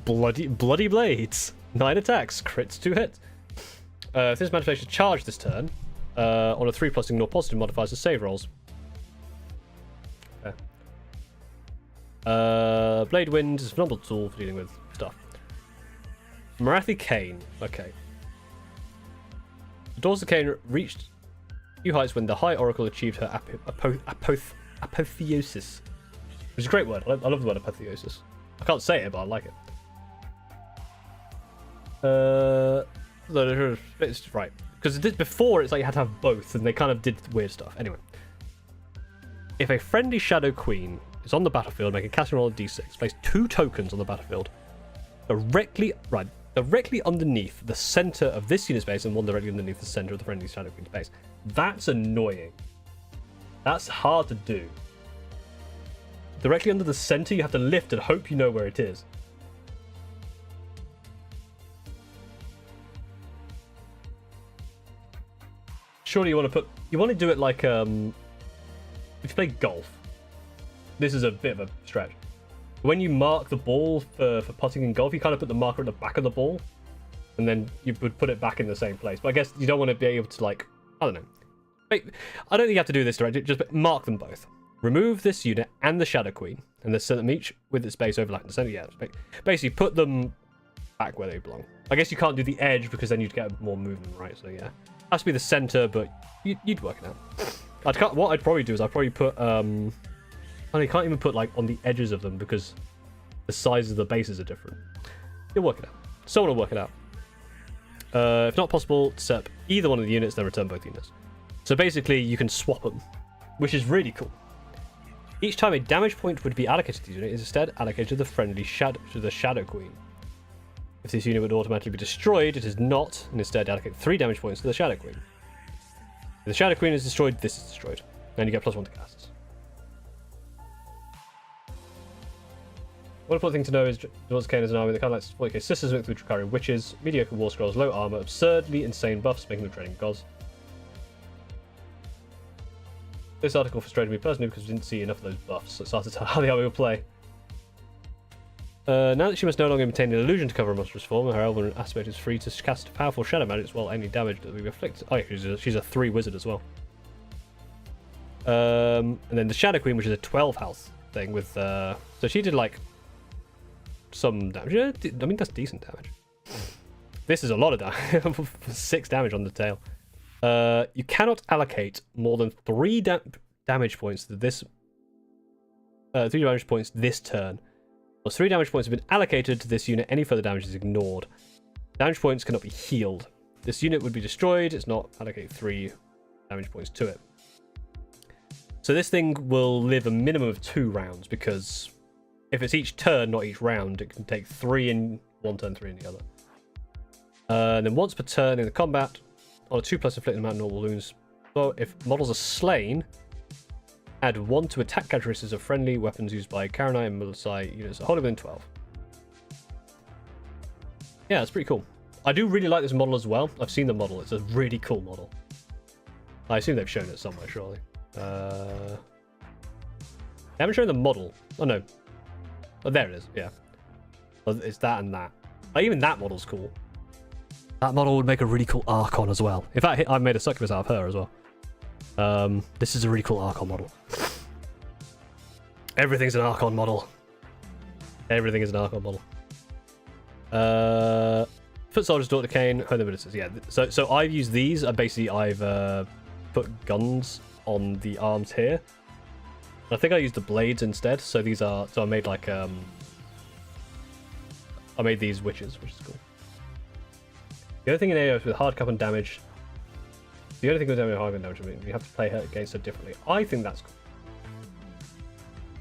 bloody blades. 9 attacks, crits 2 hits. If this manifestation is charged this turn, on a 3+, ignore positive modifiers to save rolls. Blade Wind is a phenomenal tool for dealing with stuff. Morathi Khaine. Okay. The Daughters of Khaine reached new heights when the High Oracle achieved her apotheosis. Which is a great word. I love the word apotheosis. I can't say it, but I like it. It's right. Because before, it's like you had to have both, and they kind of did weird stuff. Anyway. If a friendly Shadow Queen is on the battlefield, make a casting roll of d6. Place 2 tokens on the battlefield. Directly underneath the center of this unit's base, and one directly underneath the center of the friendly Shadow Queen's base. That's annoying. That's hard to do. Directly under the center, you have to lift and hope you know where it is. Surely you want to do it like if you play golf. This is a bit of a stretch. When you mark the ball for putting in golf, you kind of put the marker at the back of the ball, and then you would put it back in the same place. But I guess you don't want to be able to, like, I don't know. I don't think you have to do this directly, just mark them both. Remove this unit and the Shadow Queen, and then set them each with its base overlapping the center. Yeah, basically put them back where they belong. I guess you can't do the edge because then you'd get more movement, right? So yeah, has to be the center, but you'd work it out. What I'd probably do is I'd probably put you can't even put like on the edges of them because the sizes of the bases are different. You'll work it out. Someone will work it out. If not possible, set up either one of the units, then return both units. So basically, you can swap them, which is really cool. Each time a damage point would be allocated to the unit, it is instead allocated to the friendly Shadow Queen. If this unit would automatically be destroyed, it is not, and instead allocate 3 damage points to the Shadow Queen. If the Shadow Queen is destroyed, this is destroyed. Then you get +1 to casts. One important thing to know is Daughters of Khaine is an army that kind of likes 40k sisters with Dracarian witches, mediocre war scrolls, low armor, absurdly insane buffs, making them training gods. This article frustrated me personally because we didn't see enough of those buffs, so it started to tell how the army will play. Now that she must no longer maintain an illusion to cover a monstrous form, her elven aspect is free to cast powerful shadow magics while any damage that we inflict. Oh yeah, she's a 3 wizard as well. And then the Shadow Queen, which is a 12 health thing with so she did like some damage. Yeah, I mean that's decent damage. This is a lot of damage. 6 damage on the tail. You cannot allocate more than 3 damage points to this. 3 damage points this turn. Once 3 damage points have been allocated to this unit, any further damage is ignored. Damage points cannot be healed. This unit would be destroyed. It's not allocate 3 damage points to it. So this thing will live a minimum of 2 rounds because if it's each turn, not each round, it can take 3 in one turn, 3 in the other. And then once per turn in the combat, on a 2+ inflict amount of normal wounds. So if models are slain, add 1 to attack characteristics of friendly weapons used by Khaine and Mulsai units wholly within 12. Yeah, it's pretty cool. I do really like this model as well. I've seen the model. It's a really cool model. I assume they've shown it somewhere, surely. They haven't shown the model. Oh, no. Oh, there it is. Yeah. It's that and that. Like, even that model's cool. That model would make a really cool Archon as well. In fact, I've made a succubus out of her as well. This is a really cool Archon model. Everything's an Archon model. Everything is an Archon model. Foot Soldiers, Daughter Khaine, Home Abilities. Yeah, so I've used these. Basically, I've put guns on the arms here. I think I used the blades instead. So these are. So I made like I made these witches, which is cool. The only thing in AOS with hard cap and damage. The only thing with hard cap and damage, I mean, you have to play her against her differently. I think that's cool.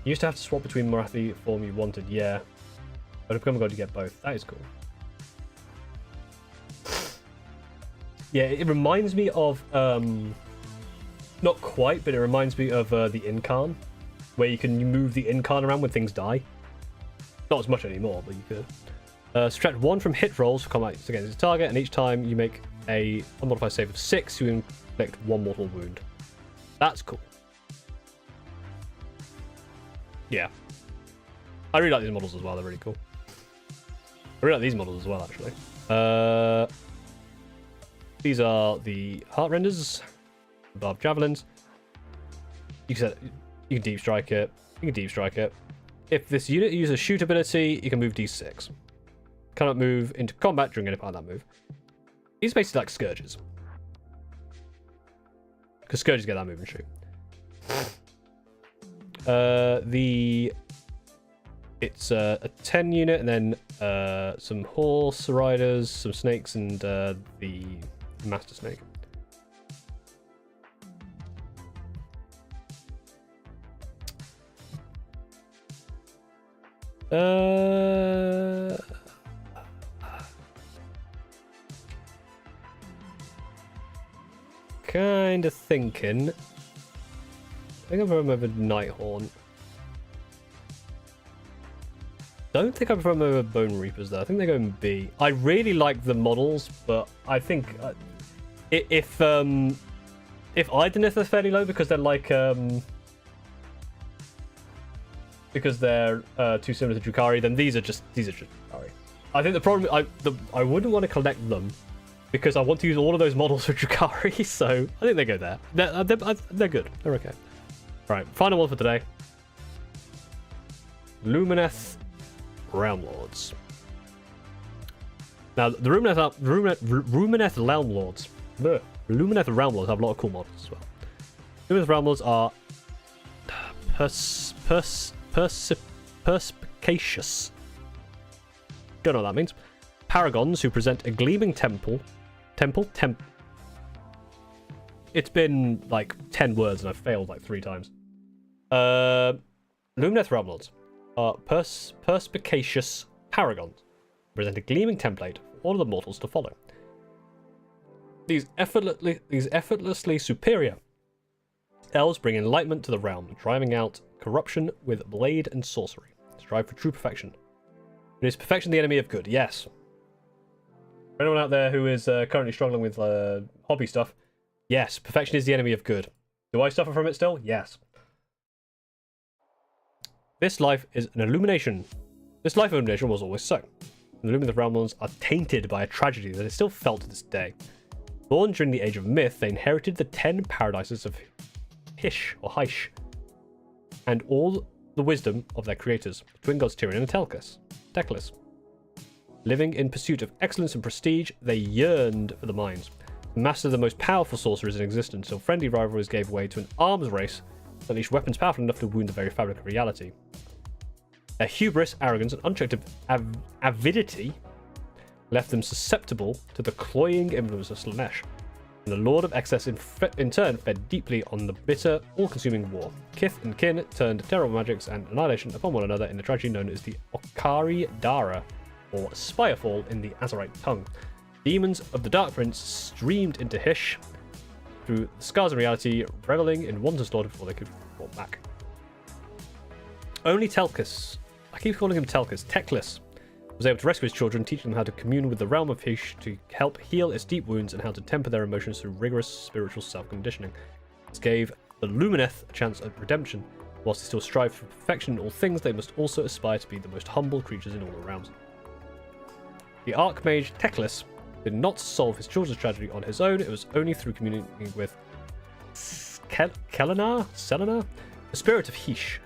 You used to have to swap between Morathi form you wanted, yeah. But I've become a god to get both. That is cool. Yeah, it reminds me of not quite, but it reminds me of the Incarn, where you can move the Incarn around when things die. Not as much anymore, but you could. Subtract 1 from hit rolls for combat against its target, and each time you make a unmodified save of 6, you inflict 1 mortal wound. That's cool. Yeah. I really like these models as well, they're really cool. I really like these models as well, actually. These are the Heart Renders, the Barbed Javelins. You can deep strike it. You can deep strike it. If this unit uses shoot ability, you can move D6. Cannot move into combat during any part of that move. These are basically like Scourges. Because Scourges get that move and shoot. It's a 10 unit, and then some horse riders, some snakes, and the master snake. Kind of thinking. I think I've remembered Nighthorn. Don't think I've remembered Bone Reapers though. I think they go in B. I really like the models, but I think if Idoneth are fairly low because they're like because they're too similar to Drukhari, then these are just Drukhari. I think the problem I wouldn't want to collect them because I want to use all of those models for Drukhari, so I think they go there. They're good. They're okay. Right, final one for today. Lumineth Realm Lords. Now, the Lumineth Realm Lords. Lumineth Realm Lords have a lot of cool models as well. Lumineth Realm Lords are perspicacious. Don't know what that means. Paragons who present a gleaming temple. It's been like 10 words and I've failed like 3 times. Lumineth Realm Lords are perspicacious paragons. Present a gleaming template for all of the mortals to follow. These effortlessly superior elves bring enlightenment to the realm, driving out corruption with blade and sorcery. Strive for true perfection. It is perfection the enemy of good, yes. For anyone out there who is currently struggling with hobby stuff, yes, perfection is the enemy of good. Do I suffer from it still? Yes. This life is an illumination. This life of illumination was always so. The Lumineth Realm Lords are tainted by a tragedy that is still felt to this day. Born during the Age of Myth, they inherited the 10 paradises of Hysh, or Hysh, and all the wisdom of their creators, twin gods Tyrion and Teclis. Living in pursuit of excellence and prestige, they yearned for the mines. Mastered the most powerful sorcerers in existence, until friendly rivalries gave way to an arms race that unleashed weapons powerful enough to wound the very fabric of reality. Their hubris, arrogance, and unchecked avidity left them susceptible to the cloying influence of Slaanesh. And the Lord of Excess in turn fed deeply on the bitter, all-consuming war. Kith and kin turned terrible magics and annihilation upon one another in the tragedy known as the Okari Dara, or Spirefall in the Azerite tongue. Demons of the Dark Prince streamed into Hysh through the scars of reality, reveling in wanton slaughter before they could fall back. Only Telkis, I keep calling him Telkis, Teclis, was able to rescue his children, teaching them how to commune with the realm of Hysh to help heal its deep wounds and how to temper their emotions through rigorous spiritual self-conditioning. This gave the Lumineth a chance at redemption. Whilst they still strive for perfection in all things, they must also aspire to be the most humble creatures in all the realms. The Archmage Teclis did not solve his children's tragedy on his own. It was only through communicating with Selena, the spirit of Hysh,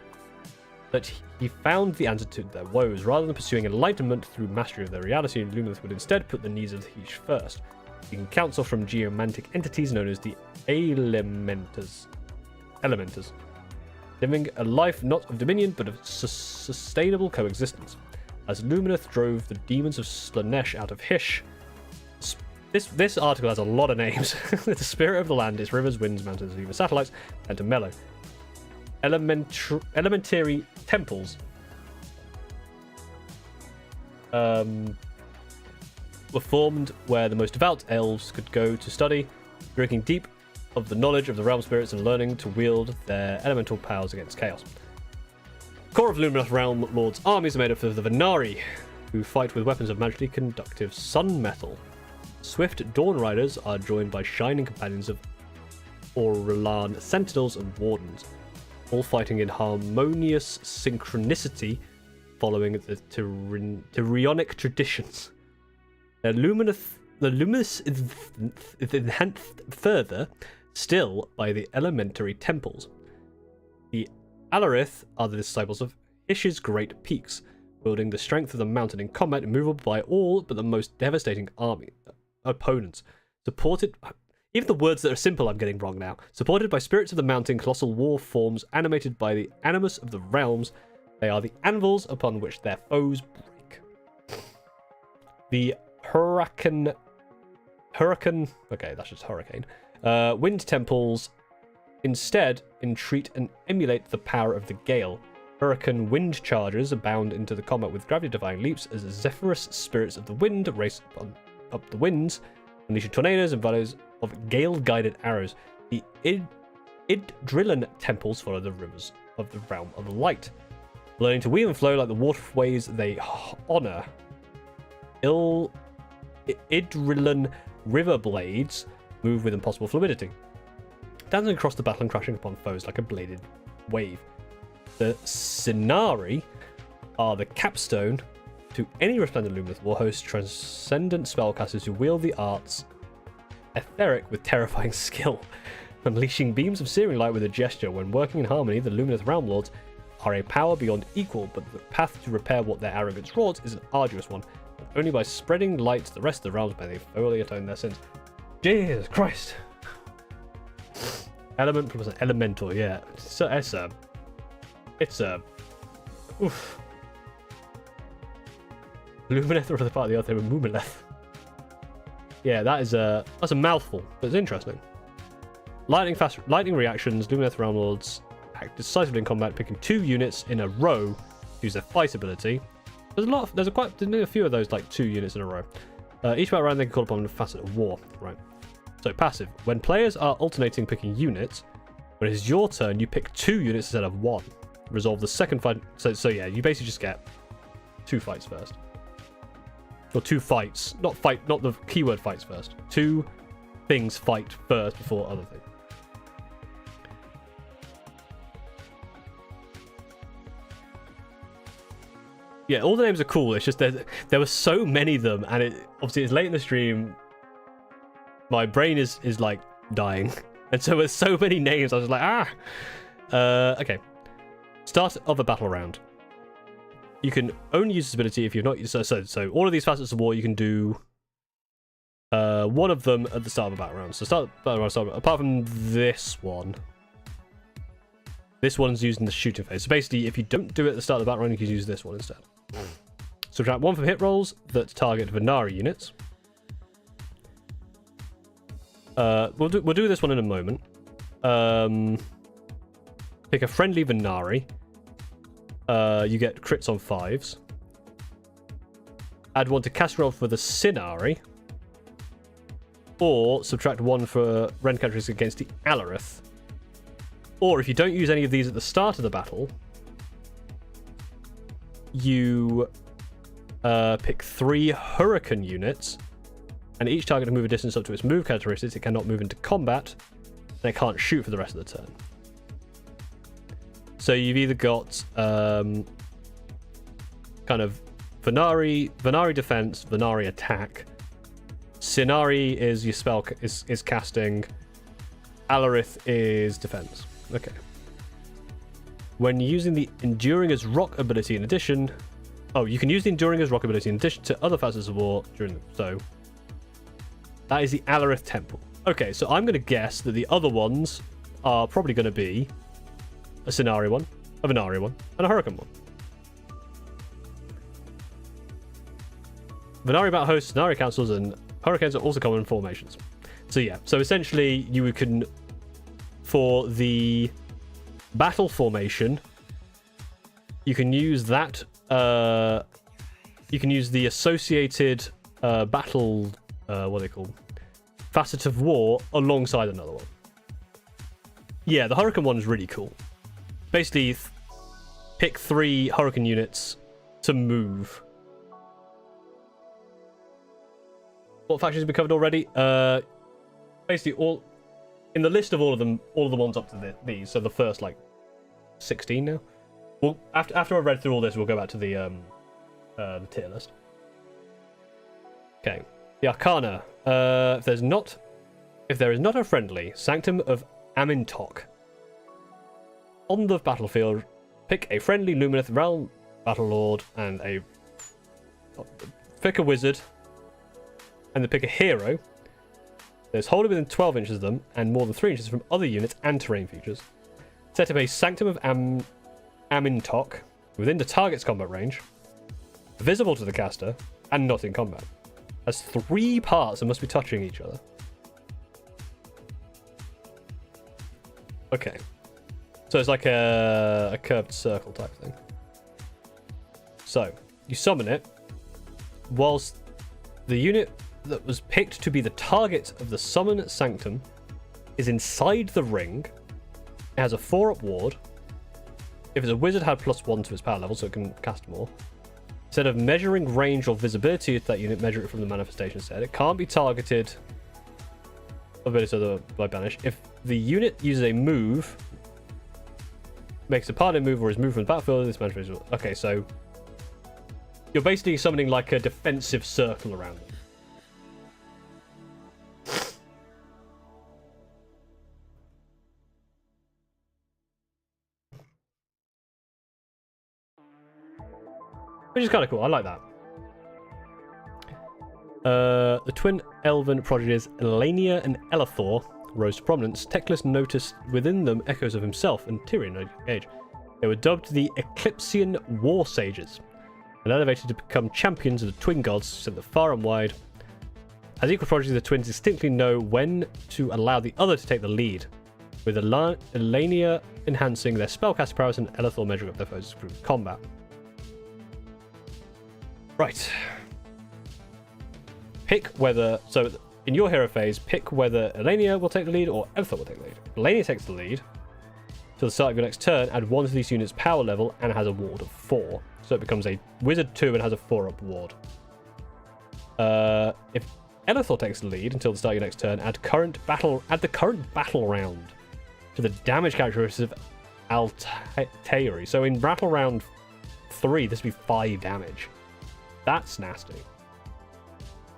that he found the answer to their woes. Rather than pursuing enlightenment through mastery of their reality, Lumineth would instead put the needs of the Hysh first, seeking counsel from geomantic entities known as the Elementers, living a life not of dominion but of sustainable coexistence. As Lumineth drove the demons of Slaanesh out of Hysh, this article has a lot of names. The spirit of the land, its rivers, winds, mountains, and even satellites, and to mellow. Elementary temples were formed where the most devout elves could go to study, drinking deep of the knowledge of the realm spirits and learning to wield their elemental powers against chaos. The core of Lumineth Realm Lord's armies are made up of the Venari, who fight with weapons of magically conductive sun metal. Swift Dawn Riders are joined by shining companions of Auralan Sentinels and Wardens, all fighting in harmonious synchronicity following the Tyrionic traditions. The Luminous is enhanced further still by the elementary temples. The Alarith are the disciples of Ish's great peaks, wielding the strength of the mountain in combat, immovable by all but the most devastating army opponents. Supported, even the words that are simple I'm getting wrong now. Supported by spirits of the mountain, colossal war forms, animated by the animus of the realms. They are the anvils upon which their foes break. The hurricane, okay, that's just hurricane. Wind temples instead entreat and emulate the power of the gale. Hurricane wind chargers abound into the combat with gravity-defying leaps as Zephyrus spirits of the wind race up the winds, unleashing tornadoes and volleys of gale-guided arrows. The Idrillan temples follow the rivers of the realm of light, learning to weave and flow like the waterways they honor. Idrillan river blades move with impossible fluidity, dancing across the battle and crashing upon foes like a bladed wave. The Sinari are the capstone to any resplendent Lumineth warhost, transcendent spellcasters who wield the arts etheric with terrifying skill, unleashing beams of searing light with a gesture. When working in harmony, the Lumineth Realm Lords are a power beyond equal, but the path to repair what their arrogance wrought is an arduous one. And only by spreading light to the rest of the realms may they fully atone their sins. Jesus Christ! Element plus an elemental, yeah. So it's a oof. Lumineth or the part of the other with Mumaleth. Yeah, that's a mouthful, but it's interesting. Lightning reactions. Lumineth Realm Lords act decisively in combat, picking 2 units in a row to use their fight ability. There's a few of those, like 2 units in a row. Each battle round they can call upon a facet of war. Right. So passive. When players are alternating picking units, when it is your turn, you pick 2 units instead of 1. Resolve the second fight. So yeah, you basically just get 2 fights first. Or 2 fights. Not the keyword fights first. 2 things fight first before other things. Yeah, all the names are cool. It's just there were so many of them, and obviously it's late in the stream. My brain is like dying, and so with so many names, I was like, okay. Start of a battle round. You can only use this ability if you've not used. So all of these facets of war, you can do one of them at the start of a battle round. So start battle round, apart from this one. This one's used in the shooting phase. So basically, if you don't do it at the start of the battle round, you can use this one instead. Subtract 1 from hit rolls that target Venari units. We'll do this one in a moment. Pick a friendly Venari. You get crits on 5s. Add 1 to cast roll for the Sinari. Or subtract 1 for rend characteristics against the Alarith. Or if you don't use any of these at the start of the battle, you pick 3 Hurricane units, and each target can move a distance up to its move characteristics. It cannot move into combat, and it can't shoot for the rest of the turn. So you've either got kind of Venari defense, Venari attack. Sinari is your spell is casting. Alarith is defense. Okay. When using the Enduring as Rock ability in addition... Oh, you can use the Enduring as Rock ability in addition to other facets of war during the... So, that is the Alarith Temple. Okay, so I'm going to guess that the other ones are probably going to be a Sinari one, a Venari one, and a Hurricane one. Venari battle hosts, Sinari councils, and Hurricanes are also common in formations. So yeah, so essentially you can... For the battle formation, you can use that. You can use the associated battle. What are they called? Facet of war alongside another one. Yeah, the Hurricane one is really cool. Basically, pick 3 Hurricane units to move. What factions have we covered already? Basically all. In the list of all of them, all of the ones up to these, so the first, like, 16 now. Well, after I've read through all this, we'll go back to the tier list. Okay. The Arcana. If there is not a friendly, Sanctum of Amintok on the battlefield, Pick a friendly Lumineth Realm Battle Lord and pick a wizard, and then pick a hero. There's holding within 12 inches of them and more than 3 inches from other units and terrain features. Set up a Sanctum of Amintok within the target's combat range, visible to the caster, and not in combat. Has 3 parts and must be touching each other. Okay. So it's like a curved circle type thing. So, you summon it, whilst the unit that was picked to be the target of the summon Sanctum is inside the ring. It has a 4-up ward. If it's a wizard, had +1 to its power level, so it can cast more. Instead of measuring range or visibility to that unit, measure it from the manifestation set. It can't be targeted by banish. If the unit uses a move, makes a part of move or is moved from the battlefield, this manifestation. Okay, so you're basically summoning like a defensive circle around them. Which is kind of cool. I like that. The twin elven prodigies Elenia and Elithor rose to prominence. Teclis noticed within them echoes of himself and Tyrion age. They were dubbed the Eclipsian War Sages and elevated to become champions of the twin gods sent far and wide. As equal prodigies, the twins distinctly know when to allow the other to take the lead, with Elenia enhancing their spellcasting prowess and Elithor measuring up their foes' combat. Right. Pick whether... So, in your hero phase, pick whether Elenia will take the lead or Elithor will take the lead. If Elenia takes the lead, till the start of your next turn, add 1 to these units' power level and has a ward of 4. So it becomes a Wizard 2 and has a 4-up ward. If Elithor takes the lead until the start of your next turn, add the current battle round to the damage characteristics of Altairi. So in battle round 3, this would be 5 damage. That's nasty.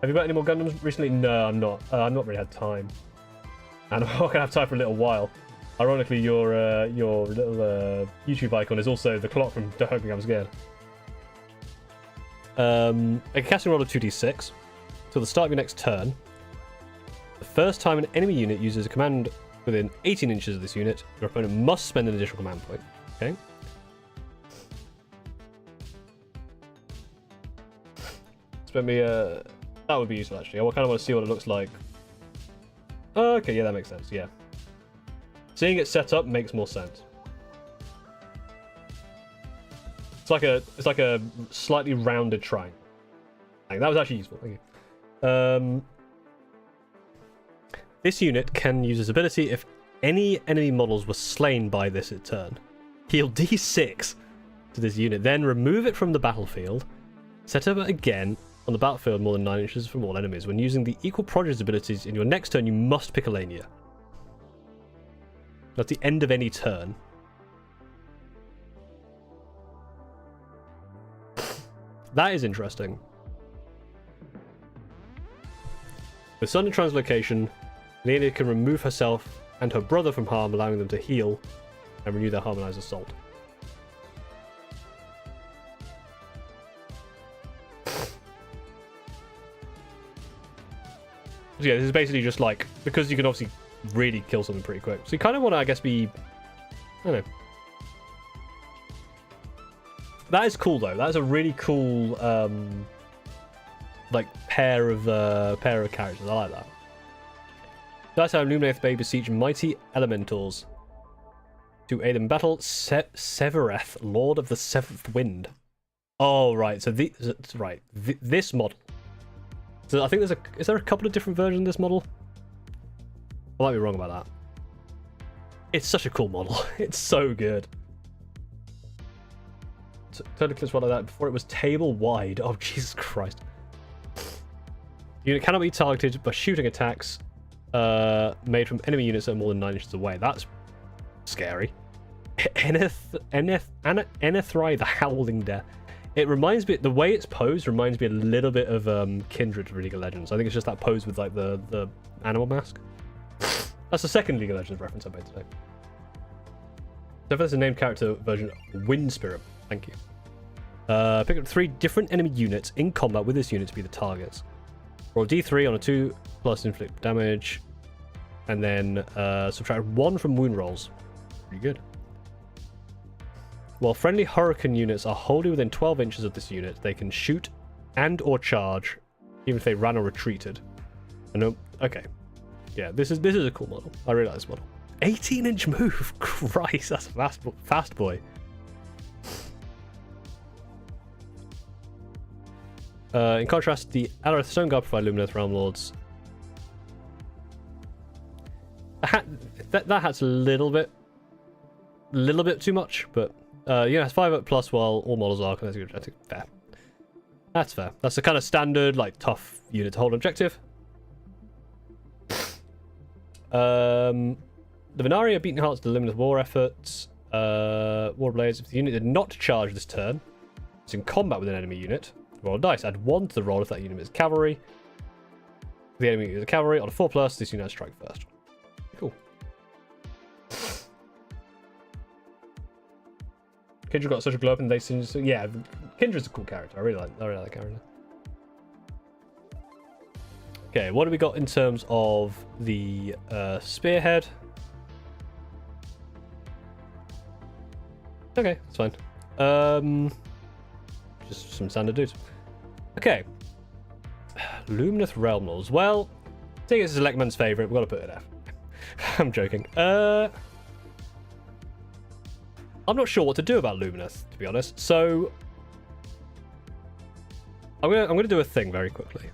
Have you got any more Gundams recently? No, I'm not. I've not really had time. And I'm not going to have time for a little while. Ironically, your little YouTube icon is also the clock from Don't Think I'm Scared. A casting roll of 2d6 till the start of your next turn. The first time an enemy unit uses a command within 18 inches of this unit, your opponent must spend an additional command point. Okay. Spend me that would be useful actually. I kind of want to see what it looks like. Oh, okay, yeah, that makes sense. Yeah. Seeing it set up makes more sense. It's like a slightly rounded triangle. That was actually useful. Thank you. This unit can use its ability if any enemy models were slain by this at turn. Heal D6 to this unit, then remove it from the battlefield. Set up again on the battlefield more than 9 inches from all enemies. When using the equal prodigies abilities in your next turn, you must pick Elenia. That's the end of any turn. That is interesting. With sudden translocation, Elenia can remove herself and her brother from harm, allowing them to heal and renew their harmonized assault. So yeah, this is basically just like, because you can obviously really kill something pretty quick. So you kind of want to, I guess, be... I don't know. That is cool, though. That is a really cool, like, pair of characters. I like that. That's how Lumineth may beseech mighty elementals to aid in battle. Severeth, Lord of the Seventh Wind. Oh, right. So, this model. So I think is there a couple of different versions of this model? I might be wrong about that. It's such a cool model. It's so good. Turn eclipse one like that before it was table wide. Oh, Jesus Christ. Unit cannot be targeted by shooting attacks made from enemy units that are more than 9 inches away. That's scary. Enethrai, the Howling Death. It reminds me, the way it's posed reminds me a little bit of Kindred from League of Legends. I think it's just that pose with like the animal mask. That's the second League of Legends reference I made today. So there's a named character version of Wind Spirit. Thank you. Pick up 3 different enemy units in combat with this unit to be the targets. Roll D3 on a 2 plus inflict damage, and then subtract 1 from wound rolls. Pretty good. While friendly Hurricane units are wholly within 12 inches of this unit, they can shoot and or charge, even if they ran or retreated. And okay, yeah, this is a cool model. I really like this model. 18-inch move, Christ, that's a fast boy. In contrast, the Idoneth Stone Guard provide Lumineth Realm Lords. That hat's a little bit too much, but it's 5 plus while all models are. I think fair. That's fair. That's the kind of standard, like, tough unit to hold an objective. The Venari are beating hearts to the Lumineth war efforts. War Blades. If the unit did not charge this turn, it's in combat with an enemy unit. Roll a dice. Add 1 to the roll if that unit is cavalry. If the enemy is a cavalry on a 4+, this unit has strike first. Cool. Kindred got such a glow up and they seem to, yeah, Kindred's a cool character. I really like that character. Okay, what do we got in terms of the spearhead? Okay, that's fine. Just some standard dudes. Okay. Lumineth Realm Lords. Well, I think it's Selectman's favourite. We've got to put it F. I'm joking. I'm not sure what to do about Lumineth, to be honest. So I'm gonna do a thing very quickly,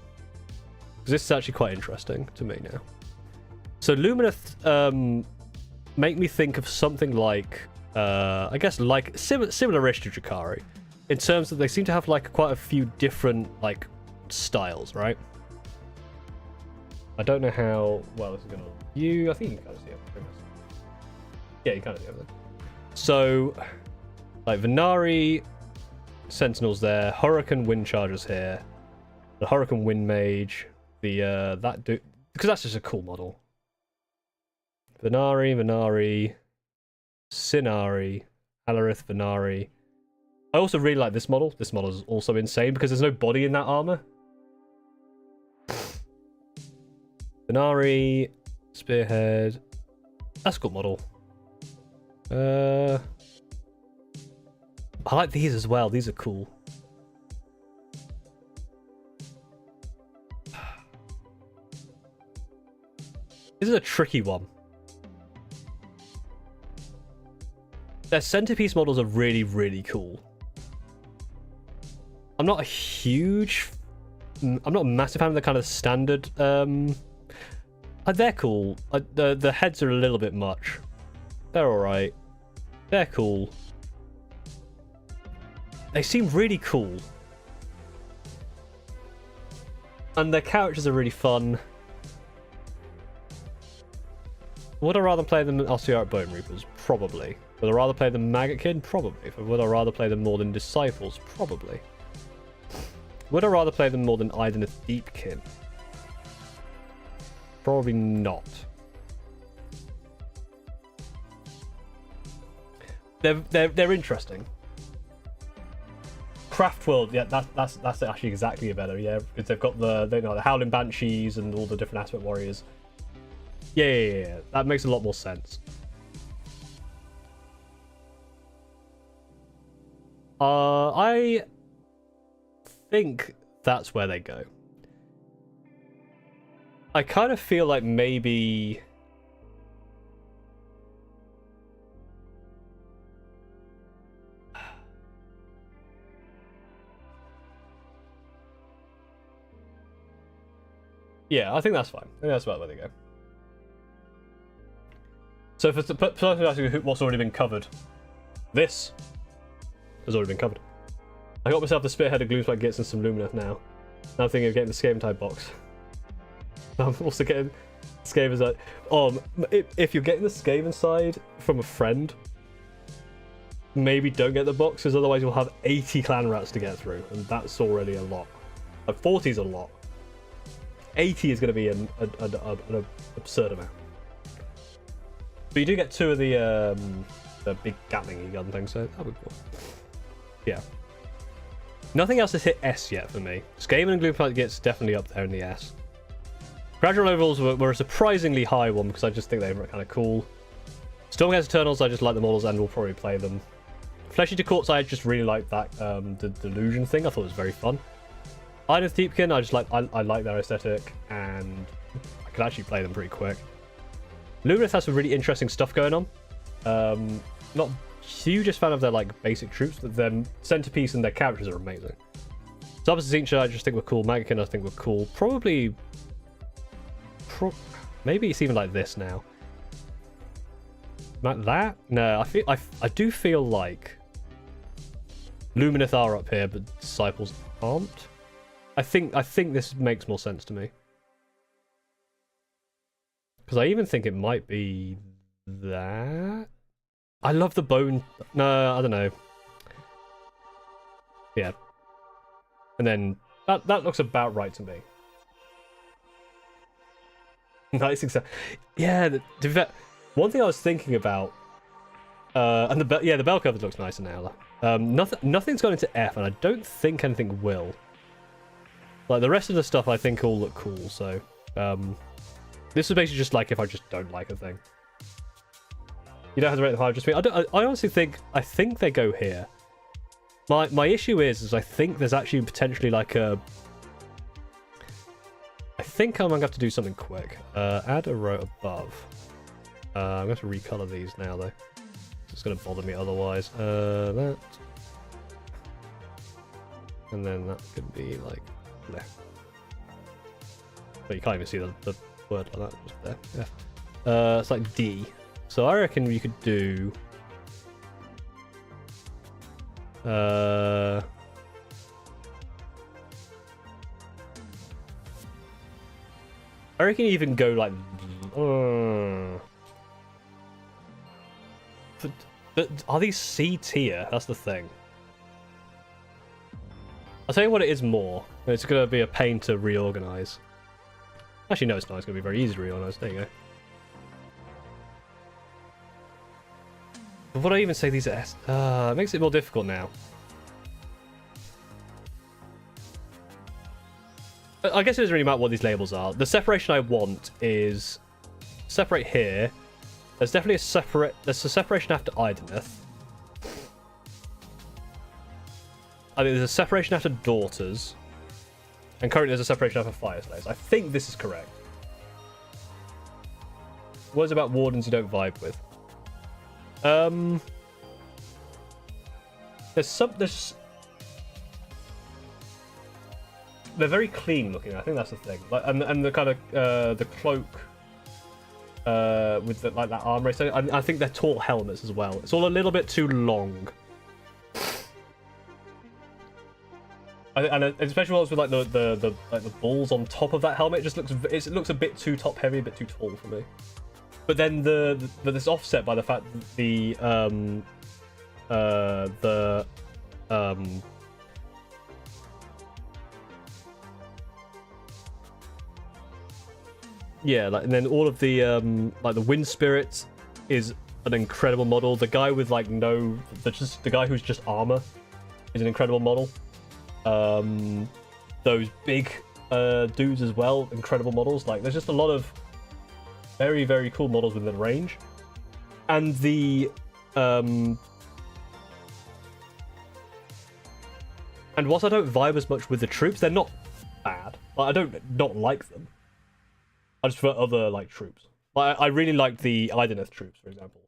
because this is actually quite interesting to me now. So Lumineth make me think of something like I guess like similar-ish to Drakari, in terms that they seem to have like quite a few different like styles, right? I don't know how well this is gonna. I think you can kind of see it. Yeah, you kind of see everything. So, like Venari Sentinels there, Hurricane Wind Chargers here, the Hurricane Wind Mage, the that dude, because that's just a cool model. Venari, Sinari, Alarith, Venari. I also really like this model. This model is also insane because there's no body in that armor. Venari, Spearhead. That's a cool model. I like these as well. These are cool. This is a tricky one. Their centerpiece models are really, really cool. I'm not a massive fan of the kind of standard. They're cool. The heads are a little bit much. They're alright. They're cool. They seem really cool. And their characters are really fun. Would I rather play them than Ossiarch Bone Reapers? Probably. Would I rather play them Maggotkin? Probably. Would I rather play them more than Disciples? Probably. Would I rather play them more than Idoneth Deepkin? Probably not. They're interesting. Craft World, yeah, that's actually exactly better, yeah, because they've got the Howling Banshees and all the different Aspect Warriors. Yeah, that makes a lot more sense. I think that's where they go. I kind of feel like maybe. Yeah, I think that's fine. I think that's about where they go. So for what's already been covered, this has already been covered. I got myself the Spearhead of Gloomspike Gits and some Lumineth now. Now I'm thinking of getting the Skaven type box. I'm also getting Skaven side. If you're getting the Skaven side from a friend, maybe don't get the box, because otherwise you'll have 80 clan rats to get through, and that's already a lot. 40 is a lot. 80 is going to be an absurd amount. But you do get 2 of the the big Gatling gun thing, so that would be cool. Yeah. Nothing else has hit S yet for me. Skaven and Gloomfight gets definitely up there in the S. Gradual overalls were a surprisingly high one because I just think they were kind of cool. Stormcast Eternals, I just like the models and will probably play them. Fleshy to Courts, I just really like that the delusion thing. I thought it was very fun. Idoneth Deepkin, I just like I like their aesthetic and I can actually play them pretty quick. Lumineth has some really interesting stuff going on. Not hugest fan of their like basic troops, but their centerpiece and their characters are amazing. Subs Zincha, I just think we're cool. Maggotkin, I think we're cool. Probably, maybe it's even like this now. Like that? No, I do feel like Lumineth are up here, but Disciples aren't. I think this makes more sense to me. Because I even think it might be that. I love the bone. No, I don't know. Yeah. And then that looks about right to me. Nice example. Yeah, one thing I was thinking about, and the bell cover looks nicer now. Nothing's gone into F, and I don't think anything will. Like the rest of the stuff, I think all look cool. So, this is basically just like if I just don't like a thing. You don't have to rate them higher. Just me. I honestly think they go here. My issue is I think there's actually potentially like a. I think I'm gonna have to do something quick. Add a row above. I'm going to recolor these now though. It's going to bother me otherwise. That. And then that could be like there. But you can't even see the word like that. Just there. Yeah. It's like D. So I reckon you could do. I reckon you even go like. But are these C tier? That's the thing. I'll tell you what it is more. It's going to be a pain to reorganize. Actually, no, it's not. It's going to be very easy to reorganize. There you go. But would I even say these are S? It makes it more difficult now. I guess it doesn't really matter what these labels are. The separation I want is separate here. There's definitely there's a separation after Idoneth. I think there's a separation after Daughters. And currently there's a separation after Fyreslayers. I think this is correct. Words about Wardens you don't vibe with. They're very clean looking. I think that's the thing. Like, and the kind of the cloak with the, like that armor. So I think they're tall helmets as well. It's all a little bit too long. And especially ones with like the balls on top of that helmet, it looks a bit too top heavy, a bit too tall for me. But then but this offset by the fact that yeah, like, and then all of the like the Wind Spirit is an incredible model. The guy with like the guy who's just armor is an incredible model. Those big dudes as well, incredible models. Like there's just a lot of very, very cool models within range. And the and whilst I don't vibe as much with the troops, they're not bad. Like, I don't not like them. I just prefer other like troops. Like, I really like the Idoneth troops, for example.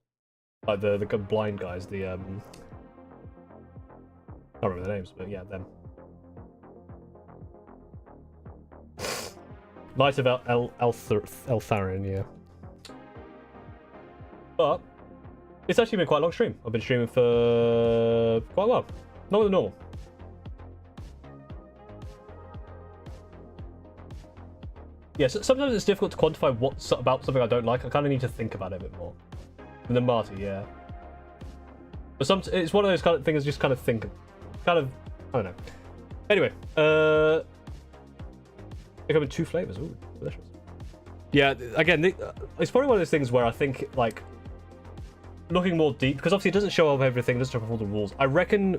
Like the blind guys, the I can't remember their names, but yeah, them. Knight of Eltharin, yeah. But it's actually been quite a long stream. I've been streaming for quite a while. Longer than normal. Yeah, so sometimes it's difficult to quantify about something I don't like. I kind of need to think about it a bit more. And then Marty, yeah. But it's one of those kind of things. Just kind of think, I don't know. Anyway, they come in 2 flavors. Ooh, delicious. Yeah, again, it's probably one of those things where I think like looking more deep, because obviously it doesn't show off everything, it doesn't show off all the rules. I reckon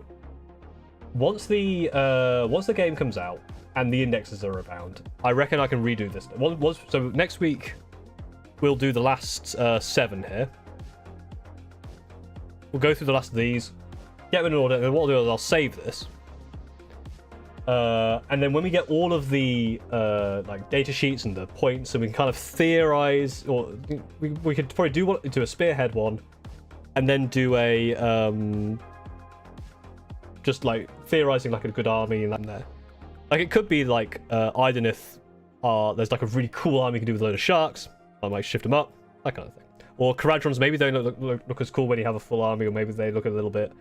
once the game comes out and the indexes are around, I reckon I can redo this. So next week we'll do the last 7 here. We'll go through the last of these, get them in order, and then what I'll do is I'll save this. And then when we get all of the like data sheets and the points, and we can kind of theorize, or we could probably do a spearhead one, and then do a just like theorizing like a good army and that in there. Like it could be like Idoneth. There's like a really cool army you can do with a load of sharks. I might shift them up, that kind of thing. Or Kharadrons, maybe they don't look as cool when you have a full army, or maybe they look a little bit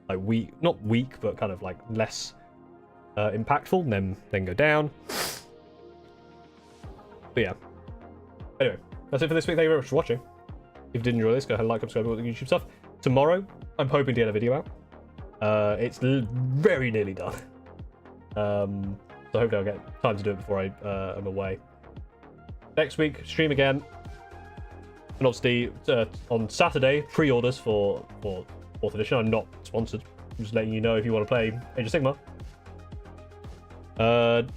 like weak, not weak, but kind of like less impactful, and then go down. But yeah. Anyway, that's it for this week. Thank you very much for watching. If you did enjoy this, go ahead and like, subscribe, all the YouTube stuff. Tomorrow, I'm hoping to get a video out. It's very nearly done. So hopefully I'll get time to do it before I'm away. Next week, stream again. And obviously, on Saturday, pre-orders for 4th edition. I'm not sponsored. I'm just letting you know if you want to play Age of Sigmar.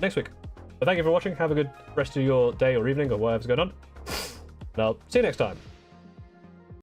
Next week. But thank you for watching. Have a good rest of your day or evening or whatever's going on. And I'll see you next time.